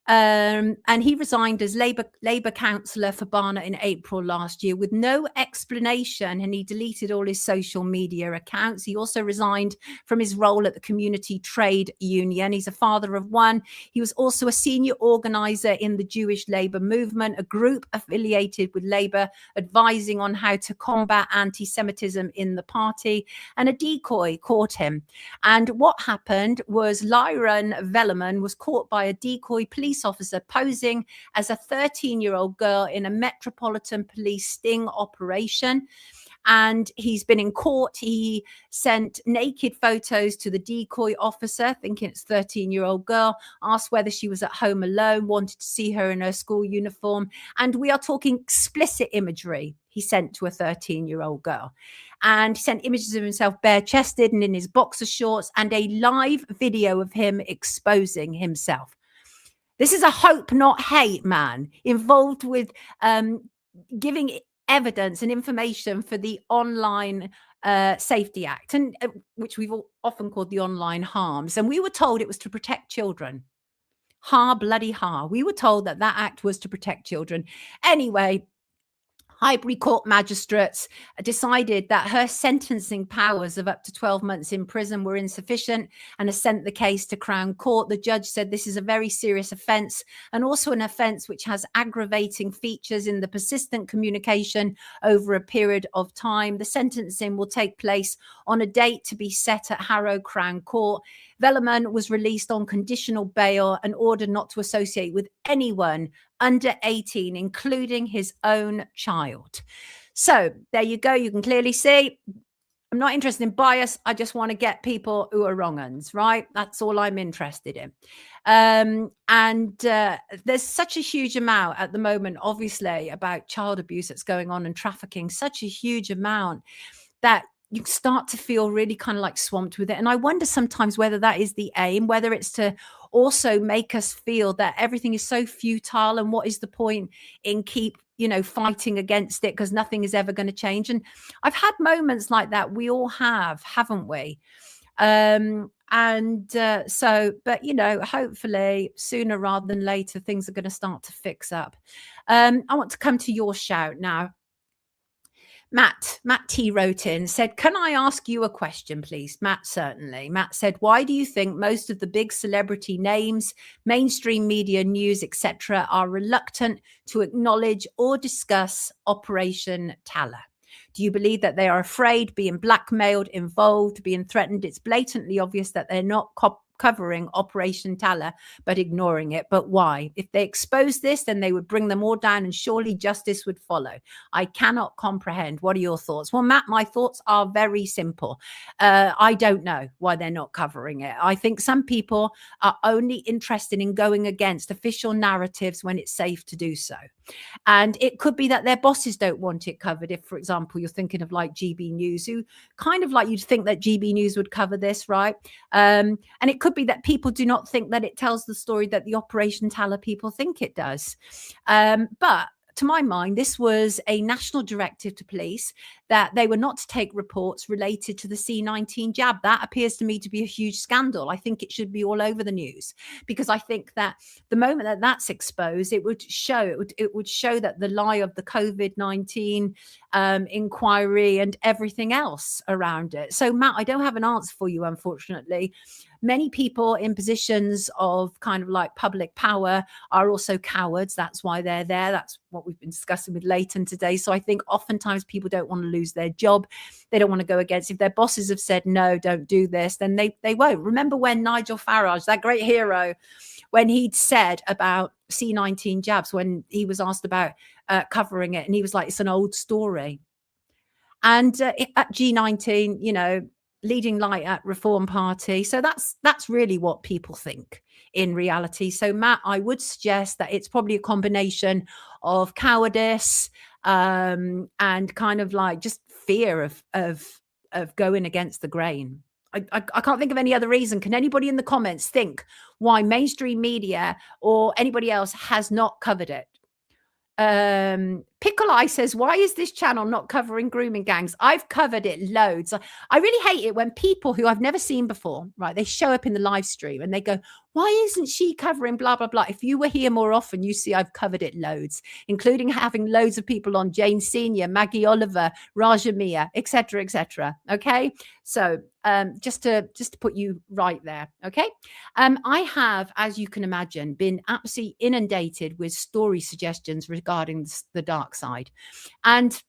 And he resigned as Labour councillor for Barnet in April last year with no explanation, and he deleted all his social media accounts. He also resigned from his role at the Community Trade Union. He's a father of one. He was also a senior organiser in the Jewish Labour movement, a group affiliated with Labour, advising on how to combat anti-Semitism in the party, and a decoy caught him. And what happened was Liron Velleman was caught by a decoy police officer posing as a 13-year-old girl in a Metropolitan Police sting operation. And he's been in court. He sent naked photos to the decoy officer, thinking it's a 13-year-old girl, asked whether she was at home alone, wanted to see her in her school uniform. And we are talking explicit imagery he sent to a 13-year-old girl. And he sent images of himself bare-chested and in his boxer shorts, and a live video of him exposing himself. This is a Hope Not Hate man involved with giving evidence and information for the Online Safety Act, and which we've often called the online harms. And we were told it was to protect children. Bloody ha. We were told that act was to protect children. Anyway, Highbury Court magistrates decided that her sentencing powers of up to 12 months in prison were insufficient and has sent the case to Crown Court. The judge said this is a very serious offence, and also an offence which has aggravating features in the persistent communication over a period of time. The sentencing will take place on a date to be set at Harrow Crown Court. Velleman was released on conditional bail and ordered not to associate with anyone under 18, including his own child. So there you go. You can clearly see I'm not interested in bias. I just want to get people who are wrong uns, right? That's all I'm interested in. There's such a huge amount at the moment, obviously, about child abuse that's going on and trafficking, such a huge amount that you start to feel really kind of like swamped with it. And I wonder sometimes whether that is the aim, whether it's to also make us feel that everything is so futile and what is the point in keep, fighting against it because nothing is ever going to change. And I've had moments like that. We all have, haven't we? But hopefully sooner rather than later, things are going to start to fix up. I want to come to your shout now. Matt T wrote in, said, can I ask you a question, please? Matt, certainly. Matt said, why do you think most of the big celebrity names, mainstream media, news, etc., are reluctant to acknowledge or discuss Operation Talla? Do you believe that they are afraid, being blackmailed, involved, being threatened? It's blatantly obvious that they're not covering Operation Talla, but ignoring it. But why? If they expose this, then they would bring them all down and surely justice would follow. I cannot comprehend. What are your thoughts? Well, Matt, my thoughts are very simple. I don't know why they're not covering it. I think some people are only interested in going against official narratives when it's safe to do so. And it could be that their bosses don't want it covered. If, for example, you're thinking of like GB News, who kind of like you'd think that GB News would cover this, right? And it could be that people do not think that it tells the story that the Operation Talla people think it does. But to my mind, this was a national directive to police that they were not to take reports related to the C-19 jab. That appears to me to be a huge scandal. I think it should be all over the news, because I think that the moment that that's exposed, it would show that the lie of the COVID-19 inquiry and everything else around it. So, Matt, I don't have an answer for you, unfortunately. Many people in positions of kind of like public power are also cowards. That's why they're there. That's what we've been discussing with LEYTON today. So I think oftentimes people don't want to lose their job. They don't want to go against. If their bosses have said, no, don't do this, then they won't. Remember when Nigel Farage, that great hero, when he'd said about C-19 jabs, when he was asked about covering it, and he was like, it's an old story. And at G19, you know, leading light at Reform Party. So that's really what people think in reality. So, Matt, I would suggest that it's probably a combination of cowardice and kind of like just fear of going against the grain. I can't think of any other reason. Can anybody in the comments think why mainstream media or anybody else has not covered it? Pickle Eye says, why is this channel not covering grooming gangs? I've covered it loads. I really hate it when people who I've never seen before, right, they show up in the live stream and they go, why isn't she covering blah, blah, blah? If you were here more often, you see I've covered it loads, including having loads of people on, Jane Senior, Maggie Oliver, Raja Mia, etc., etc. Okay, so just to put you right there. Okay, I have, as you can imagine, been absolutely inundated with story suggestions regarding the dark side. And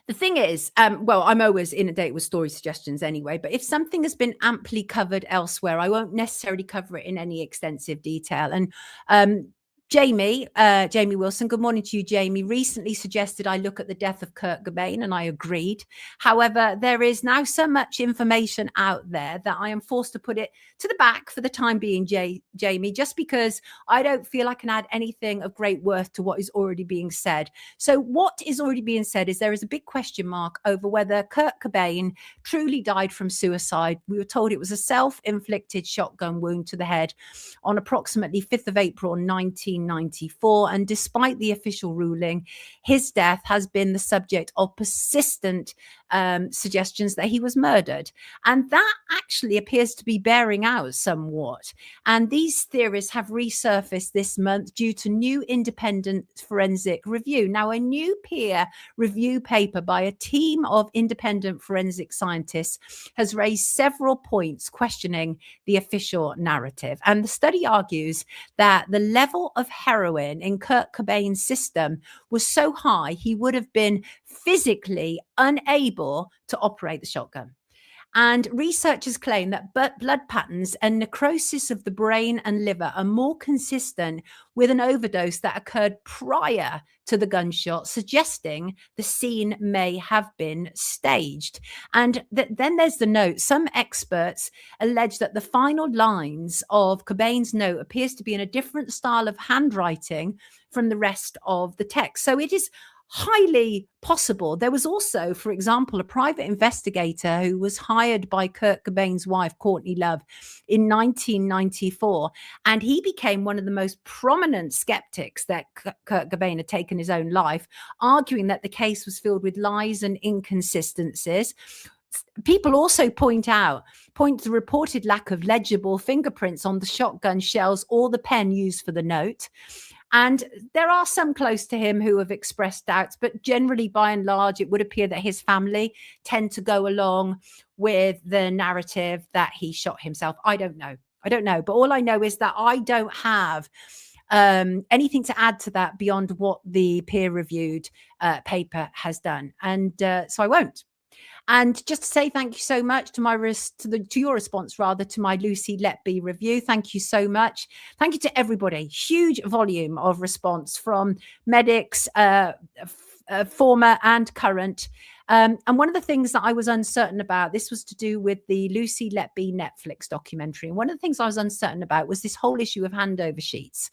the thing is, well, I'm always inundated with story suggestions anyway, but if something has been amply covered elsewhere, I won't necessarily cover it in any extensive detail. And Jamie Wilson, good morning to you, Jamie, recently suggested I look at the death of Kurt Cobain, and I agreed. However, there is now so much information out there that I am forced to put it to the back for the time being, Jamie, just because I don't feel I can add anything of great worth to what is already being said. So what is already being said is there is a big question mark over whether Kurt Cobain truly died from suicide. We were told it was a self-inflicted shotgun wound to the head on approximately 5th of April 1994, and despite the official ruling, his death has been the subject of persistent suggestions that he was murdered, and that actually appears to be bearing out somewhat. And these theories have resurfaced this month due to new independent forensic review. Now, a new peer review paper by a team of independent forensic scientists has raised several points questioning the official narrative, and the study argues that the level of heroin in Kurt Cobain's system was so high he would have been physically unable to operate the shotgun. And researchers claim that blood patterns and necrosis of the brain and liver are more consistent with an overdose that occurred prior to the gunshot, suggesting the scene may have been staged. And then there's the note. Some experts allege that the final lines of Cobain's note appears to be in a different style of handwriting from the rest of the text. So it is highly possible. There was also, for example, a private investigator who was hired by Kurt Cobain's wife, Courtney Love, in 1994, and he became one of the most prominent skeptics that Kurt Cobain had taken his own life, arguing that the case was filled with lies and inconsistencies. People also point to the reported lack of legible fingerprints on the shotgun shells or the pen used for the note. And there are some close to him who have expressed doubts, but generally, by and large, it would appear that his family tend to go along with the narrative that he shot himself. I don't know. But all I know is that I don't have anything to add to that beyond what the peer-reviewed paper has done. And so I won't. And just to say thank you so much to your response rather to my Lucy Letby review. Thank you so much. Thank you to everybody. Huge volume of response from medics, former and current. And one of the things that I was uncertain about, this was to do with the Lucy Letby Netflix documentary. And one of the things I was uncertain about was this whole issue of handover sheets.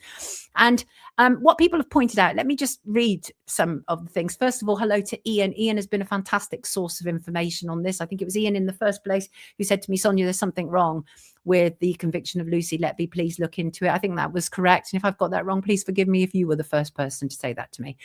And what people have pointed out, let me just read some of the things. First of all, hello to Ian. Ian has been a fantastic source of information on this. I think it was Ian in the first place who said to me, Sonia, there's something wrong with the conviction of Lucy Letby. Please look into it. I think that was correct. And if I've got that wrong, please forgive me if you were the first person to say that to me.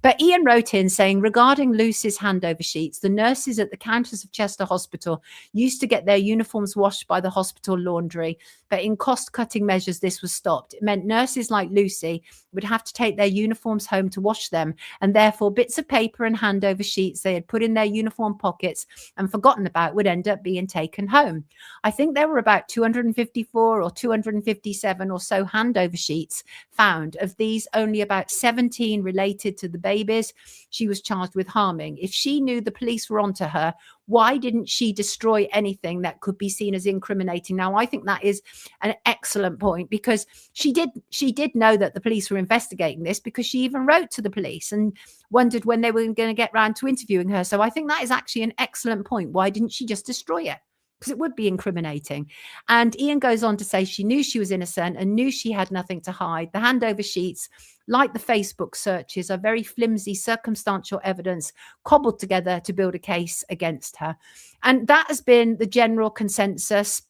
But Ian wrote in saying, regarding Lucy's handover sheets, the nurses at the Countess of Chester Hospital used to get their uniforms washed by the hospital laundry, but in cost-cutting measures, this was stopped. It meant nurses like Lucy would have to take their uniforms home to wash them, and therefore bits of paper and handover sheets they had put in their uniform pockets and forgotten about would end up being taken home. I think there were about 254 or 257 or so handover sheets found. Of these, only about 17 related to the babies she was charged with harming. If she knew the police were onto her, why didn't she destroy anything that could be seen as incriminating? Now, I think that is an excellent point, because she did know that the police were investigating this, because she even wrote to the police and wondered when they were going to get round to interviewing her. So I think that is actually an excellent point. Why didn't she just destroy it? Because it would be incriminating. And Ian goes on to say she knew she was innocent and knew she had nothing to hide. The handover sheets, like the Facebook searches, are very flimsy circumstantial evidence cobbled together to build a case against her. And that has been the general consensus.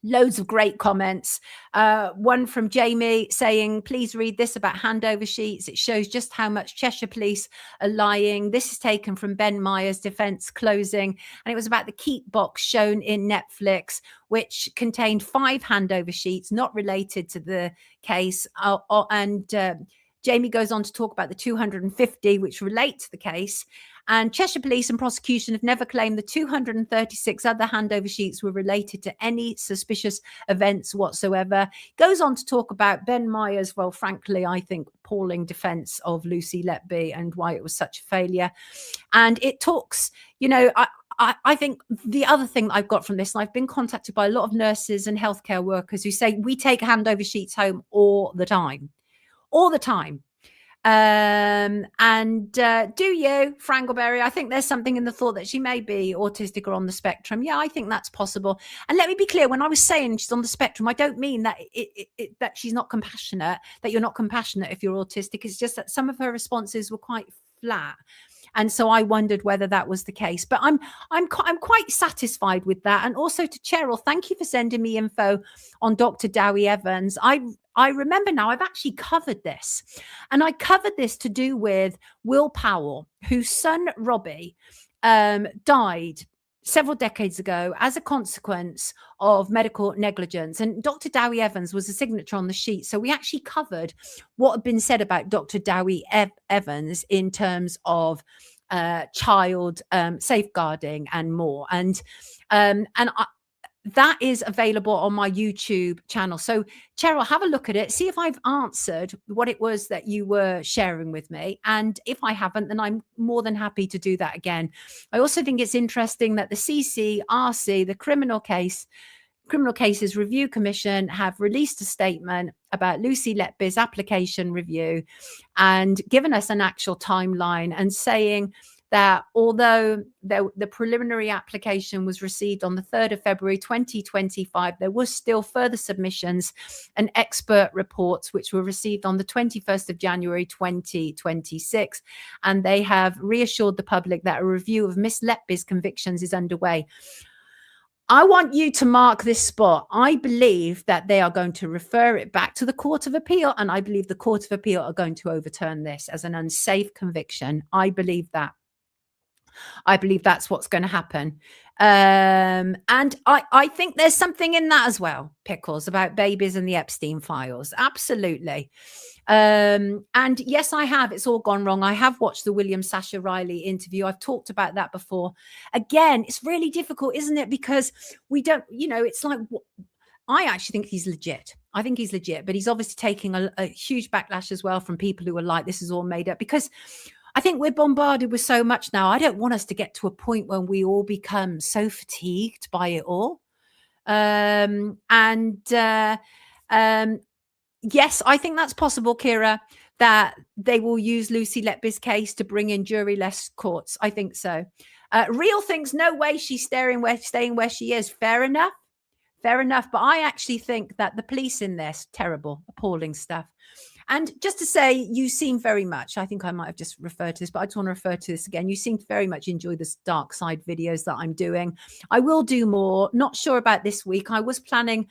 Loads of great comments. One from Jamie saying, please read this about handover sheets. It shows just how much Cheshire police are lying. This is taken from Ben Meyer's defense closing. And it was about the keep box shown in Netflix, which contained 5 handover sheets not related to the case. Jamie goes on to talk about the 250 which relate to the case. And Cheshire Police and prosecution have never claimed the 236 other handover sheets were related to any suspicious events whatsoever. Goes on to talk about Ben Meyer's, well, frankly, I think, appalling defense of Lucy Letby and why it was such a failure. And it talks, you know, I think the other thing that I've got from this, and I've been contacted by a lot of nurses and healthcare workers who say we take handover sheets home all the time. All the time. Do you, Frangleberry? I think there's something in the thought that she may be autistic or on the spectrum. Yeah, I think that's possible. And let me be clear, when I was saying she's on the spectrum, I don't mean that that she's not compassionate, that you're not compassionate if you're autistic. It's just that some of her responses were quite flat. And so I wondered whether that was the case. But I'm quite satisfied with that. And also to Cheryl, thank you for sending me info on Dr. Dowie Evans. I remember now I've actually covered this. And I covered this to do with Will Powell, whose son Robbie died several decades ago as a consequence of medical negligence. And Dr. Dowie Evans was a signature on the sheet. So we actually covered what had been said about Dr. Dowie Evans in terms of child safeguarding and more. And that is available on my YouTube channel. So Cheryl, have a look at it. See if I've answered what it was that you were sharing with me. And if I haven't, then I'm more than happy to do that again. I also think it's interesting that the CCRC, the Criminal Cases Review Commission, have released a statement about Lucy Letby's application review and given us an actual timeline and saying that although the preliminary application was received on the 3rd of February 2025, there was still further submissions and expert reports which were received on the 21st of January 2026. And they have reassured the public that a review of Miss Letby's convictions is underway. I want you to mark this spot. I believe that they are going to refer it back to the Court of Appeal, and I believe the Court of Appeal are going to overturn this as an unsafe conviction. I believe that. I believe that's what's going to happen. And I think there's something in that as well, Pickles, about babies and the Epstein files. Absolutely. And yes, I have. It's all gone wrong. I have watched the William Sasha Riley interview. I've talked about that before. Again, it's really difficult, isn't it? Because we don't, you know, it's like, I actually think he's legit. I think he's legit, but he's obviously taking a huge backlash as well from people who are like, this is all made up. Because I think we're bombarded with so much now. I don't want us to get to a point when we all become so fatigued by it all. Yes, I think that's possible, Kira, that they will use Lucy Letby's case to bring in jury-less courts. I think so. Real thinks no way she's staying where she is. Fair enough. Fair enough. But I actually think that the police in this, terrible, appalling stuff. And just to say, you seem very much, I think I might have just referred to this, but I just want to refer to this again. You seem to very much enjoy the dark side videos that I'm doing. I will do more. Not sure about this week. I was planning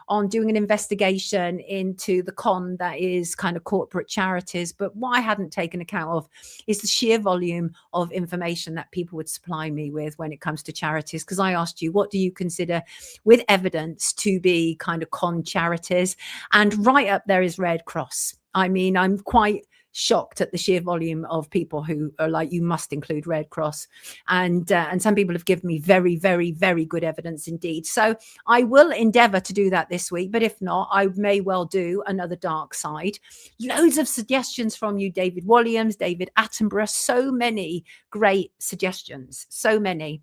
on doing an investigation into the con that is kind of corporate charities. But what I hadn't taken account of is the sheer volume of information that people would supply me with when it comes to charities. Because I asked you, what do you consider with evidence to be kind of con charities? And right up there is Red Cross. I mean, I'm quite shocked at the sheer volume of people who are like, you must include Red Cross. And some people have given me very, very, very good evidence indeed. So I will endeavor to do that this week. But if not, I may well do another dark side. Loads of suggestions from you, David Williams, David Attenborough. So many great suggestions. So many.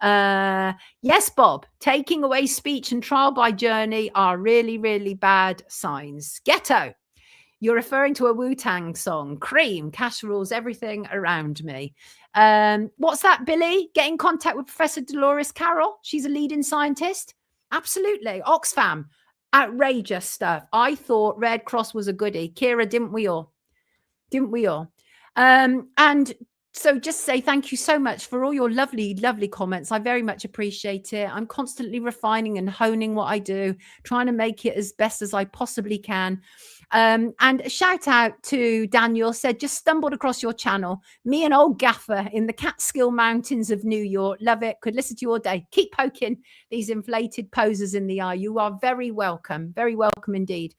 Yes, Bob, taking away speech and trial by journey are really, really bad signs. Ghetto. You're referring to a Wu-Tang song, Cream, Cash Rules Everything Around Me. What's that, Billy? Get in contact with Professor Dolores Carroll. She's a leading scientist. Absolutely. Oxfam. Outrageous stuff. I thought Red Cross was a goodie. Kira, didn't we all? Didn't we all? And so just say thank you so much for all your lovely, lovely comments. I very much appreciate it. I'm constantly refining and honing what I do, trying to make it as best as I possibly can. And a shout out to Daniel, said, just stumbled across your channel. Me and old Gaffer in the Catskill Mountains of New York. Love it. Could listen to you all day. Keep poking these inflated posers in the eye. You are very welcome. Very welcome indeed.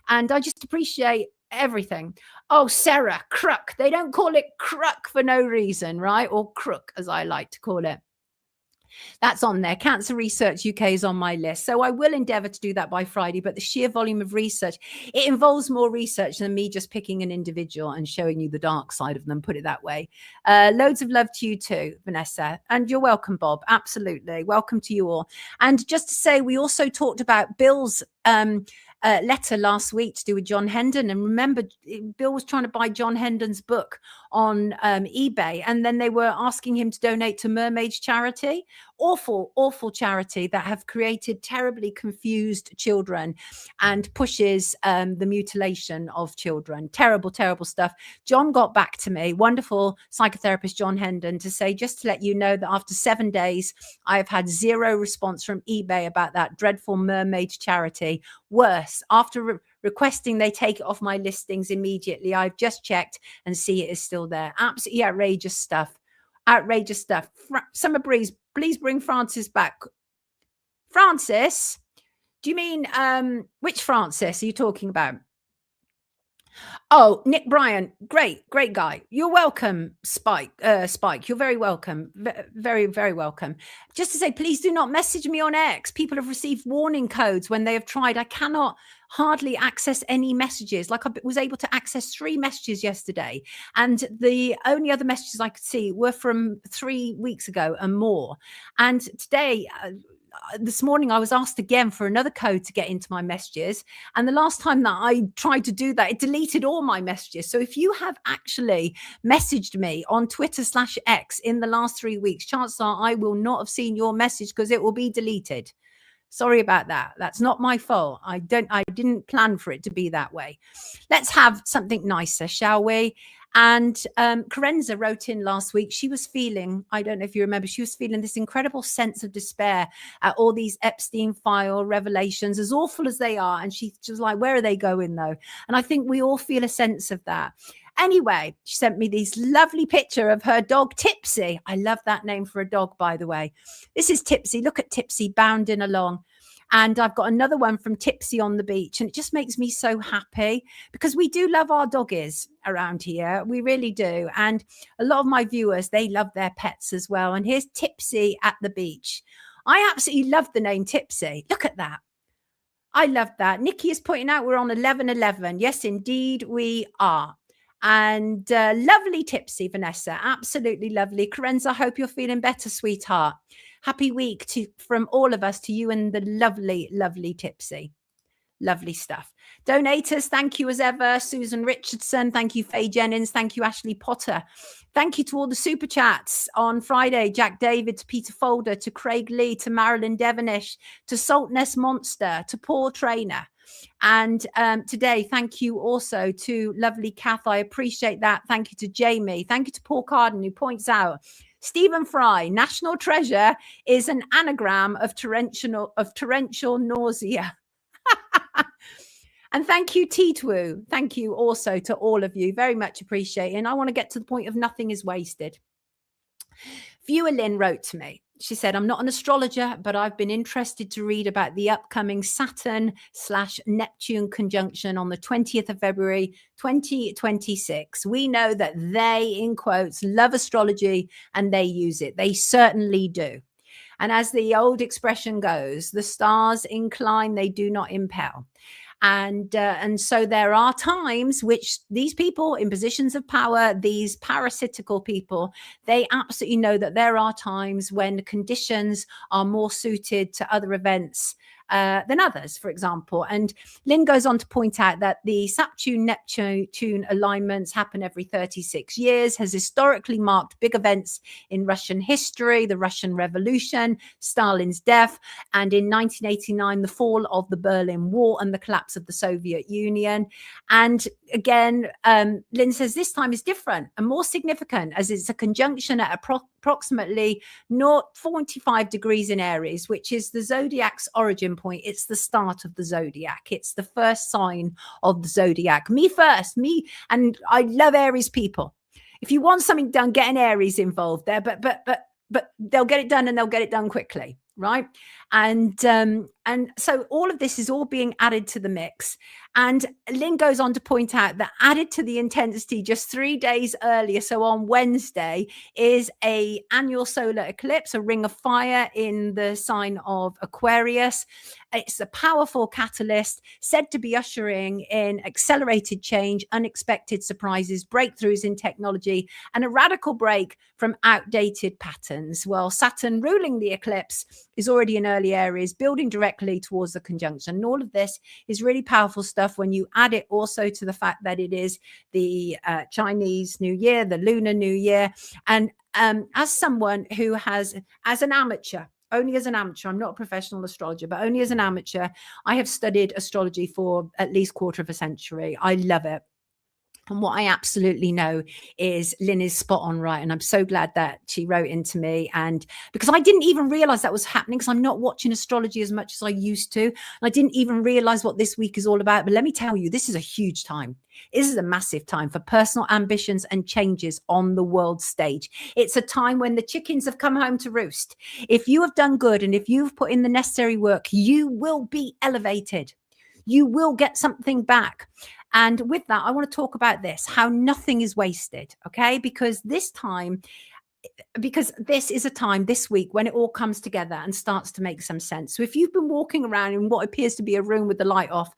And I just appreciate everything. Oh, Sarah, Crook. They don't call it Crook for no reason, right? Or Crook, as I like to call it. That's on there. Cancer Research UK is on my list. So I will endeavor to do that by Friday, but the sheer volume of research, it involves more research than me just picking an individual and showing you the dark side of them, put it that way. Loads of love to you too, Vanessa. And you're welcome, Bob. Absolutely. Welcome to you all. And just to say, we also talked about Bill's letter last week to do with John Henden. And remember, Bill was trying to buy John Henden's book on eBay, and then they were asking him to donate to Mermaids charity. Awful, awful charity that have created terribly confused children and pushes the mutilation of children. Terrible, terrible stuff. John got back to me, wonderful psychotherapist John Henden, to say, just to let you know that after 7 days, I have had zero response from eBay about that dreadful Mermaids charity. Worse, after requesting they take it off my listings immediately, I've just checked and see it is still there. Absolutely outrageous stuff. Outrageous stuff. Summer Breeze, please bring Francis back. Francis? Do you mean, which Francis are you talking about? Oh, Nick Bryan, great guy. You're welcome, Spike. You're very welcome. Very, very welcome. Just to say, please do not message me on X. People have received warning codes when they have tried. I cannot hardly access any messages. Like, I was able to access 3 messages yesterday, and the only other messages I could see were from 3 weeks ago and more. And today, this morning, I was asked again for another code to get into my messages. And the last time that I tried to do that, it deleted all my messages. So if you have actually messaged me on Twitter/X in the last 3 weeks, chances are I will not have seen your message because it will be deleted. Sorry about that. That's not my fault. I didn't plan for it to be that way. Let's have something nicer, shall we? And Kerenza wrote in last week. She was feeling, I don't know if you remember, she was feeling this incredible sense of despair at all these Epstein file revelations, as awful as they are. And she was like, where are they going though? And I think we all feel a sense of that. Anyway, she sent me this lovely picture of her dog, Tipsy. I love that name for a dog, by the way. This is Tipsy. Look at Tipsy bounding along. And I've got another one from Tipsy on the beach. And it just makes me so happy because we do love our doggies around here. We really do. And a lot of my viewers, they love their pets as well. And here's Tipsy at the beach. I absolutely love the name Tipsy. Look at that. I love that. Nikki is pointing out we're on 11:11. Yes, indeed, we are. And lovely Tipsy, Vanessa. Absolutely lovely. Kerenza, I hope you're feeling better, sweetheart. Happy week from all of us to you and the lovely, lovely Tipsy. Lovely stuff. Donators, thank you as ever. Susan Richardson, thank you. Faye Jennings, thank you. Ashley Potter. Thank you to all the super chats on Friday. Jack David, to Peter Folder, to Craig Lee, to Marilyn Devonish, to Saltness Monster, to Paul Trainer. And today, thank you also to lovely Kath. I appreciate that. Thank you to Jamie. Thank you to Paul Carden, who points out Stephen Fry, national treasure is an anagram of torrential nausea. And thank you, Titwu. Thank you also to all of you. Very much appreciated. And I want to get to the point of nothing is wasted. Viewer Lynn wrote to me. She said, I'm not an astrologer, but I've been interested to read about the upcoming Saturn/Neptune conjunction on the 20th of February, 2026. We know that they, in quotes, love astrology and they use it. They certainly do. And as the old expression goes, the stars incline, they do not impel. And so there are times which these people in positions of power, these parasitical people, they absolutely know that there are times when conditions are more suited to other events than others, for example. And Lynn goes on to point out that the Saturn-Neptune alignments happen every 36 years, has historically marked big events in Russian history, the Russian Revolution, Stalin's death, and in 1989, the fall of the Berlin Wall and the collapse of the Soviet Union. And again, Lynn says this time is different and more significant as it's a conjunction at approximately 45 degrees in Aries, which is the zodiac's origin point. It's the start of the zodiac. It's the first sign of the zodiac. Me first, me. And I love Aries people. If you want something done, get an Aries involved there, but they'll get it done and they'll get it done quickly. Right. And so all of this is all being added to the mix. And Lynn goes on to point out that added to the intensity just 3 days earlier, so on Wednesday, is a annual solar eclipse, a ring of fire in the sign of Aquarius. It's a powerful catalyst said to be ushering in accelerated change, unexpected surprises, breakthroughs in technology, and a radical break from outdated patterns. Well, Saturn ruling the eclipse is already in early Aries, building directly towards the conjunction. And all of this is really powerful stuff when you add it also to the fact that it is the Chinese New Year, the Lunar New Year. And as someone who has, as an amateur, only as an amateur, I'm not a professional astrologer, but only as an amateur, I have studied astrology for at least quarter of a century. I love it. And what I absolutely know is Lynn is spot on right. And I'm so glad that she wrote into me. And because I didn't even realize that was happening, because I'm not watching astrology as much as I used to. And I didn't even realize what this week is all about. But let me tell you, this is a huge time. This is a massive time for personal ambitions and changes on the world stage. It's a time when the chickens have come home to roost. If you have done good and if you've put in the necessary work, you will be elevated. You will get something back. And with that, I want to talk about this, how nothing is wasted, okay? Because this is a time this week when it all comes together and starts to make some sense. So if you've been walking around in what appears to be a room with the light off,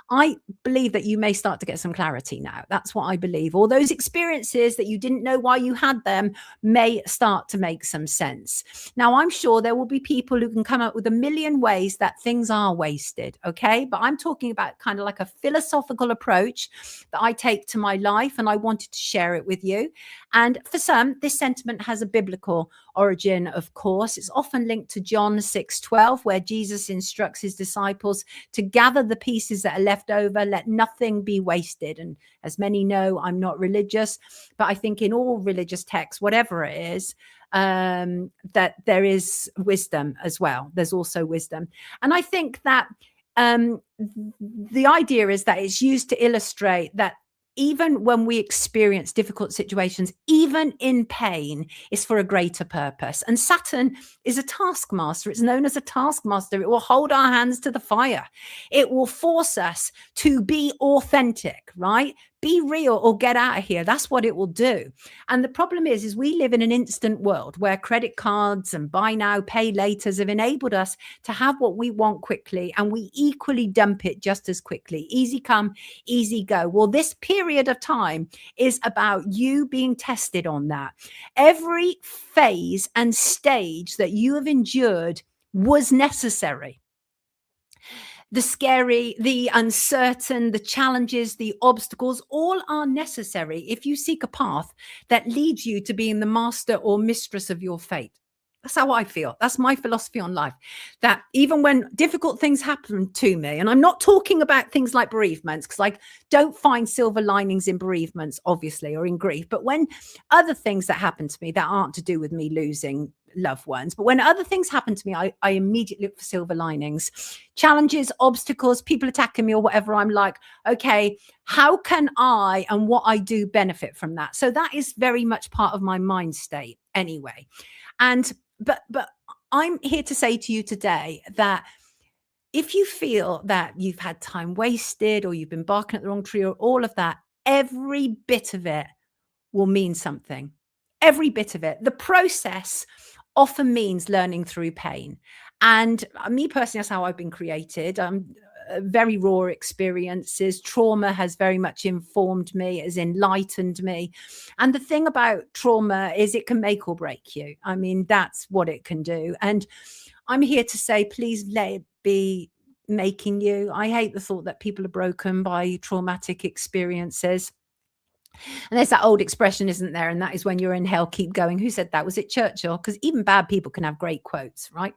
I believe that you may start to get some clarity now. That's what I believe. All those experiences that you didn't know why you had them may start to make some sense. Now, I'm sure there will be people who can come up with a million ways that things are wasted, okay? But I'm talking about kind of like a philosophical approach that I take to my life, and I wanted to share it with you. And for some, this sentiment has a biblical origin, of course. It's often linked to John 6:12, where Jesus instructs his disciples to gather the pieces that are left over, let nothing be wasted. And as many know, I'm not religious, but I think in all religious texts, whatever it is, that there is wisdom as well. There's also wisdom. And I think that the idea is that it's used to illustrate that even when we experience difficult situations, even in pain, is for a greater purpose. And Saturn is a taskmaster. It's known as a taskmaster. It will hold our hands to the fire. It will force us to be authentic, right? Be real or get out of here. That's what it will do. And the problem is we live in an instant world where credit cards and buy now, pay laters have enabled us to have what we want quickly, and we equally dump it just as quickly. Easy come, easy go. Well, this period of time is about you being tested on that. Every phase and stage that you have endured was necessary. The scary, the uncertain, the challenges, the obstacles, all are necessary if you seek a path that leads you to being the master or mistress of your fate. That's how I feel. That's my philosophy on life. That even when difficult things happen to me, and I'm not talking about things like bereavements, because I don't find silver linings in bereavements, obviously, or in grief, but when other things that happen to me that aren't to do with me losing loved ones, but when other things happen to me, I immediately look for silver linings, challenges, obstacles, people attacking me or whatever. I'm like, okay, how can I and what I do benefit from that? So that is very much part of my mind state anyway. And but I'm here to say to you today that if you feel that you've had time wasted or you've been barking at the wrong tree or all of that, every bit of it will mean something. Every bit of it. The process often means learning through pain. And me personally, that's how I've been created. Very raw experiences. Trauma has very much informed me, has enlightened me. And the thing about trauma is it can make or break you. I mean, that's what it can do. And I'm here to say, please let it be making you. I hate the thought that people are broken by traumatic experiences. And there's that old expression, isn't there? And that is, when you're in hell, keep going. Who said that? Was it Churchill? Because even bad people can have great quotes, right?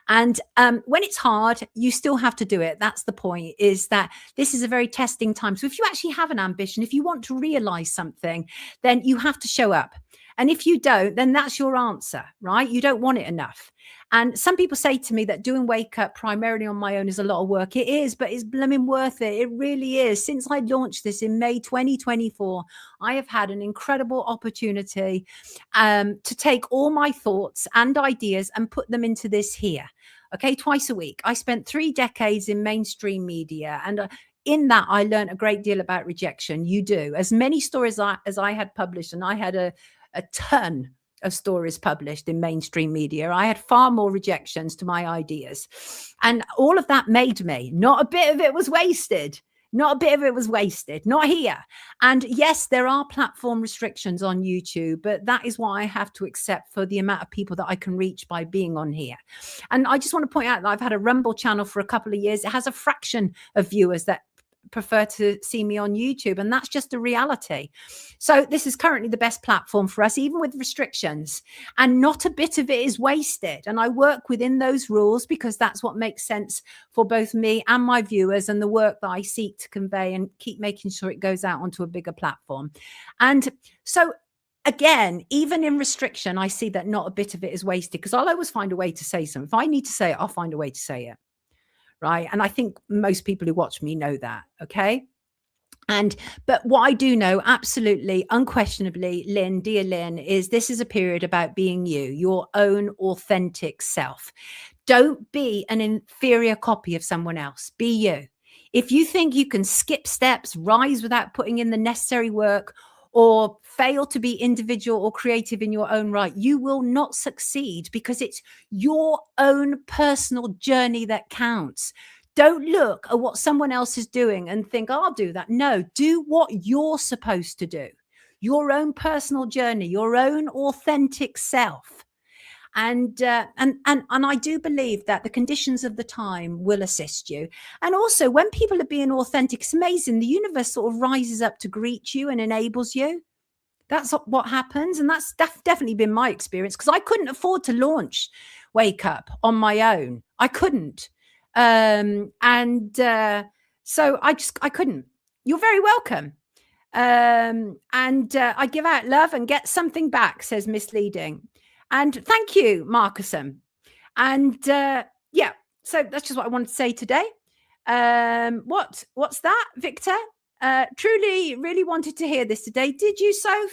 And when it's hard, you still have to do it. That's the point, is that this is a very testing time. So if you actually have an ambition, if you want to realize something, then you have to show up. And if you don't, then that's your answer, right? You don't want it enough. And some people say to me that doing Wake Up primarily on my own is a lot of work. It is, but it's blooming worth it. It really is. Since I launched this in May 2024, I have had an incredible opportunity to take all my thoughts and ideas and put them into this here. Okay, twice a week. I spent 3 decades in mainstream media, and in that, I learned a great deal about rejection. You do. As many stories as I had published, and I had a ton of stories published in mainstream media, I had far more rejections to my ideas. And all of that made me. Not a bit of it was wasted. Not a bit of it was wasted. Not here. And yes, there are platform restrictions on YouTube, but that is what I have to accept for the amount of people that I can reach by being on here. And I just want to point out that I've had a Rumble channel for a couple of years. It has a fraction of viewers that prefer to see me on YouTube, and that's just a reality. So this is currently the best platform for us, even with restrictions, and not a bit of it is wasted. And I work within those rules because that's what makes sense for both me and my viewers, and the work that I seek to convey and keep making sure it goes out onto a bigger platform. And so again, even in restriction, I see that not a bit of it is wasted, because I'll always find a way to say something. If I need to say it, I'll find a way to say it. Right. And I think most people who watch me know that. OK. But what I do know, absolutely, unquestionably, Lynn, dear Lynn, is this is a period about being you, your own authentic self. Don't be an inferior copy of someone else. Be you. If you think you can skip steps, rise without putting in the necessary work, or fail to be individual or creative in your own right, you will not succeed, because it's your own personal journey that counts. Don't look at what someone else is doing and think, I'll do that. No, do what you're supposed to do. Your own personal journey, your own authentic self. And I do believe that the conditions of the time will assist you. And also, when people are being authentic, it's amazing. The universe sort of rises up to greet you and enables you. That's what happens. And that's definitely been my experience, because I couldn't afford to launch Wake Up on my own. I couldn't. So I couldn't. You're very welcome. I give out love and get something back, says Misleading. And thank you, Marcuson. And yeah, so that's just what I wanted to say today. What's that, Victor? Truly, really wanted to hear this today. Did you, Soph?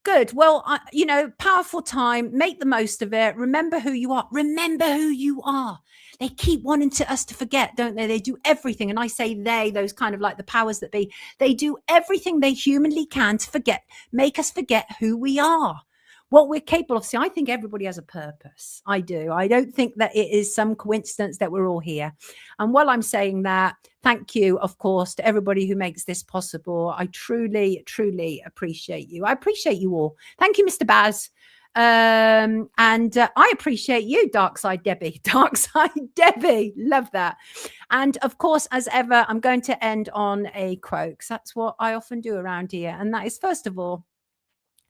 Good. Well, you know, powerful time. Make the most of it. Remember who you are. Remember who you are. They keep wanting us to forget, don't they? They do everything. And I say they, those kind of like the powers that be, they do everything they humanly can to forget, make us forget who we are, what we're capable of. See, I think everybody has a purpose. I do. I don't think that it is some coincidence that we're all here. And while I'm saying that, thank you, of course, to everybody who makes this possible. I truly, truly appreciate you. I appreciate you all. Thank you, Mr. Baz. And I appreciate you, Dark Side Debbie. Dark Side Debbie. Love that. And of course, as ever, I'm going to end on a quote, because that's what I often do around here. And that is, first of all,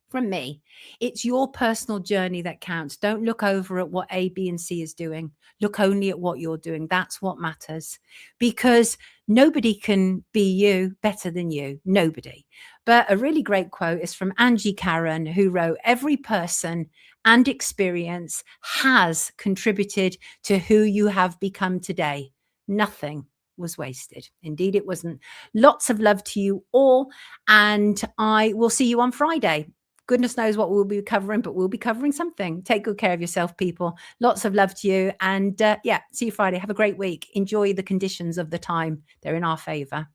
from me, it's your personal journey that counts. Don't look over at what A, B, and C is doing. Look only at what you're doing. That's what matters, because nobody can be you better than you. Nobody. But a really great quote is from Angie Karen, who wrote, "Every person and experience has contributed to who you have become today. Nothing was wasted." Indeed, it wasn't. Lots of love to you all. And I will see you on Friday. Goodness knows what we'll be covering, but we'll be covering something. Take good care of yourself, people. Lots of love to you. And yeah, see you Friday. Have a great week. Enjoy the conditions of the time. They're in our favor.